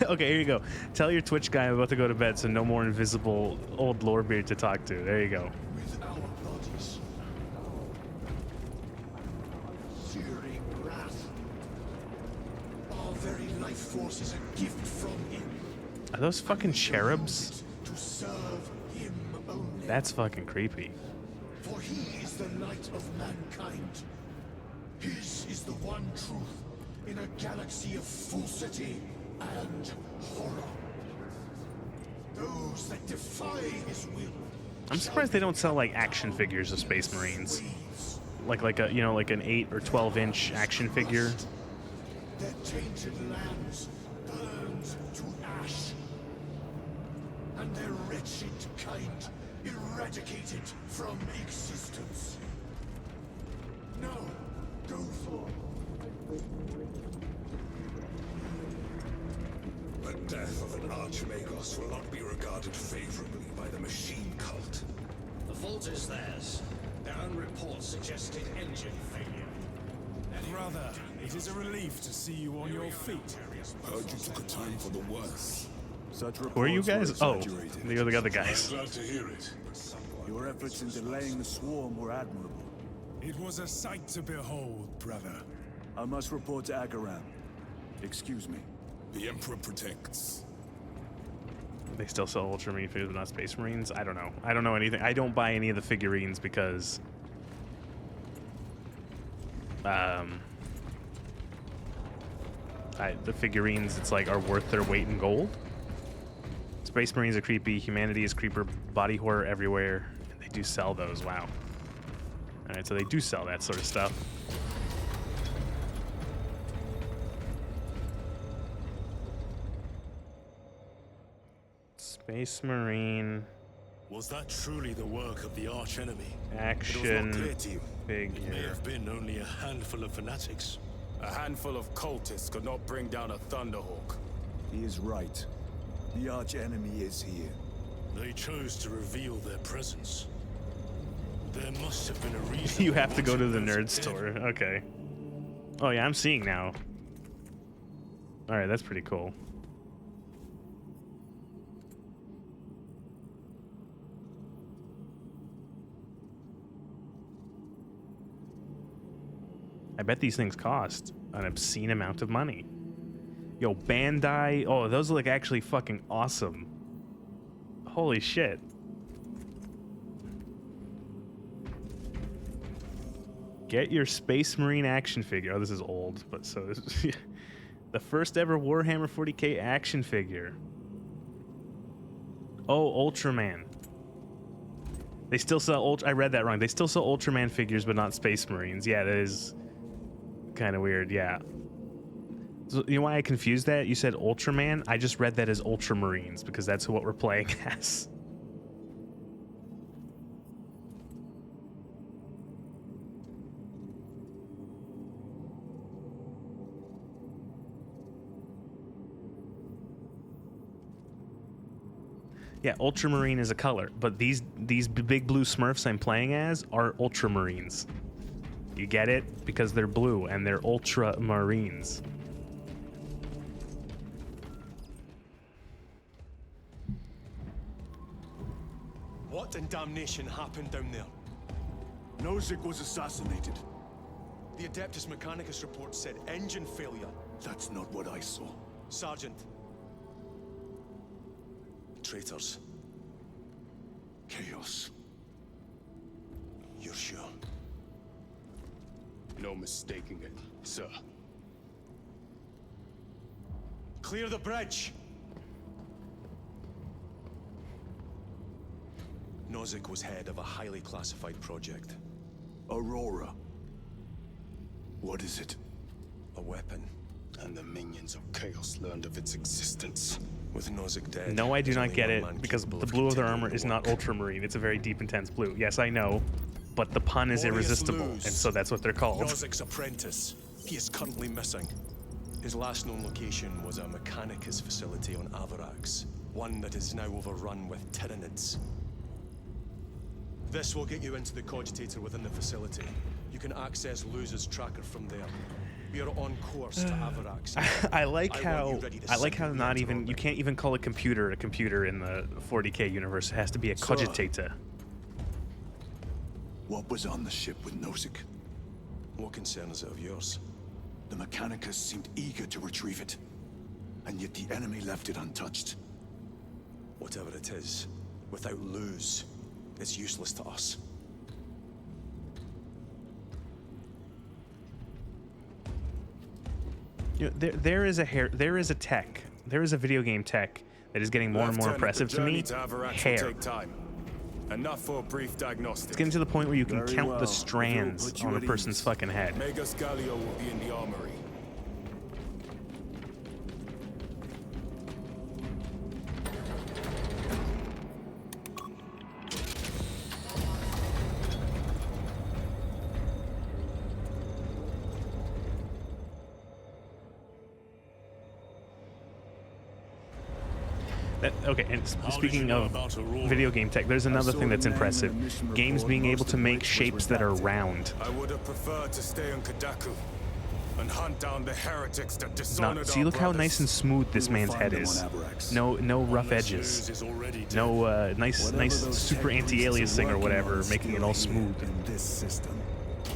Okay, here you go. Tell your Twitch guy I'm about to go to bed, so no more invisible old lorebeard to talk to. There you go.
With our bodies. Fury wrath. Our very life force is a gift from him.
Are those fucking cherubs?
To serve him only.
That's fucking creepy.
For he is the light of mankind. His is the one truth in a galaxy of falsity and horror. Those that defy his will.
I'm surprised they don't sell like action figures of Space Marines. Like a, you know, like an 8 or 12-inch action figure.
Their tainted lands burned to wretched kind eradicated from existence. Now, go for.
The death of an Archmagos will not be regarded favorably by the machine cult.
The fault is theirs. Their own report suggested engine failure.
Brother, it is a relief to see you on your feet.
Heard you took a time for the worse.
Such
Who are you
reports
guys?
were
Oh,
exaggerated.
the other guys.
Glad to hear it.
Your efforts in delaying the swarm were admirable.
It was a sight to behold, brother.
I must report to Agaram. Excuse me.
The Emperor protects.
They still sell Ultramarine figures but not Space Marines? I don't know. I don't know anything. I don't buy any of the figurines because... the figurines, it's like, are worth their weight in gold. Space Marines are creepy. Humanity is creeper. Body horror everywhere. And they do sell those. Wow. Alright, so they do sell that sort of stuff. Space Marine.
Was that truly the work of the archenemy?
Action
It was not clear to you.
figure.
It may have been only a handful of fanatics. A handful of cultists could not bring down a Thunderhawk.
He is right. The arch-enemy is here.
They chose to reveal their presence. There must have been a reason.
You have to go to the
those
nerd
dead.
store. Okay. Oh yeah, I'm seeing now. Alright, that's pretty cool. I bet these things cost an obscene amount of money. Yo, Bandai. Oh, those look actually fucking awesome. Holy shit. Get your Space Marine action figure. Oh, this is old, but so this is the first ever Warhammer 40k action figure. Oh, Ultraman. They still sell I read that wrong. They still sell Ultraman figures, but not Space Marines. Yeah, that is kind of weird. Yeah. So, you know why I confused that? You said Ultraman. I just read that as Ultramarines because that's what we're playing as. Yeah, Ultramarine is a color, but these big blue Smurfs I'm playing as are Ultramarines. You get it? Because they're blue and they're Ultramarines.
What in damnation happened down there?
Nozick was assassinated.
The Adeptus Mechanicus report said engine failure.
That's not what I saw.
Sergeant. Traitors.
Chaos.
You're sure?
No mistaking it, sir.
Clear the bridge! Nozick was head of a highly classified project.
Aurora. What is it?
A weapon.
And the minions of Chaos learned of its existence.
With Nozick dead...
No, I do
there's
not
only
get
one
it,
man
because
capable
the blue of their
continuing
armor
the
is not
work.
Ultramarine. It's a very deep, intense blue. Yes, I know, but the pun is
Morius
irresistible,
Luz.
and so that's what they're called.
Nozick's apprentice. He is currently missing. His last known location was a Mechanicus facility on Avarax, one that is now overrun with Tyranids. This will get you into the cogitator within the facility. You can access Luz's tracker from there. We are on course to Avarax.
I like
want
how
you ready to simply
not
enter
even you
orbit.
can't even call a computer in the 40k universe. It has to be a
Sir.
cogitator.
What was on the ship with Nozick?
What concern is it of yours?
The Mechanicus seemed eager to retrieve it, and yet the enemy left it untouched.
Whatever it is, without Luz, it's useless to us.
You know, there is a video game tech that is getting more and more
Lieutenant,
impressive
the
to me.
journey to Avarax will
Hair.
take time. Enough for a brief diagnostic.
It's getting to the point where you can
Very
count
well.
the strands
Put you
on a
at
person's
ease.
fucking head.
Magus Gallio will be in the armory.
Okay, and speaking of video game tech, there's another thing that's impressive. Games being able to make shapes that are round.
I would have preferred to stay on Kadaku and hunt down the heretics that dishonored
See,
our
look how
brothers.
nice and smooth this man's head is. No rough edges. No nice super anti-aliasing or whatever, making it all smooth.
In this system,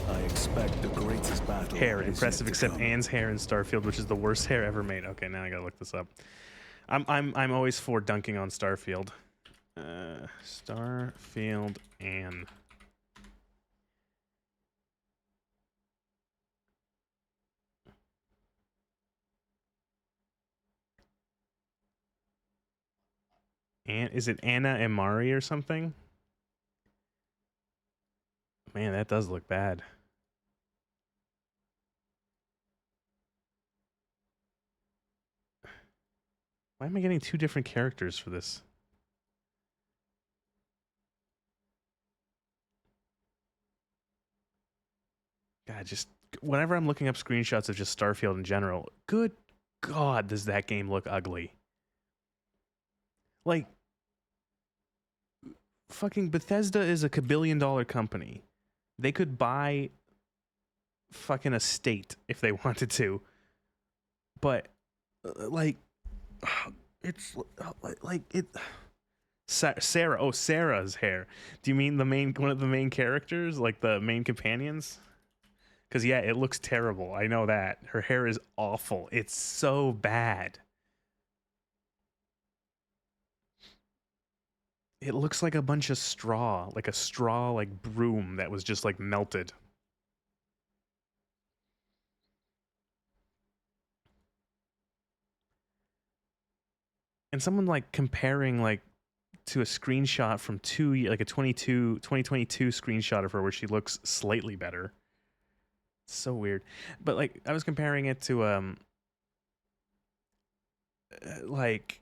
I expect the greatest battle.
Hair impressive, except Anne's hair in Starfield, which is the worst hair ever made. Okay, now I gotta look this up. I'm always for dunking on Starfield. Starfield Anne. Is it Anna Amari or something? Man, that does look bad. Why am I getting two different characters for this? God, just whenever I'm looking up screenshots of just Starfield in general, good God, does that game look ugly. Like, fucking Bethesda is a $1 company. They could buy fucking a state if they wanted to. But, like, it's like it. Sarah. Oh, Sarah's hair. Do you mean one of the main characters, like the main companions? Because yeah, it looks terrible. I know that her hair is awful. It's so bad. It looks like a bunch of straw, like a straw, like broom that was just like melted. And someone like comparing like to a screenshot from like a 2022 screenshot of her where she looks slightly better. It's so weird. But like I was comparing it to like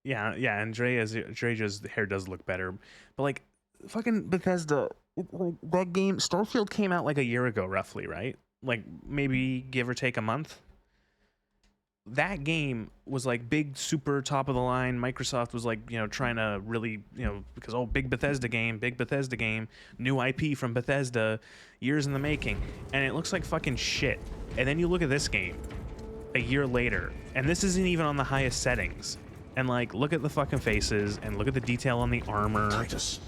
Andrea's hair does look better. But like fucking Bethesda, like that game Starfield came out like a year ago roughly, right? Like maybe give or take a month. That game was like big, super top of the line. Microsoft was like, trying to really, because big Bethesda game, new IP from Bethesda, years in the making, and it looks like fucking shit. And then you look at this game a year later, and this isn't even on the highest settings. And like, look at the fucking faces, and look at the detail on the armor.
Titus,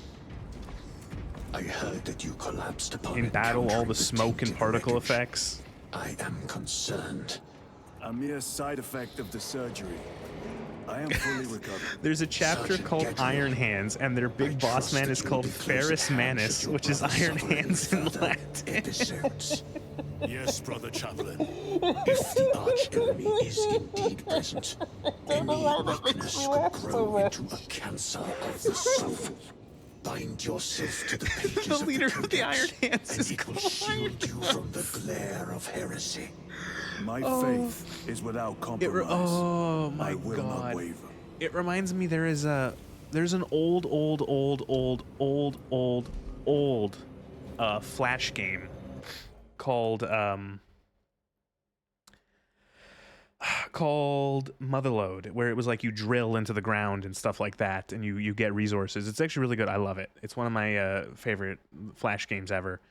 I heard that you collapsed upon
in battle, all the smoke and particle effects.
I am concerned.
A mere side effect of the surgery. I am fully recovered.
There's a chapter called Iron Hands, and their big boss man is called Ferrus Manus, which is Iron Hands in Latin.
Yes, Brother Chaplain.
If the arch enemy is indeed present, any weakness could grow into a cancer of the soul. Bind yourself to the pages
The leader
of the
of the Iron Hands
and
is
it will
called
shield you from the glare of heresy.
My faith is without compromise.
Oh my
I will
God.
not waver.
It reminds me there's an old Flash game called Motherlode, where it was like you drill into the ground and stuff like that, and you get resources. It's actually really good. I love it. It's one of my favorite Flash games ever.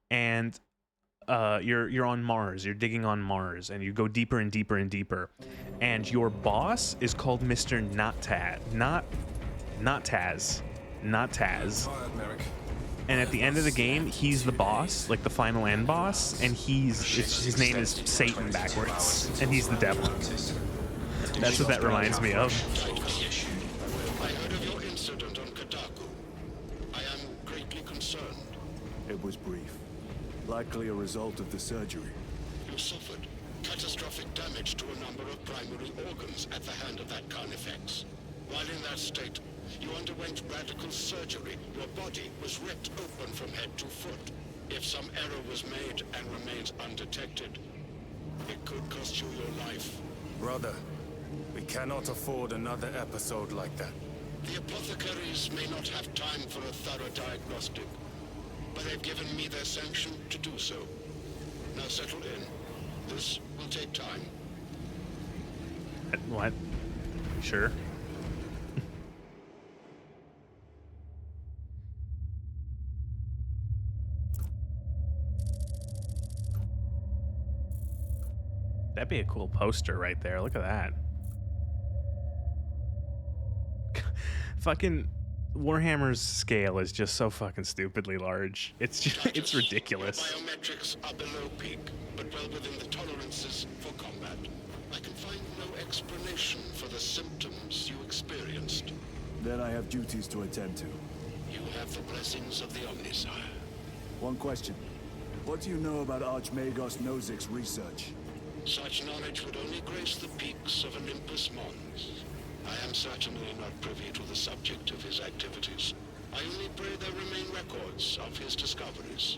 And you're on Mars. You're digging on Mars, and you go deeper and deeper and deeper. And your boss is called Mr. Not Taz. And at the end of the game, he's the boss, like the final end boss, and his name is Satan backwards, and he's the devil. That's what that reminds me of.
I heard of your incident on Kadaku. I am greatly concerned.
It was brief. Likely a result of the surgery.
You suffered catastrophic damage to a number of primary organs at the hand of that Carnifex. While in that state, you underwent radical surgery. Your body was ripped open from head to foot. If some error was made and remains undetected, it could cost you your life.
Brother, we cannot afford another episode like that.
The apothecaries may not have time for a thorough diagnostic, but they've given me their sanction to do so. Now settle in. This will take time.
What? Sure. That'd be a cool poster right there. Look at that. Fucking Warhammer's scale is just so fucking stupidly large. It's just, it's ridiculous.
Biometrics are below peak, but well within the tolerances for combat. I can find no explanation for the symptoms you experienced.
Then I have duties to attend to.
You have the blessings of the Omnisire.
One question. What do you know about Archmagos Nozik's research?
Such knowledge would only grace the peaks of Olympus Mons. I am certainly not privy to the subject of his activities. I only pray there remain records of his discoveries.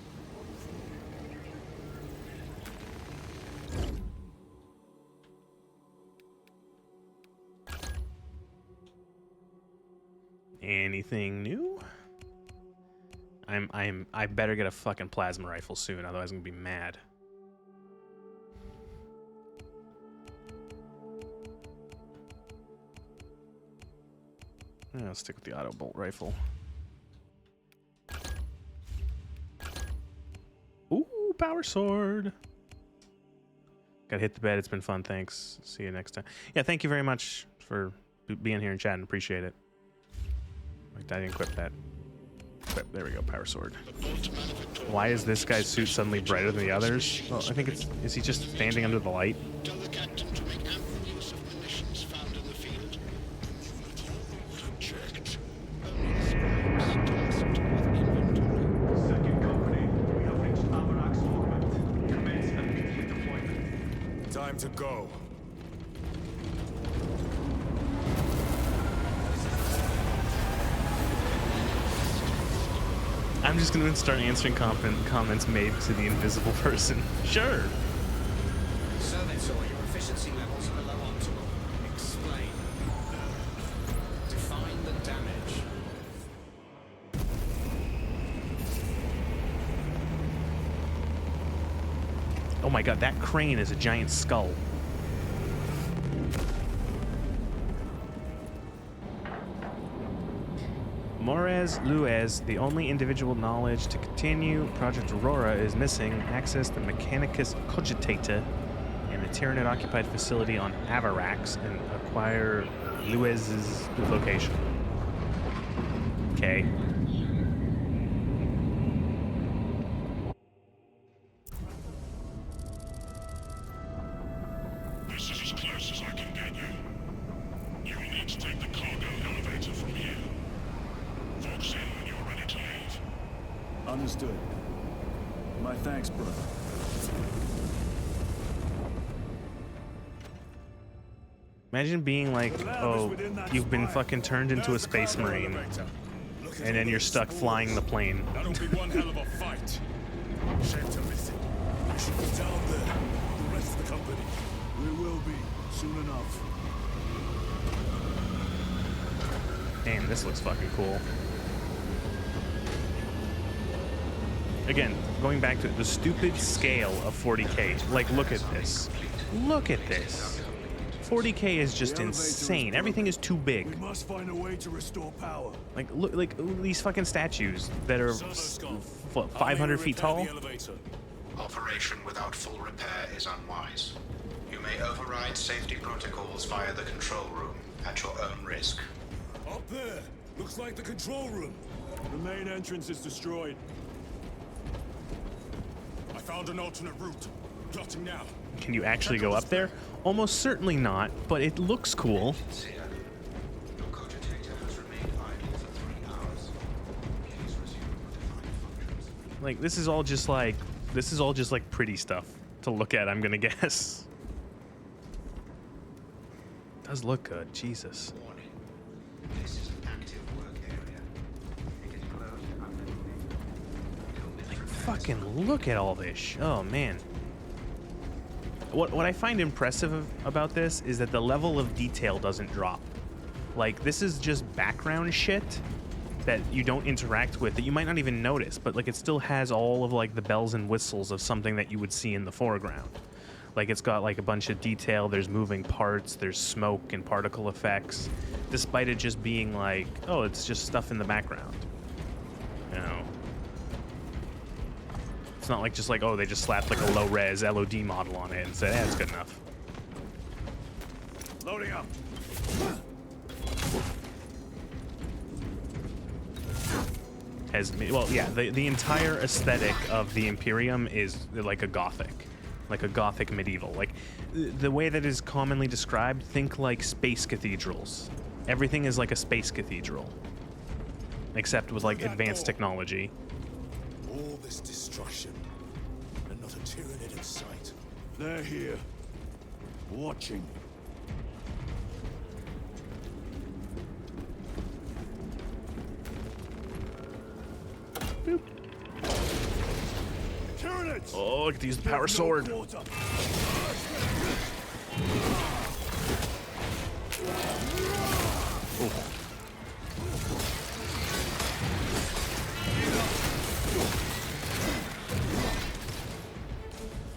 Anything new? I better get a fucking plasma rifle soon, otherwise I'm gonna be mad. Yeah, I'll stick with the auto bolt rifle. Ooh, power sword. Gotta hit the bed. It's been fun. Thanks. See you next time. Yeah, thank you very much for being here and chatting. Appreciate it. Wait, I didn't equip that. Equip. There we go. Power sword. Why is this guy's suit suddenly brighter than the others? Well, I think it's... Is he just standing under the light?
Tell the captain to make ample use of munitions found in the field. Checked.
Second company, we have reached Avarak's orbit. Commence immediate deployment.
Time to go.
I'm just gonna start answering comments made to the invisible person. Sure.
Servitor, your efficiency levels are below optimal. Explain. Define the damage.
Oh my god, that crane is a giant skull. Morez Luez, the only individual knowledge to continue Project Aurora is missing. Access the Mechanicus Cogitata and the Tyranid-occupied facility on Avarax and acquire Luez's location. Okay.
This is as close as I can get you. You will need to take the cargo elevator from here. Folks in when you're ready to leave.
Understood. My thanks, brother.
Imagine being like, oh, you've been fucking turned into a space marine, and then you're stuck flying the plane.
That'll be one hell of a fight. Shame to miss it.
We should be down there. The rest of the company.
We will be, soon enough.
Damn, this looks fucking cool. Again, going back to the stupid scale of 40K. Like, look at this. Look at this. 40K is just insane. Everything is too big.
We must find a way to restore power.
Like, look, like these fucking statues that are, what, 500 feet tall?
Operation without full repair is unwise. You may override safety protocols via the control room at your own risk.
Up there! Looks like the control room.
The main entrance is destroyed.
I found an alternate route. Plotting now.
Can you actually go up there? Almost certainly not, but it looks cool.
Your cogitator has remained idle for 3 hours. Please resume modifying functions.
Like, this is all just like pretty stuff to look at, I'm gonna guess. Does look good, Jesus.
Warning. This is an active work area. It is closed and
Like, fucking look at all this. Oh man. What I find impressive about this is that the level of detail doesn't drop. Like, this is just background shit that you don't interact with, that you might not even notice, but like it still has all of like the bells and whistles of something that you would see in the foreground. Like, it's got like a bunch of detail, there's moving parts, there's smoke and particle effects, despite it just being like, oh, it's just stuff in the background. You know? It's not like just like, oh, they just slapped like a low-res LOD model on it and said, eh, it's good enough.
Loading up.
Well, yeah, the entire aesthetic of the Imperium is like a gothic medieval. Like the way that is commonly described, think like space cathedrals. Everything is like a space cathedral, except with like advanced technology.
All this destruction, and not a Tyranid in sight.
They're here, watching.
Boop.
Tyranids!
Oh, look at these power sword.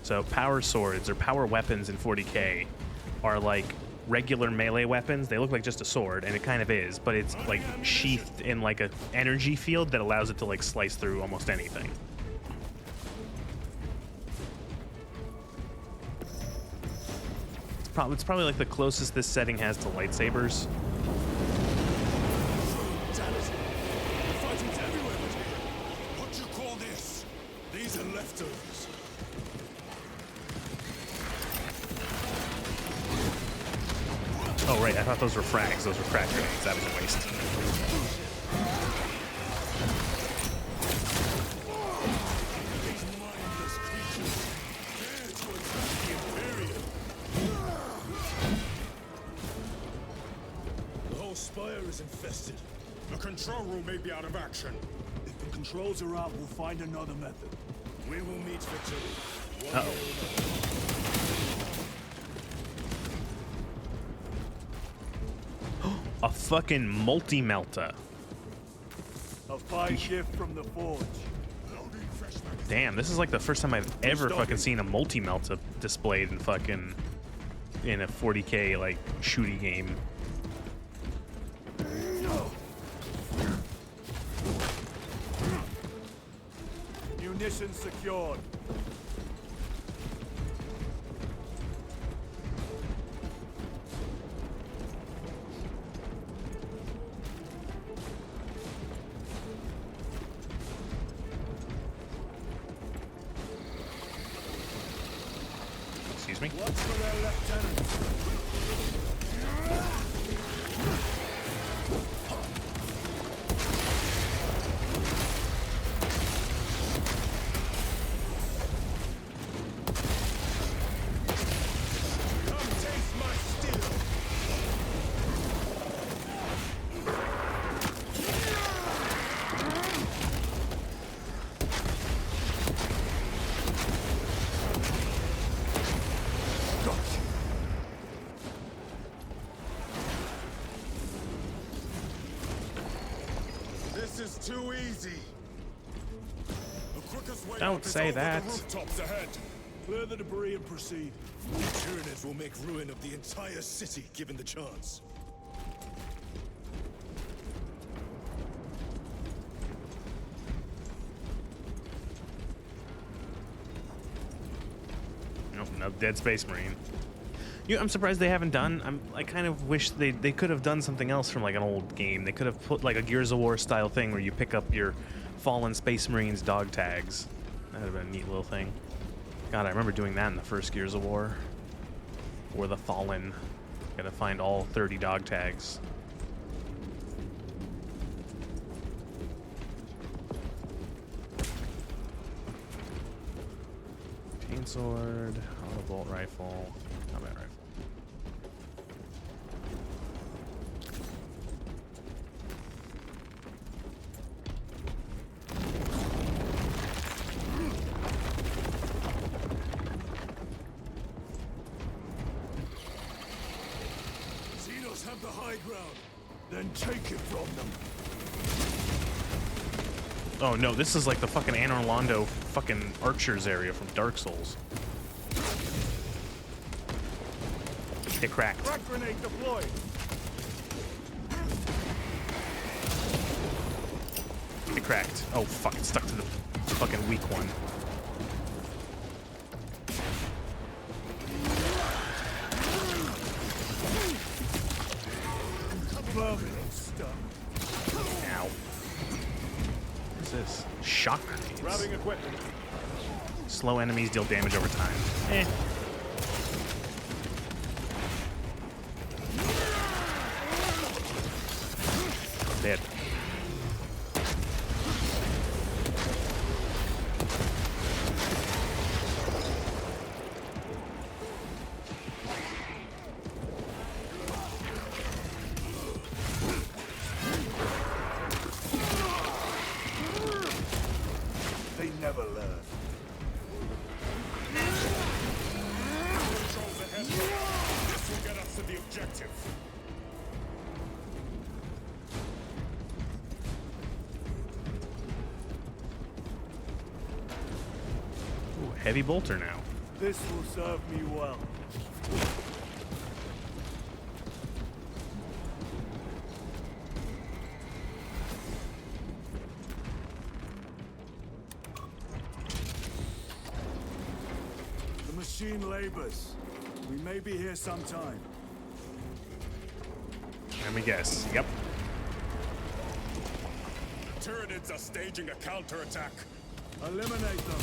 So power swords or power weapons in 40K are like regular melee weapons. They look like just a sword, and it kind of is, but it's like sheathed in like a energy field that allows it to like slice through almost anything. It's probably like the closest this setting has to lightsabers.
Damn it! The fighting's everywhere but here. What you call this? These are leftovers.
Oh right, I thought those were frags. Those were frag grenades. That was a waste.
These mindless creatures dare to attack the Imperium. The whole spire is infested.
The control room may be out of action.
If the controls are out, we'll find another method.
We will meet victory.
Uh-oh. A fucking multi-melta.
A fine gift from the forge.
Damn, this is like the first time I've ever fucking seen a multi-melta displayed in fucking in a 40K like shooty game.
Munitions secured.
Excuse me.
Watch for their lieutenants.
Come taste my steel.
This is too easy.
The quickest way
Don't
up is
say
over
that.
the rooftops ahead.
Clear the debris and proceed.
The Tyranids will make ruin of the entire city given the chance.
Nope, no dead space marine. I'm surprised they haven't done. I kind of wish they could have done something else from like an old game. They could have put like a Gears of War style thing where you pick up your fallen space marines dog tags. That would have been a neat little thing. God, I remember doing that in the first Gears of War. Or the Fallen. Gotta find all 30 dog tags. Chainsword, auto bolt rifle, combat rifle.
Xenos have the high ground. Then take it from them.
Oh no, this is like the fucking Anor Londo fucking archers area from Dark Souls. It cracked.
Frag grenade deployed.
It cracked. Oh fuck, it stuck to the fucking weak one.
permanent stuff.
Ow. What's this? Shock grenades.
Grabbing equipment.
Slow enemies deal damage over time. Eh. Dead.
They never learn.
Controls ahead. This will get us to the objective.
Ooh, heavy bolter now.
This will serve me well. The machine labors. We may be here sometime.
Let me guess. Yep.
Tyranids are staging a counterattack.
Eliminate them.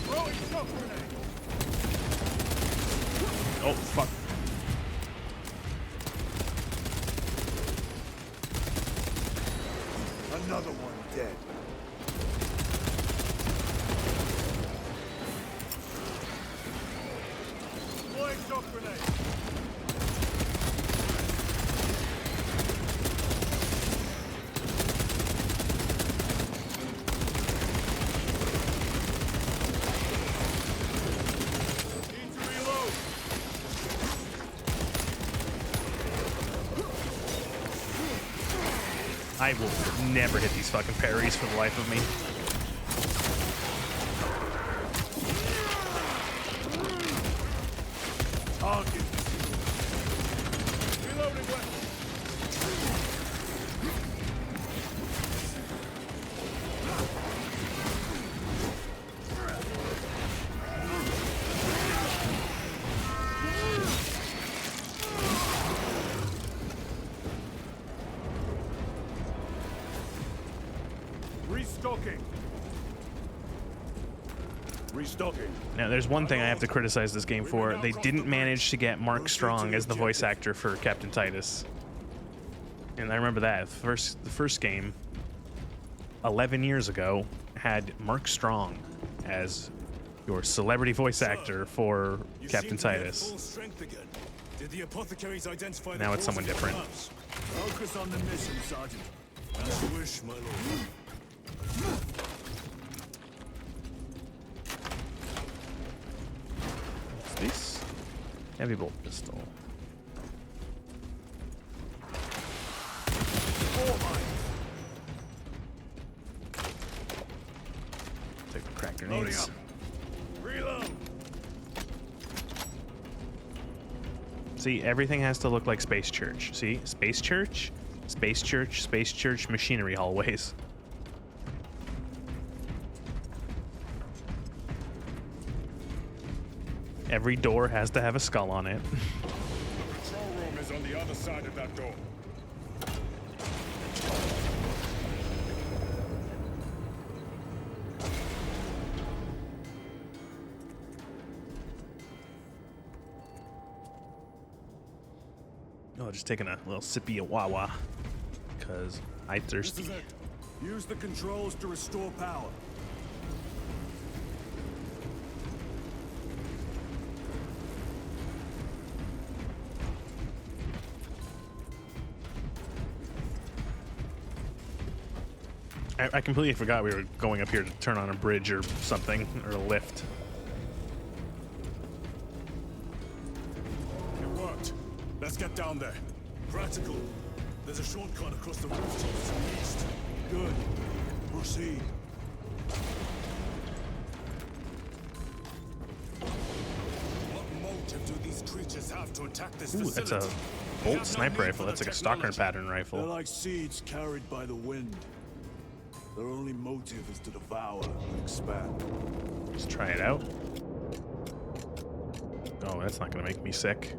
Throwing shock grenade.
Oh, fuck.
Another one dead. Deploying shock grenade. Need to reload.
I will never hit these fucking parries for the life of me.
Target. Reloading weapon. Restocking. Restocking.
Now, there's one thing I have to criticize this game for. They didn't manage to get Mark Strong as the voice actor for Captain Titus. And I remember that. The first game, 11 years ago, had Mark Strong as your celebrity voice actor for Captain Titus.
Did the apothecaries identify
Now it's someone different.
Focus on the mission, Sergeant.
As you wish, my lord.
What's this? Heavy bolt pistol. Take the crack grenades.
Reload.
See, everything has to look like Space Church. See? Space Church, Space Church, Space Church, machinery hallways. Every door has to have a skull on it.
Control room is on the other side of that door.
Oh, just taking a little sippy of Wawa. Because I thirsty.
This is it. Use the controls to restore power.
I completely forgot we were going up here to turn on a bridge or something, or a lift.
It worked. Let's get down there. Practical. There's a shortcut across the rooftops to the east. Good. Proceed.
have to attack this
Ooh,
facility.
that's a bolt sniper rifle. That's like a stalker pattern
They're
rifle.
like seeds carried by the wind. Their only motive is to devour and expand.
Let's try it out. Oh, that's not gonna make me sick.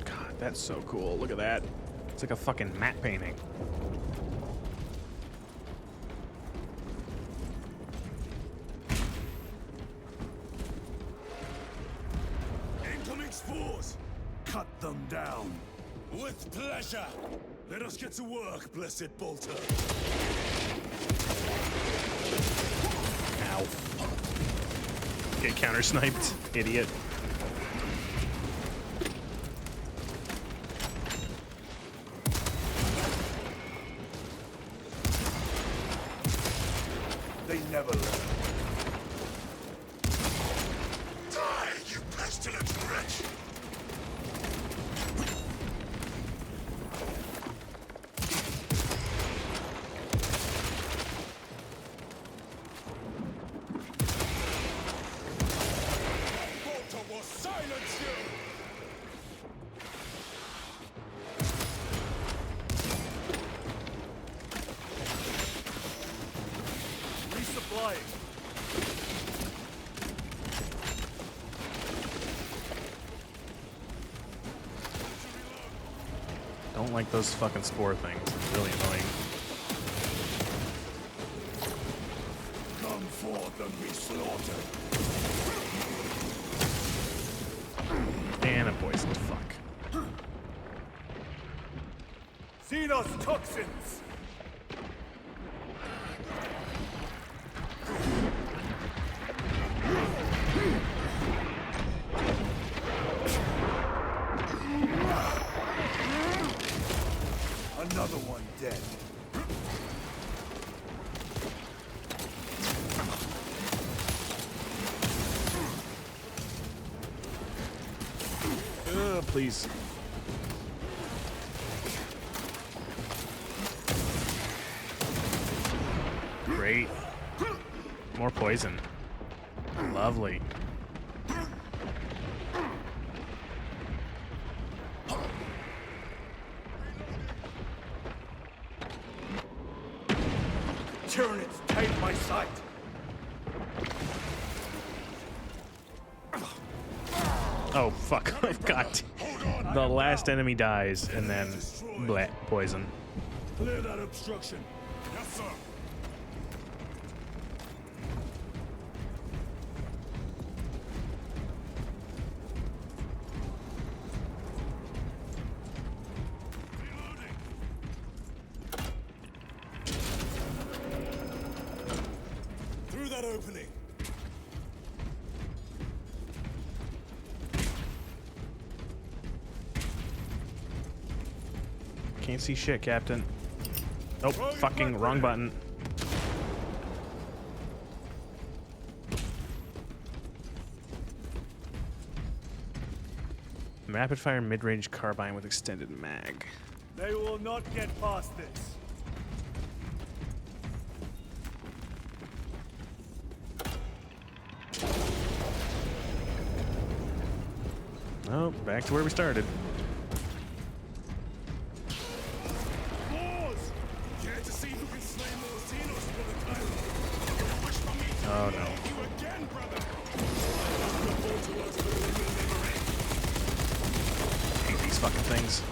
God, that's so cool. Look at that. It's like a fucking matte painting.
Incoming spores! Cut them down. With pleasure. Let us get to work, blessed bolter.
Ow. Get counter sniped, idiot.
They never learn. Die, you pestilent wretch!
Bolter will silence you!
Resupplying.
Don't like those fucking spore things. It's really annoying.
Come forth and be slaughtered.
And a poisoned fuck.
Xenos toxins! Another one dead.
Please. Great. More poison. Lovely.
Tyranids take my sight.
Oh, fuck. God. The last enemy dies, and then bleh, poison.
Clear that obstruction.
Yes, sir.
Through that opening.
Can't see shit, Captain. Oh, fucking wrong button. Rapid fire mid-range carbine with extended mag.
They will not get past this.
Oh, back to where we started.
Care to see who can slay more Xenos, Brother Kylo? Wish for me to
Oh no.
you again, brother.
Hate these fucking things.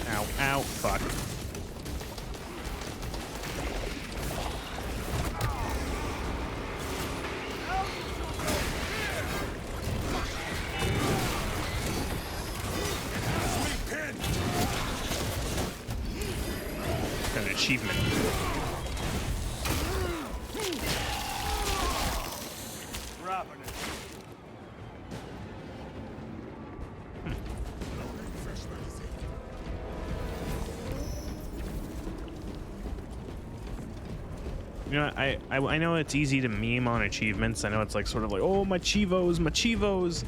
Ow, ow, fuck. An achievement. You know, I know it's easy to meme on achievements. I know it's like sort of like, oh, my chivos.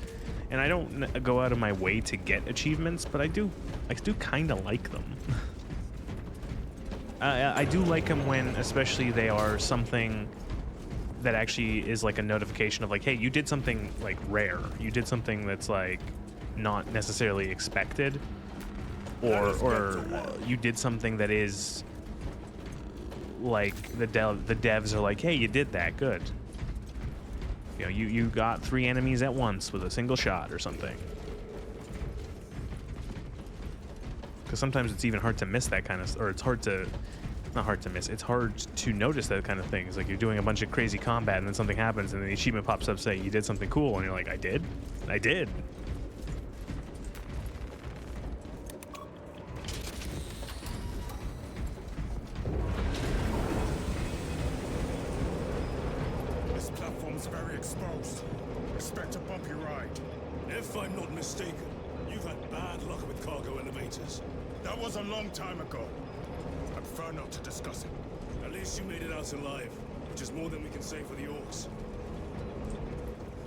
And I don't go out of my way to get achievements, but I do kind of like them. I do like them when, especially, they are something that actually is like a notification of like, hey, you did something like rare. You did something that's like not necessarily expected, or you did something that is like the devs are like, hey, you did that, good. You know, you got 3 enemies at once with a single shot or something. Because sometimes it's even hard to miss that kind of, or it's hard to, not hard to miss, it's hard to notice that kind of thing. It's like you're doing a bunch of crazy combat and then something happens and the achievement pops up saying you did something cool and you're like, I did? I did.
This platform's very exposed. Expect a bumpy ride. If I'm not mistaken, you've had bad luck with cargo elevators. That was a long time ago. I prefer not to discuss it. At least you made it out alive, which is more than we can say for the orcs.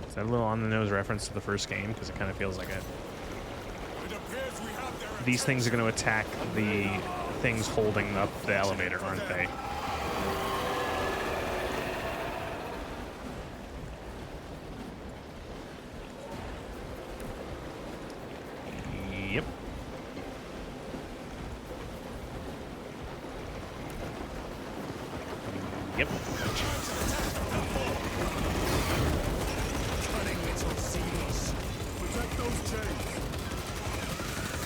Is that a little on-the-nose reference to the first game? Because it kind of feels like it. These things are going to attack the things holding up the elevator, aren't they? Yep. Yep.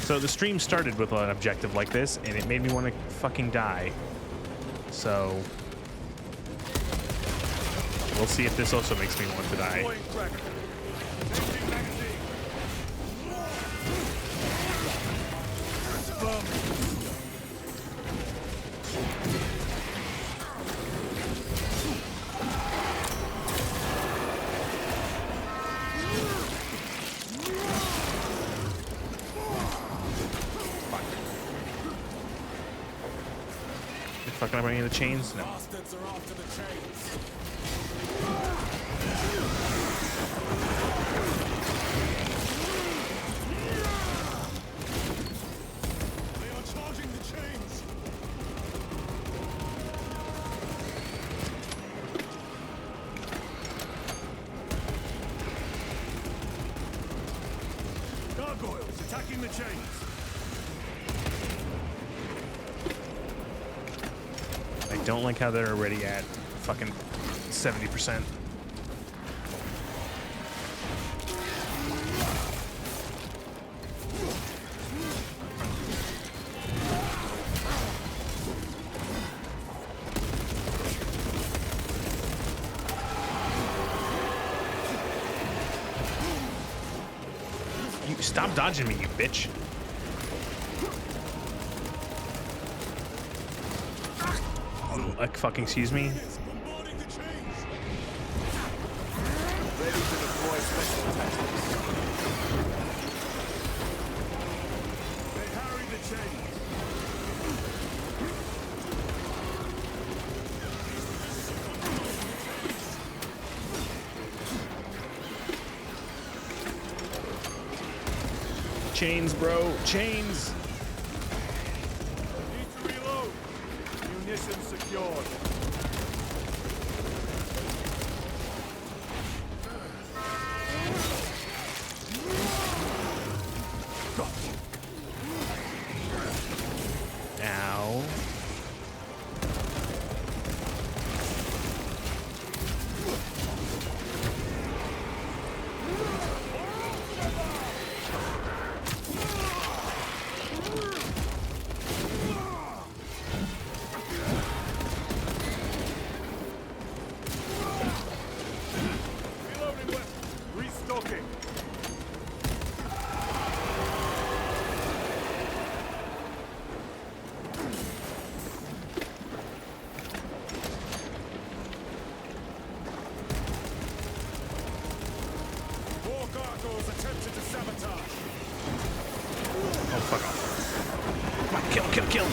So the stream started with an objective like this, and it made me want to fucking die. So we'll see if this also makes me want to die. Fucking up any of the chains? No.
Gargoyles attacking the chains.
I don't like how they're already at fucking 70%. You stop dodging me, you bitch. Like, fucking excuse me?
Ready to deploy special tactics.
They harry the chains.
Chains, bro. Chains.
Need to reload. Munitions secured.
Ow.
Reloading weapon. Restocking.
More gargoyles attempted to sabotage.
Oh, fuck off. Come on, kill, kill, kill.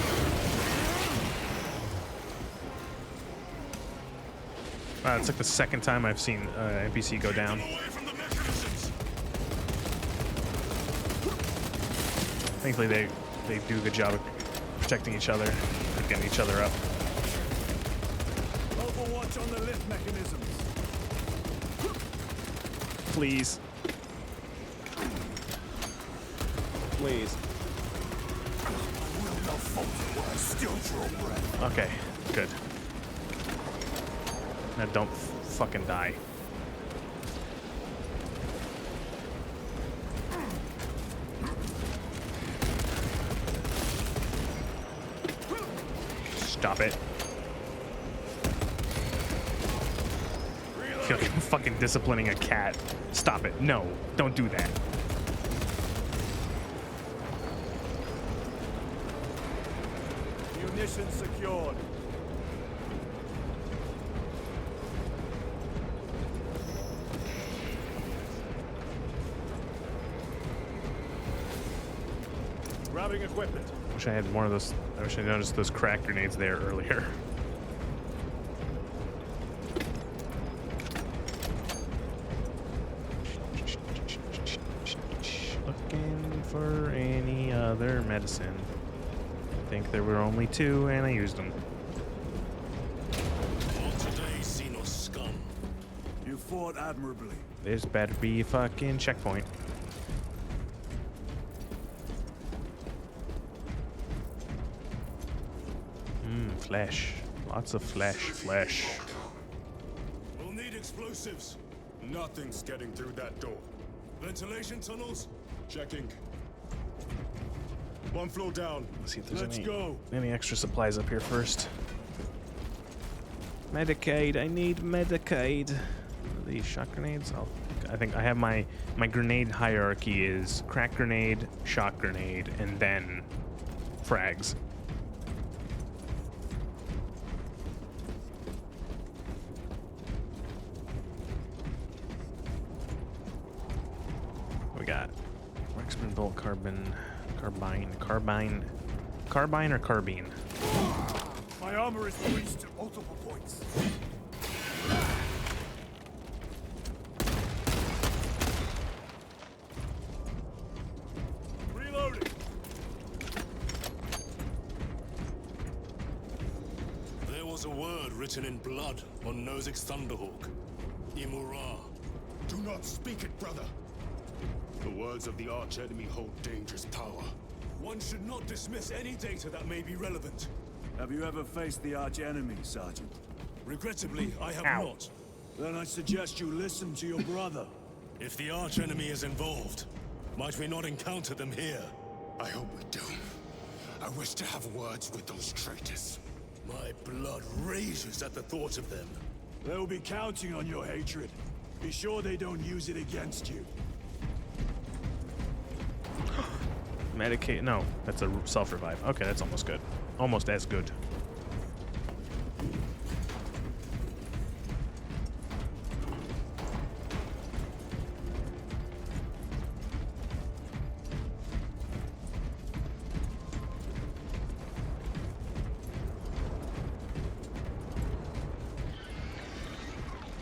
Wow, it's like the second time I've seen NPC go down. Thankfully, they do a good job of protecting each other and getting each other up.
Overwatch on the lift mechanisms.
Please. Please. Okay, good. Now don't fucking die. Stop it. I feel like I'm fucking disciplining a cat. Stop it. No, don't do that.
Munitions secured. Grabbing equipment.
Wish I had more of those. I wish I noticed those crack grenades there earlier. Looking for any other medicine. I think there were only 2 and I used them.
Today, see no scum.
You fought admirably.
This better be a fucking checkpoint. Flesh. Lots of flesh.
We'll need explosives.
Nothing's getting through that door.
Ventilation tunnels?
Checking. 1 floor down.
Let's see if there's
Let's go.
any extra supplies up here first. Medicaid. I need Medicaid. These shot grenades. I think I have my grenade hierarchy is crack grenade, shot grenade, and then frags. We got marksman bolt, carbine or carbine.
My armor is breached at multiple points. Reloading.
There was a word written in blood on Nozik's Thunderhawk. Imura.
Do not speak it, brother. The words of the archenemy hold dangerous power.
One should not dismiss any data that may be relevant.
Have you ever faced the arch-enemy, Sergeant?
Regrettably, I have
Ow.
not.
Then I suggest you listen to your brother.
If the archenemy is involved, might we not encounter them here?
I hope we do. I wish to have words with those traitors.
My blood rages at the thought of them.
They'll be counting on your hatred. Be sure they don't use it against you.
Medicate. No, that's a self-revive. Okay, that's almost good. Almost as good.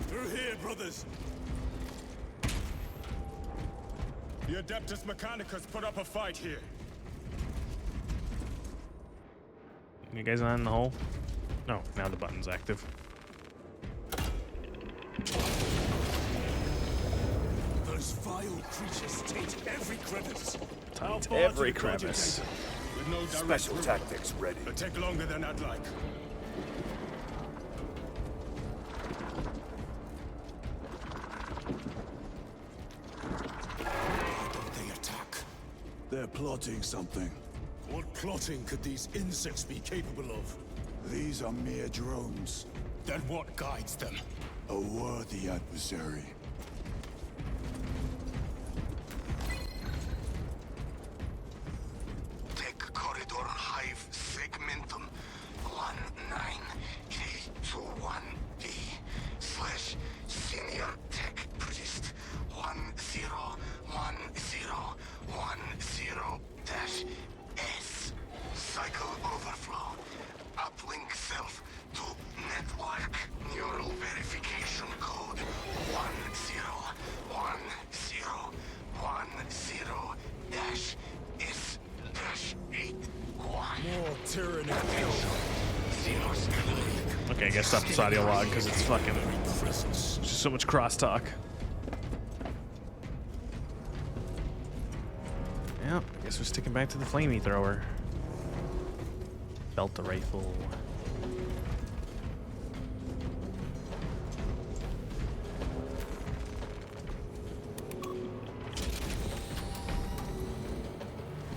Through here, brothers.
The Adeptus Mechanicus put up a fight here.
You guys not in the hole? No, now the button's active.
Those vile creatures taint every crevice.
Taint every crevice.
With no direct
Special
route.
tactics ready.
It'll take longer than I'd like.
Why don't they attack?
They're plotting something.
What plotting could these insects be capable of?
These are mere drones.
Then what guides them?
A worthy adversary.
Tech corridor hive segmentum 19K21B / senior tech priest 101010-S cycle overflow
Uplink self to network. Neural verification code 101010-S-8-1.
More tyranny.
Okay, I guess stop this audio log because it's fucking. There's just so much crosstalk. Yeah, I guess we're sticking back to the flamey thrower. Belt the rifle.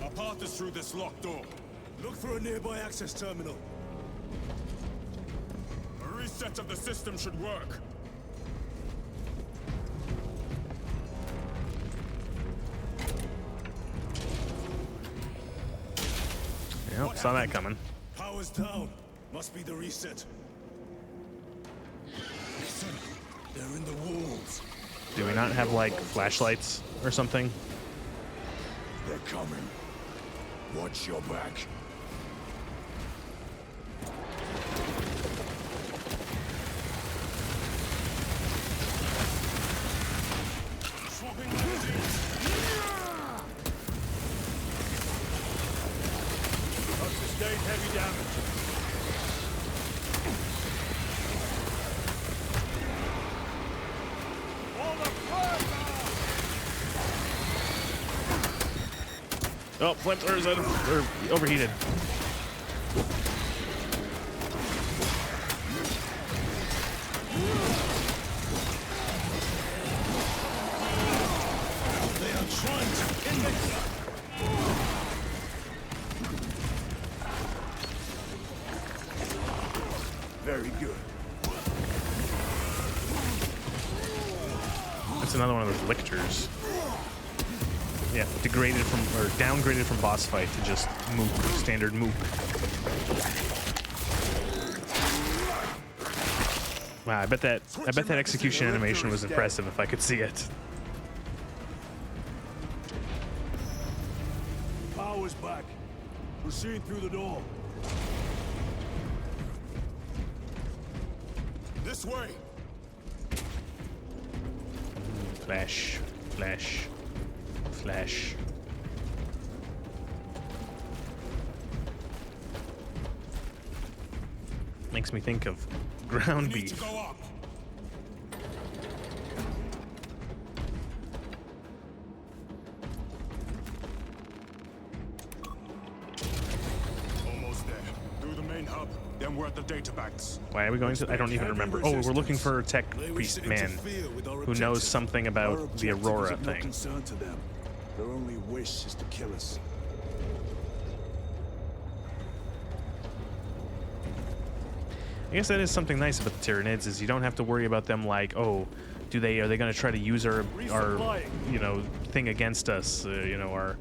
Our path is through this locked door. Look for a nearby access terminal. A reset of the system should work.
Yep, saw that coming.
Power's down. Must be the reset. Listen, they're in the walls.
Do we not have, like, flashlights or something?
They're coming. Watch your back. Swapping magazines. I've sustained heavy damage. All the
Oh, flamethrowers out of, or overheated.
They are trying to end it. Very good.
That's another one of those lictors. Yeah, degraded from, or downgraded from boss fight to just mook, standard mook. Wow, I bet that execution animation was impressive if I could see it.
Power's back. Proceed through the door. This way.
Flash, flash, flash. Makes me think of ground beef.
Almost there. Through the main hub. Then we're at the data banks.
Why are we going to? I don't even remember. Oh, we're looking for a tech priest man who knows something about the Aurora thing.
Concern to them. Their only wish is to kill us.
I guess that is something nice about the Tyranids is you don't have to worry about them like, oh, are they going to try to use our you know, thing against us, you know, our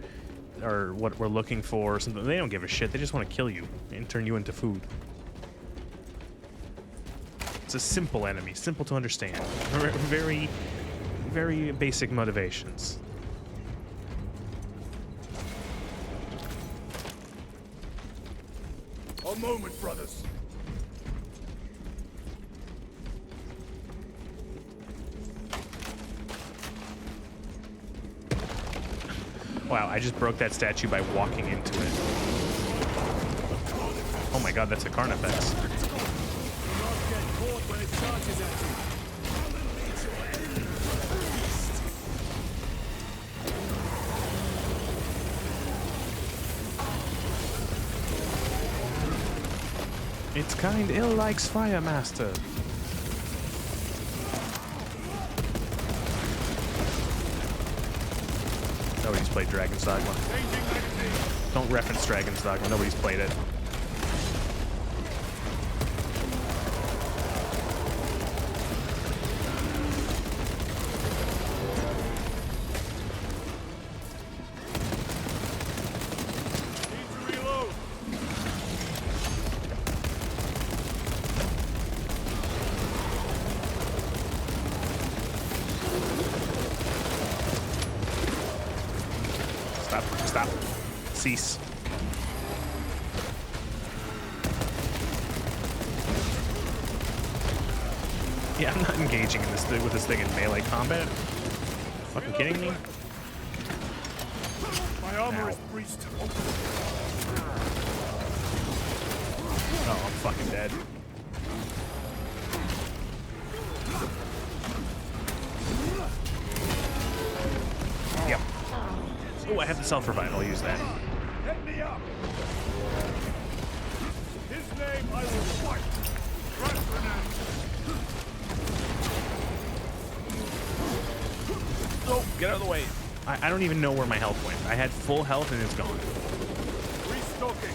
what we're looking for or something. They don't give a shit. They just want to kill you and turn you into food. It's a simple enemy, simple to understand. Very, very basic motivations.
A moment, brothers.
Wow, I just broke that statue by walking into it. Oh my god, that's a Carnifex. Its kind ill likes Fire Master. Nobody's played Dragon's Dogma. Don't reference Dragon's Dogma. Nobody's played it. Stop. Cease. Yeah, I'm not engaging in this with this thing in melee combat. Fucking kidding me?
My armor
Ow.
is breached.
Oh, I'm fucking dead. Yep. Oh, I have the self-revive. I'll use that.
Get me up. His name I will fight. Run for now.
Oh, get out of the way. I don't even know where my health went. I had full health and it's gone.
Restocking.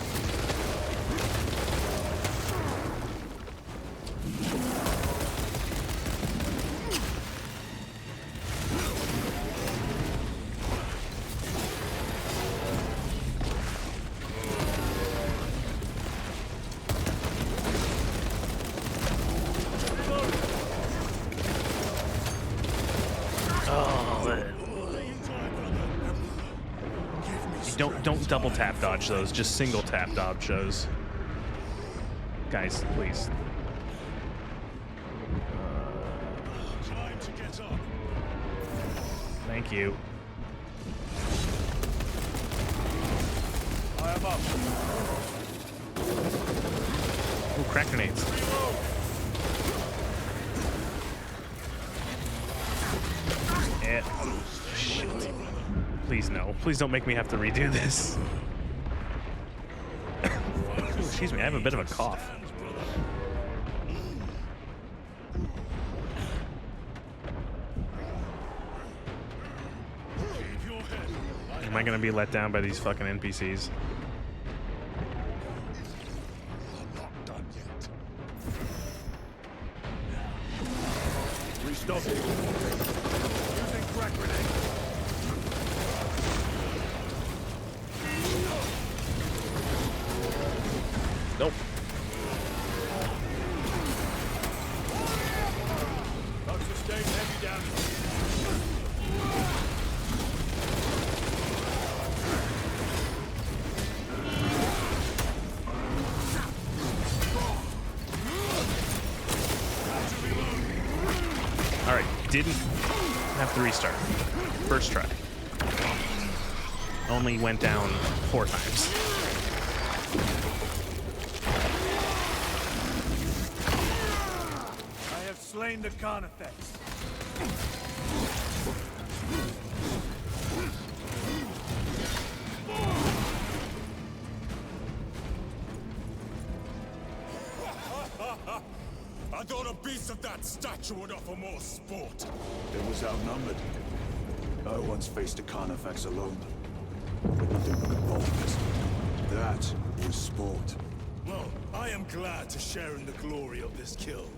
Don't double tap dodge those. Just single tap dodge those. Guys, please.
Time to get up.
Thank you.
I am up.
Ooh, crack grenades. Eh. Shit. Please no. Please don't make me have to redo this. Ooh, excuse me, I have a bit of a cough. Am I gonna be let down by these fucking NPCs?
Restocking. Using crack grenade.
Nope.
Not sustained heavy damage.
Alright, didn't have to restart. First try. Only went down 4 times.
I have slain the Carnifex.
I thought a beast of that stature would offer more sport.
It was outnumbered. I once faced a Carnifex alone. With nothing but boldness. That was sport.
Well, I am glad to share in the glory of this kill.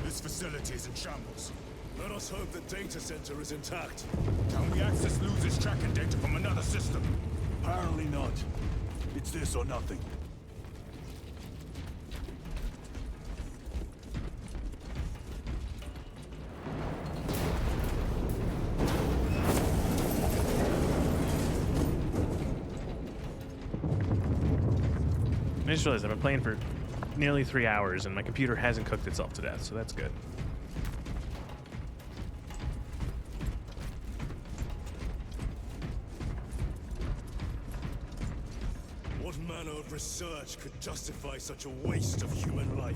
This facility is in shambles. Let us hope the data center is intact. Can we access Luz's tracking data from another system?
Apparently not. It's this or nothing.
I just realized I've been playing for nearly 3 hours and my computer hasn't cooked itself to death, so that's good.
What manner of research could justify such a waste of human life?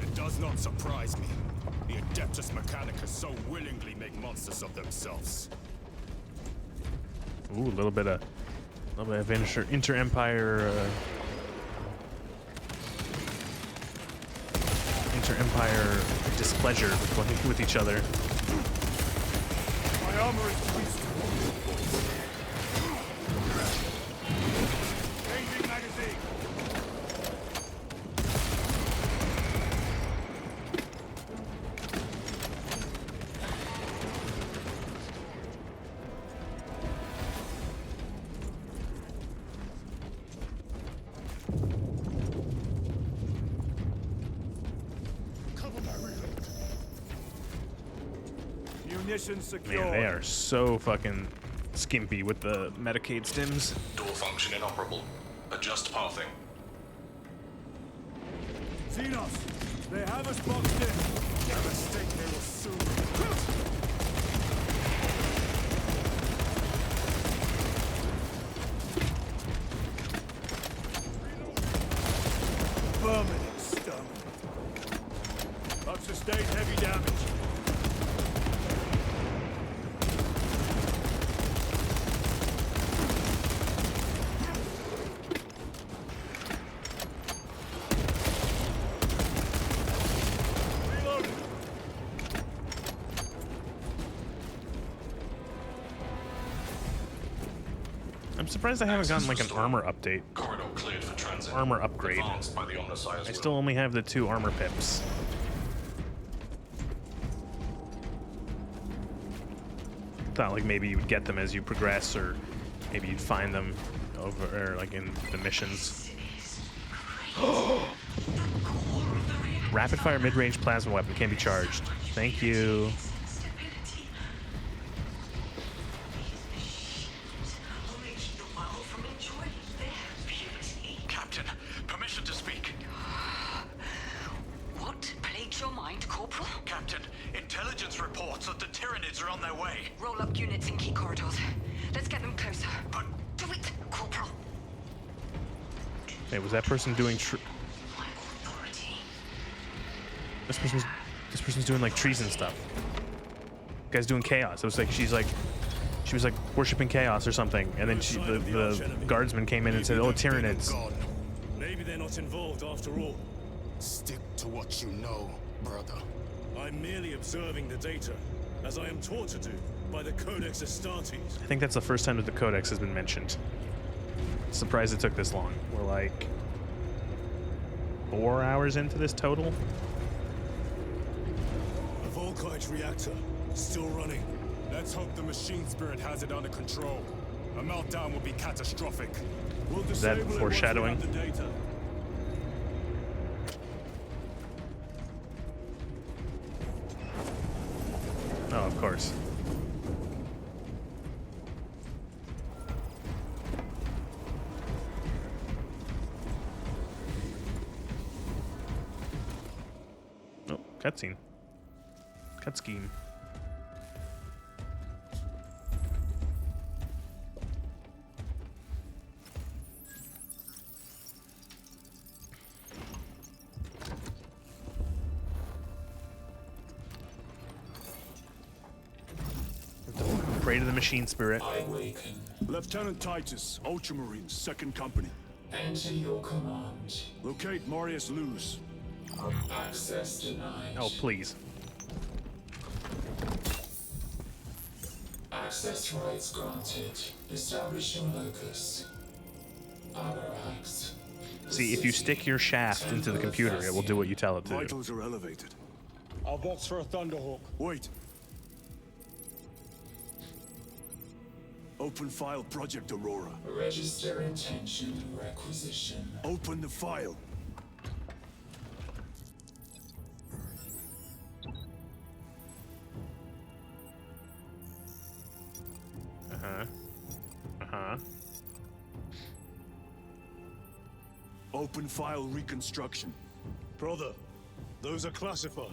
It does not surprise me. The Adeptus Mechanicus so willingly make monsters of themselves.
Ooh, a little bit of inter-empire displeasure with each other.
My armor is breached. Changing magazine. Munitions secure.
Man, they are so fucking skimpy with the Medicaid stims.
Door function inoperable. Adjust pathing.
Xenos, they have us boxed in. Have a stake they will soon. Permanent stone. I've sustained heavy damage.
I'm surprised I haven't gotten like an armor update.
Corridor cleared for transit.
Armor upgrade.
Advanced by the Omnissiah's
I still only have the 2 armor pips. Thought like maybe you would get them as you progress, or maybe you'd find them over, or like in the missions. Rapid fire mid-range plasma weapon can be charged. Thank you.
Captain, permission to speak. What plagues your mind, Corporal? Captain, intelligence reports that the Tyranids are on their way. Roll up units in key corridors. Let's get them closer. But do it, Corporal.
Hey, was that person doing This person's doing like treason stuff. Guy's doing chaos. It was like she was like worshiping chaos or something, and then the guardsman came in and said, "Oh, Tyranids."
Maybe they're not involved after all.
Stick to what you know, brother.
I'm merely observing the data, as I am taught to do by the Codex Astartes.
I think that's the first time that the Codex has been mentioned. Surprised it took this long. We're like 4 hours into this total.
A Volkite reactor, still running.
Let's hope the machine spirit has it under control. A meltdown would be catastrophic.
We'll
Is that
disable it
foreshadowing?
once we have the data.
Oh, of course. Oh, cutscene. Cut scheme. Pray to the machine spirit.
I awaken.
Lieutenant Titus, Ultramarines, 2nd Company.
Enter your command.
Locate Marius Luz.
Access denied.
Oh, please.
Access rights granted. Establishing locus. Arax.
See, if you stick your shaft into the computer, it will do what you tell it to do.
Vitals are elevated.
I'll box for a Thunderhawk.
Wait. Open file Project Aurora.
Register intention requisition.
Open the file. Open file reconstruction.
Brother, those are classified.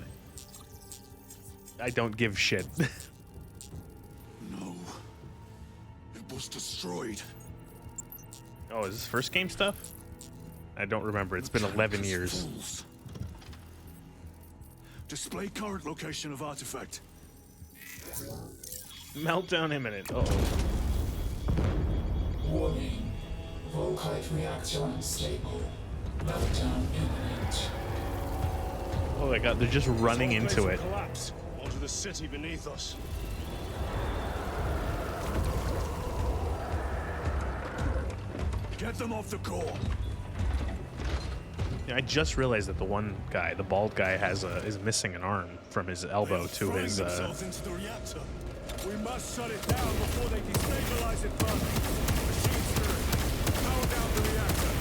I don't give shit.
No. It was destroyed.
Oh, is this first game stuff? I don't remember. It's been 11 years.
Fools. Display current location of artifact.
Meltdown imminent. Uh-oh.
Warning. Volkite reactor unstable. Meltdown imminent.
Oh my god, they're just running into it.
Collapse onto the city beneath us.
Get them off the core.
Yeah, I just realized that the one guy, the bald guy, is missing an arm from his elbow to his.
Themselves into the reactor. We must shut it down before they destabilize it further. Machine spirit, power down the reactor.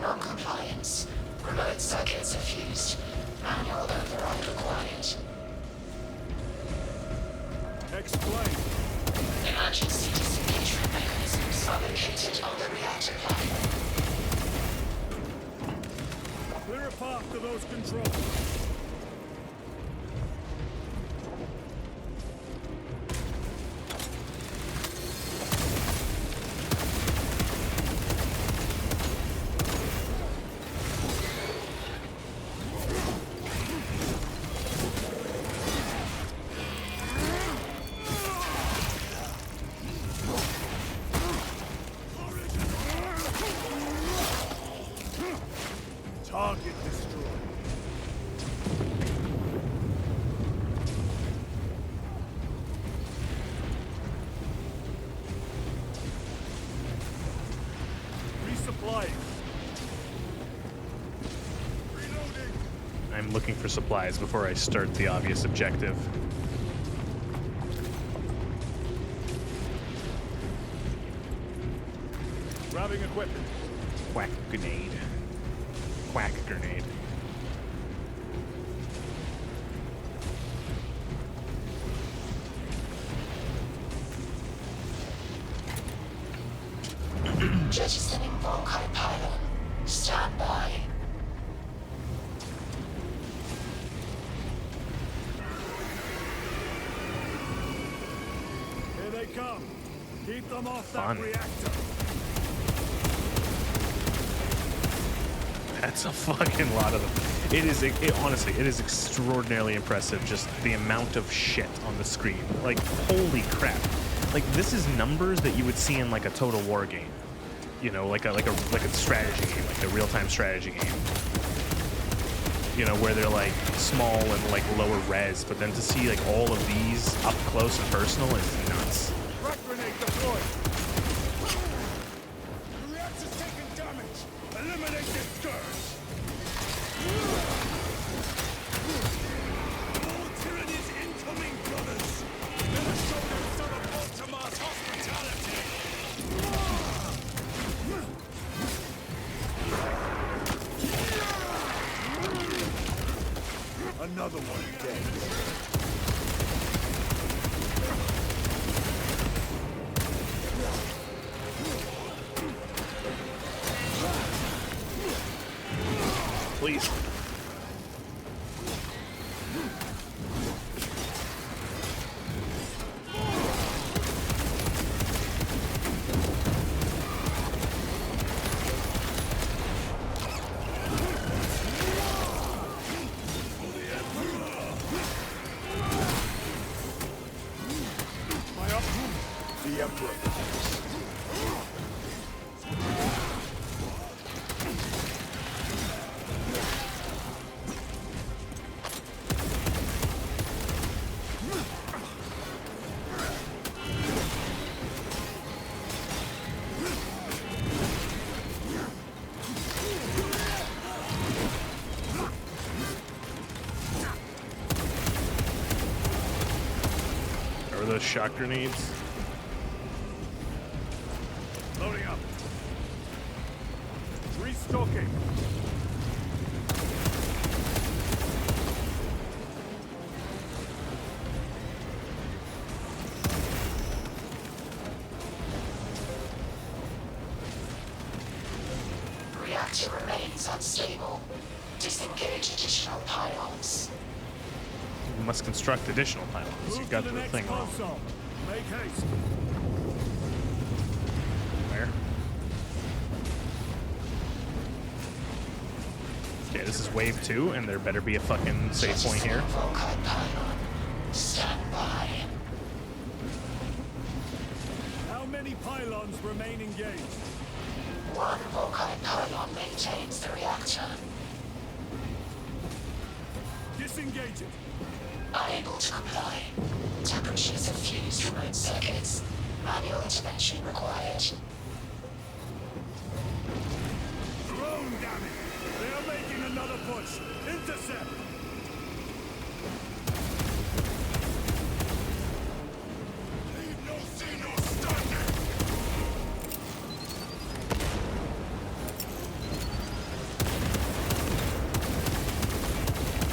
Non-compliance. Remote circuits are fused. Manual override required.
Explain.
The Emergency disengagement mechanisms are located on the reactor platform.
Clear a path to those controls. Target destroyed. Resupplying. Reloading.
I'm looking for supplies before I start the obvious objective.
Grabbing equipment.
Quack grenade. Quack grenade.
Jettisoning Volkite pylon. Stand by.
Here they come. Keep them off
Fun.
that reactor.
That's a fucking lot of them. It is, honestly, it is extraordinarily impressive, just the amount of shit on the screen. Like, holy crap. Like, this is numbers that you would see in, like, a Total War game. You know, like a strategy game, like a real-time strategy game. You know, where they're, like, small and, like, lower res, but then to see, like, all of these up close and personal is nuts.
Frag grenade deployed. The reactor's taking damage. Eliminate this scourge. More tyrannies incoming, brothers. Let us show them some of Baltimore's hospitality. Another one dead.
Please.
The Emperor.
Are those shock grenades?
Loading up. Restocking.
Reactor remains unstable. Disengage additional pylons.
You must construct additional pylons. You
Move
got
to
the
the next
thing wrong.
console. Make haste.
Where? Okay, this is wave 2, and there better be a fucking safe point here.
Volkite pylon. Stand by.
How many pylons remain engaged?
One Volkite pylon maintains the reactor.
Disengage it.
Unable to comply. Temperatures have fused remote circuits. Manual intervention required.
Drone damage. They are making another push. Intercept. Leave no see, no standing.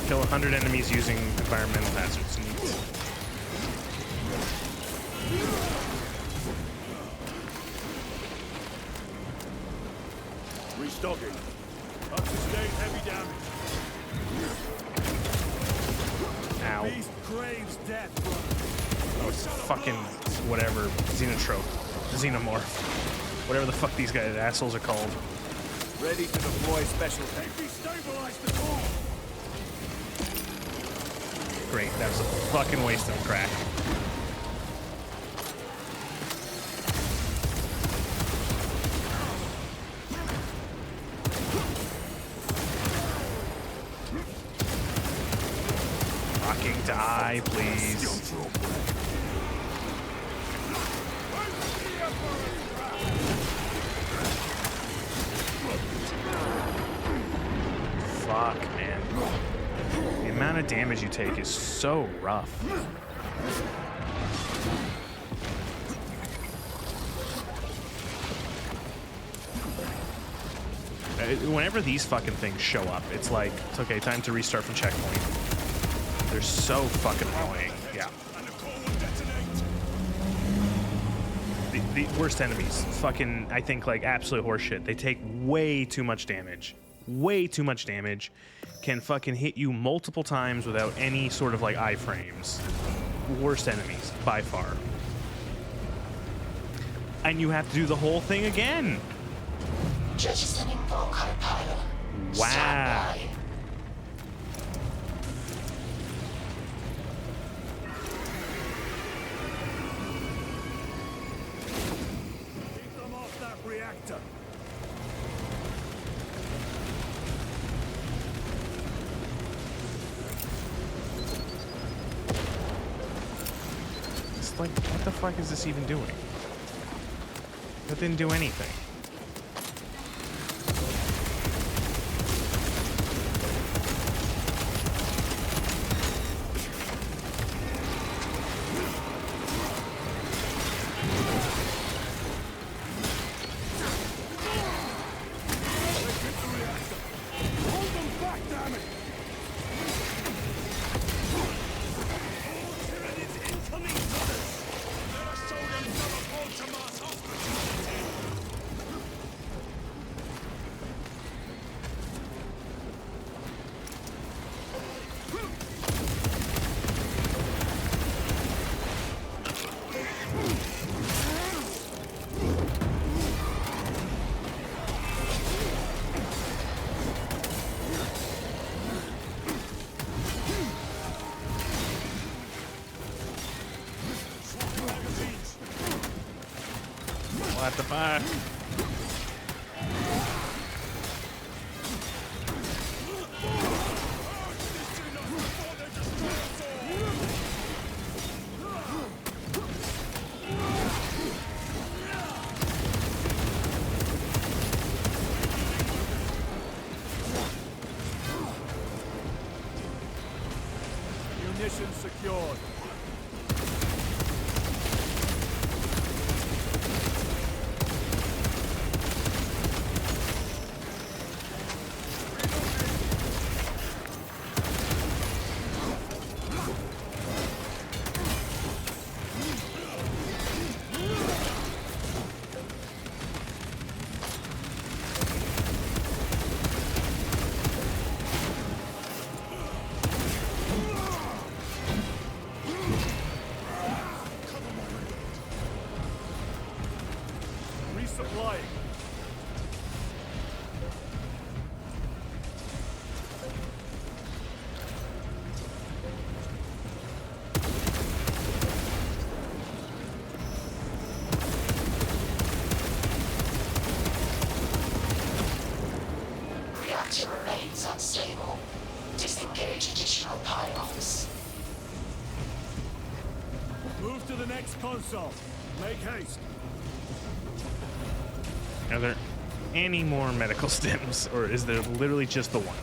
Kill 100 enemies using environmental hazards. Neat.
stocking. Up to sustain heavy damage.
Ow.
Beast craves death, brother.
Oh, fucking whatever. Xenotrope. Xenomorph. Whatever the fuck these guys assholes are called.
Ready to deploy special tech.
Destabilize the core.
Great, that was a fucking waste of crack. Fucking die, please. Fuck, man. The amount of damage you take is so rough. Whenever these fucking things show up, it's like, it's okay, time to restart from checkpoint. They're so fucking annoying. Yeah. The worst enemies. Fucking, I think, like, absolute horseshit. They take way too much damage. Way too much damage. Can fucking hit you multiple times without any sort of, like, iframes. Worst enemies, by far. And you have to do the whole thing again.
Jettisoning Volkite pylon.
Wow.
Keep them off that reactor.
It's like, what the fuck is this even doing? That didn't do anything. At the back.
Munitions secured. Resupplying.
Reactor remains unstable. Disengage additional pylons.
Move to the next console. Make haste.
Are there any more medical stims, or is there literally just the one?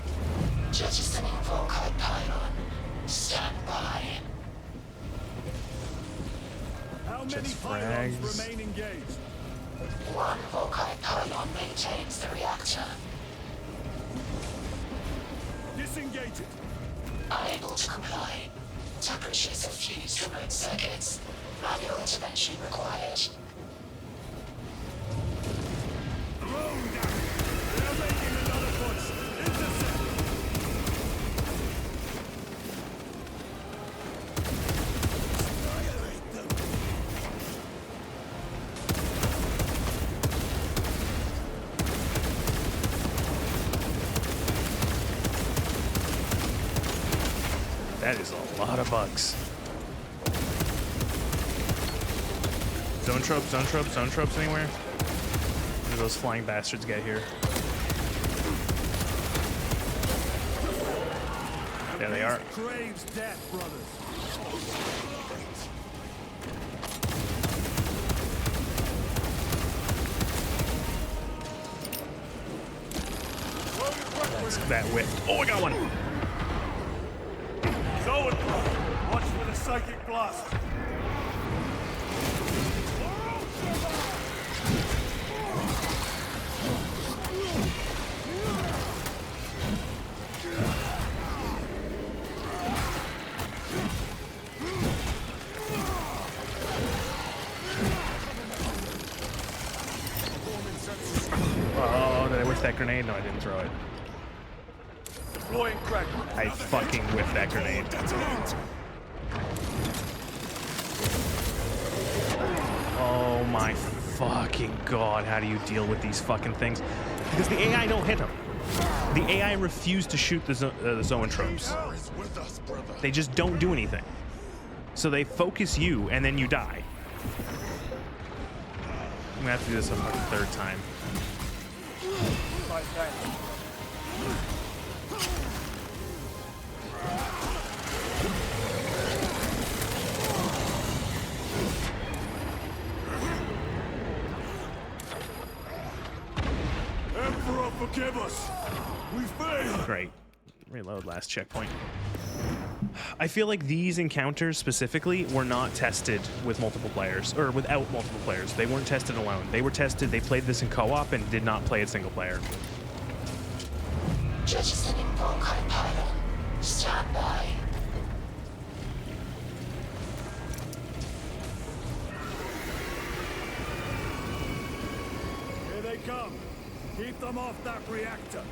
Jettisoning Volkite pylon. Stand by.
How many
Just
pylons
frags.
remain engaged?
One Volkite pylon maintains the reactor.
Disengage it.
Unable to comply. Temperatures have fused remote circuits. Manual intervention required.
Drone damage. They're
That is a lot of bugs. Zone tropes, zone tropes, zone tropes anywhere? Where do those flying bastards get here? There they are.
Craves death, brothers.
That whiff. Oh, I got one.
Watch for the psychic blast.
Oh, did I whiff that grenade? No, I didn't throw it.
Deploying crack.
I fucking whiffed that grenade. Oh my fucking god, how do you deal with these fucking things? Because the AI don't hit them. The AI refuse to shoot the zoantropes. They just don't do anything. So they focus you, and then you die. I'm gonna have to do this a fucking third time.
Emperor, forgive us. We failed.
Great. Reload last checkpoint. I feel like these encounters specifically were not tested with multiple players, or without multiple players. They weren't tested alone. They were tested, they played this in co-op and did not play it single player.
Jettisoning Volkite pylon. Stand by.
Here they come. Keep them off that reactor.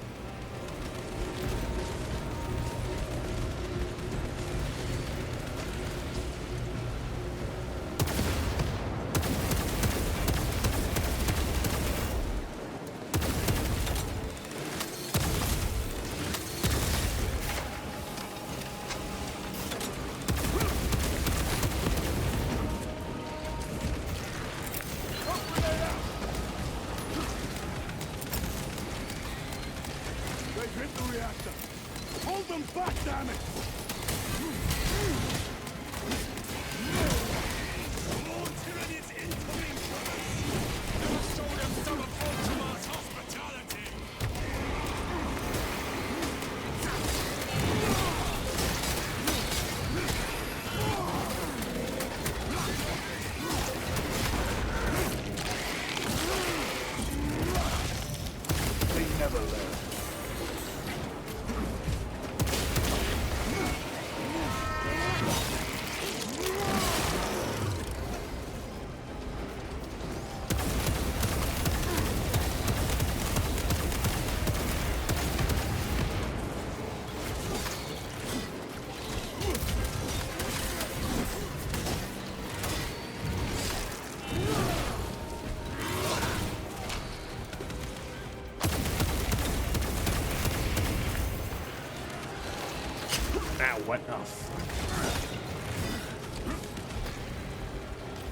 What? Oh, fuck.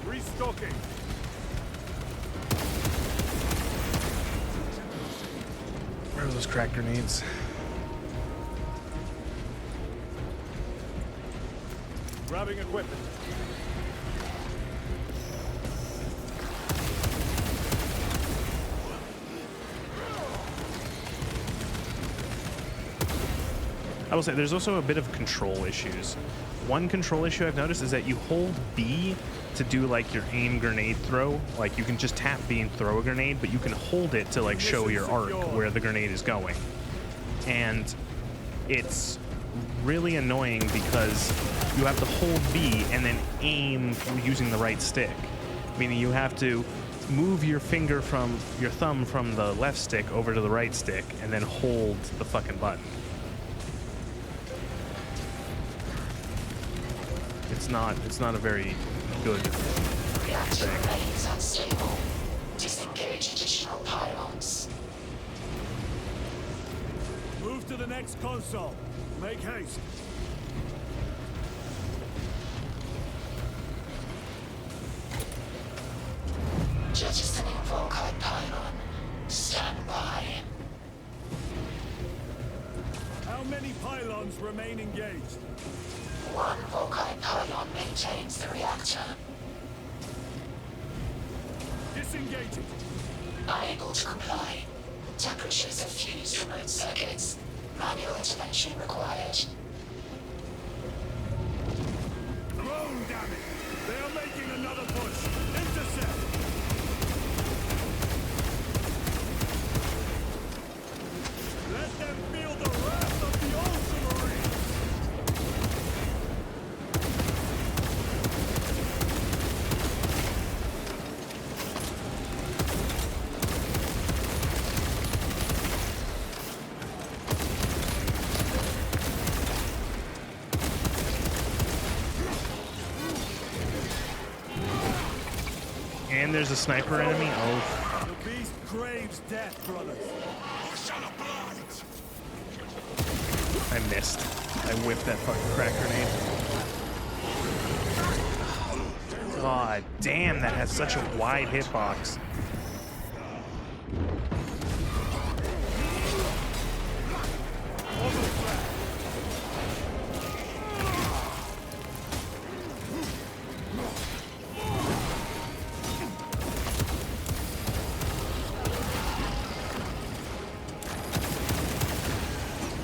Restocking.
Where are those crack grenades?
Grabbing equipment.
I will say there's also a bit of control issues. One control issue I've noticed is that you hold B to do like your aim grenade throw. Like you can just tap B and throw a grenade, but you can hold it to like show your arc where the grenade is going. And it's really annoying because you have to hold B and then aim using the right stick. Meaning you have to move your finger from your thumb from the left stick over to the right stick and then hold the fucking button. It's not a very good
Reactor
thing.
remains unstable. Disengage additional pylons.
Move to the next console. Make haste.
Jettisoning Volkite pylon. Stand by.
How many pylons remain engaged?
One Volkite pylon maintains the reactor.
Disengage it.
Unable to comply. Temperatures have fused remote circuits. Manual intervention required.
Drone, damn it! They are making another push. Intercept! Let them feel the wrath of the Ultramarines!
And there's a sniper enemy. Oh.
The beast craves death, brothers.
I missed. I whipped that fucking crack grenade. God damn, that has such a wide hitbox.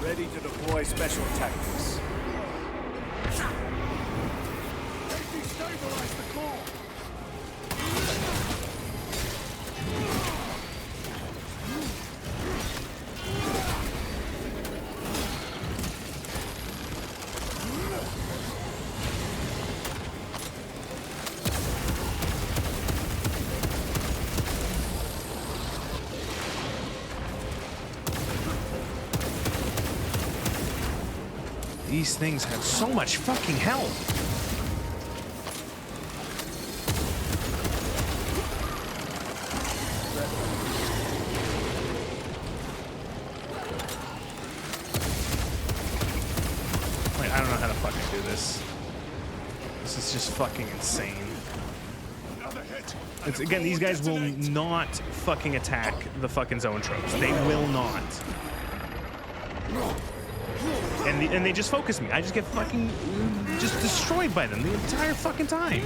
Ready to deploy special tactics.
Destabilize the core!
These things have so much fucking health. Like, I don't know how to fucking do this. This is just fucking insane. It's, again, these guys will not fucking attack the fucking zone tropes. They will not. And they just focus me. I just get fucking just destroyed by them the entire fucking time.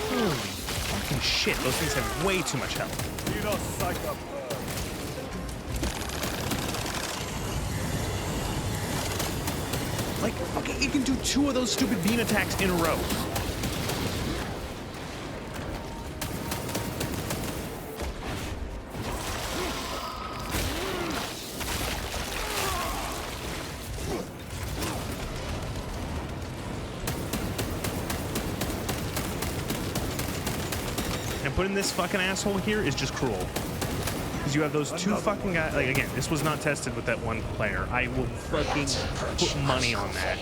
Holy fucking shit, those things have way too much health.
You know, psycho.
Like, okay, it can do 2 of those stupid beam attacks in a row. And putting this fucking asshole here is just cruel. Because you have those 2 fucking guys. Like, again, this was not tested with that one player. I will fucking put money on that.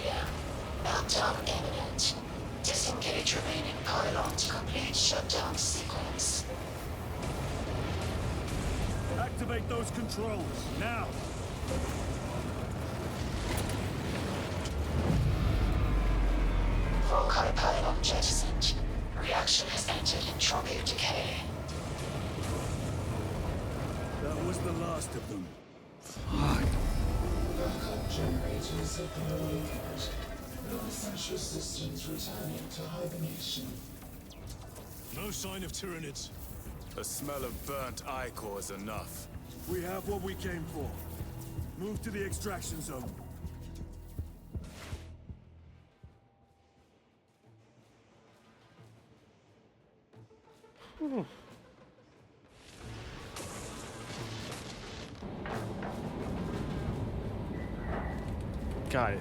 Meltdown imminent. Disengage remaining pylon to complete shutdown sequence.
Activate those controls, now!
Volkite pylon jettisoned. Reaction has entered entropic decay.
That was the last of them.
Fuck.
Backup generators have been awakened. No essential systems returning to hibernation.
No sign of Tyranids.
The smell of burnt ichor is enough.
We have what we came for. Move to the extraction zone.
God,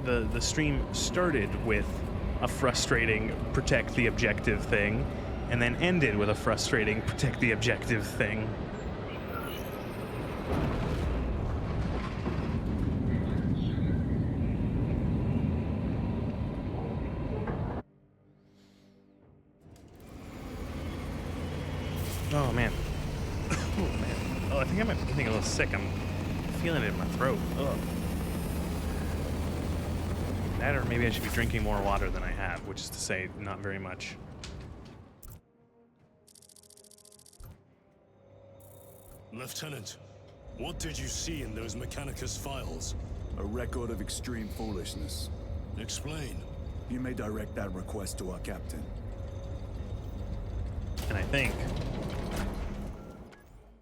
the stream started with a frustrating protect the objective thing, and then ended with a frustrating protect the objective thing. Oh man. Oh man. Oh, I think I might be getting a little sick. I'm feeling it in my throat. Ugh. That, or maybe I should be drinking more water than I have, which is to say, not very much.
Lieutenant, what did you see in those Mechanicus files?
A record of extreme foolishness.
Explain.
You may direct that request to our captain.
And I think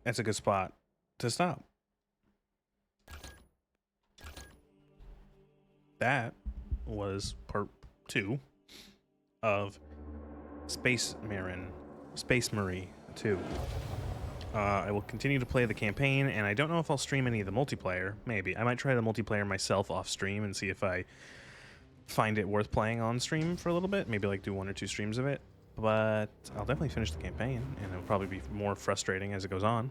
that's a good spot to stop. That was part 2 of Space Marine 2. I will continue to play the campaign, and I don't know if I'll stream any of the multiplayer. Maybe. I might try the multiplayer myself off stream and see if I find it worth playing on stream for a little bit. Maybe like do 1 or 2 streams of it. But I'll definitely finish the campaign, and it'll probably be more frustrating as it goes on.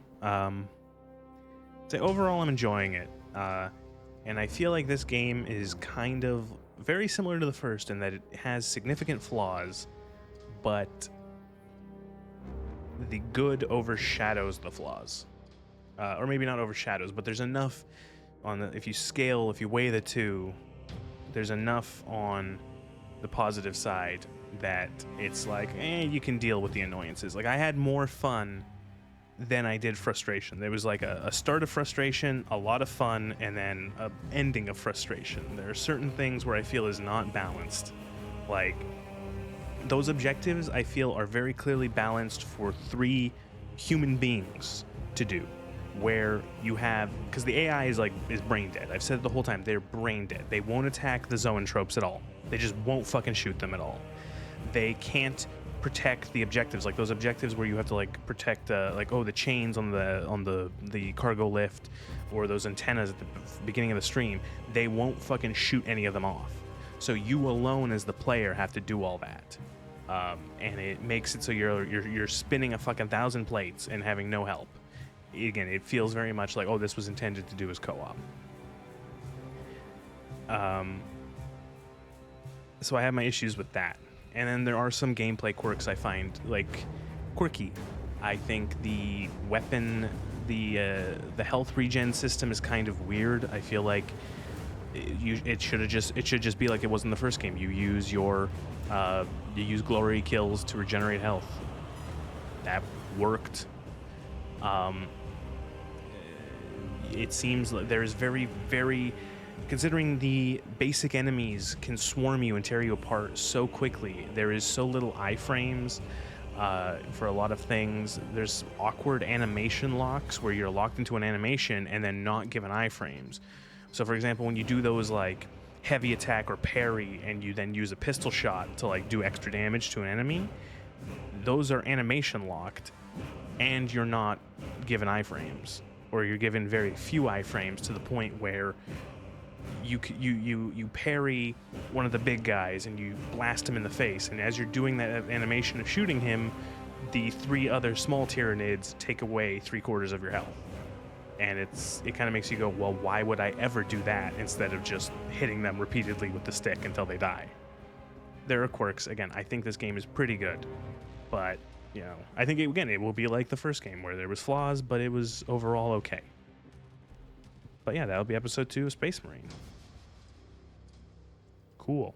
So overall, I'm enjoying it. And I feel like this game is kind of very similar to the first in that it has significant flaws, but the good overshadows the flaws. Or maybe not overshadows, but there's enough on the, if you weigh the two, there's enough on the positive side that it's like, you can deal with the annoyances. Like, I had more fun than I did frustration. There was like a start of frustration, a lot of fun, and then a ending of frustration. There are certain things where I feel is not balanced. Like, those objectives I feel are very clearly balanced for 3 human beings to do. Where you have, because the AI is brain dead. I've said it the whole time, they're brain dead. They won't attack the zoantropes at all. They just won't fucking shoot them at all. They can't protect the objectives, like those objectives where you have to like protect the chains on the cargo lift, or those antennas at the beginning of the stream. They won't fucking shoot any of them off. So you alone as the player have to do all that. And it makes it so you're spinning a fucking 1,000 plates and having no help. Again, it feels very much like, this was intended to do as co-op. So I have my issues with that. And then there are some gameplay quirks I find, like, quirky. I think the weapon, the health regen system is kind of weird. I feel like it should just be like it was in the first game. You use glory kills to regenerate health. That worked. It seems like there's very, very, considering the basic enemies can swarm you and tear you apart so quickly, there is so little iframes for a lot of things. There's awkward animation locks where you're locked into an animation and then not given iframes. So for example, when you do those like heavy attack or parry and you then use a pistol shot to like do extra damage to an enemy, those are animation locked and you're not given iframes, or you're given very few iframes to the point where you parry one of the big guys and you blast him in the face, and as you're doing that animation of shooting him, the 3 other small Tyranids take away 3/4 of your health. And it kind of makes you go, well, why would I ever do that instead of just hitting them repeatedly with the stick until they die? There are quirks. Again, I think this game is pretty good, but I think it will be like the first game where there was flaws, but it was overall okay. But yeah, that'll be episode 2 of Space Marine. Cool.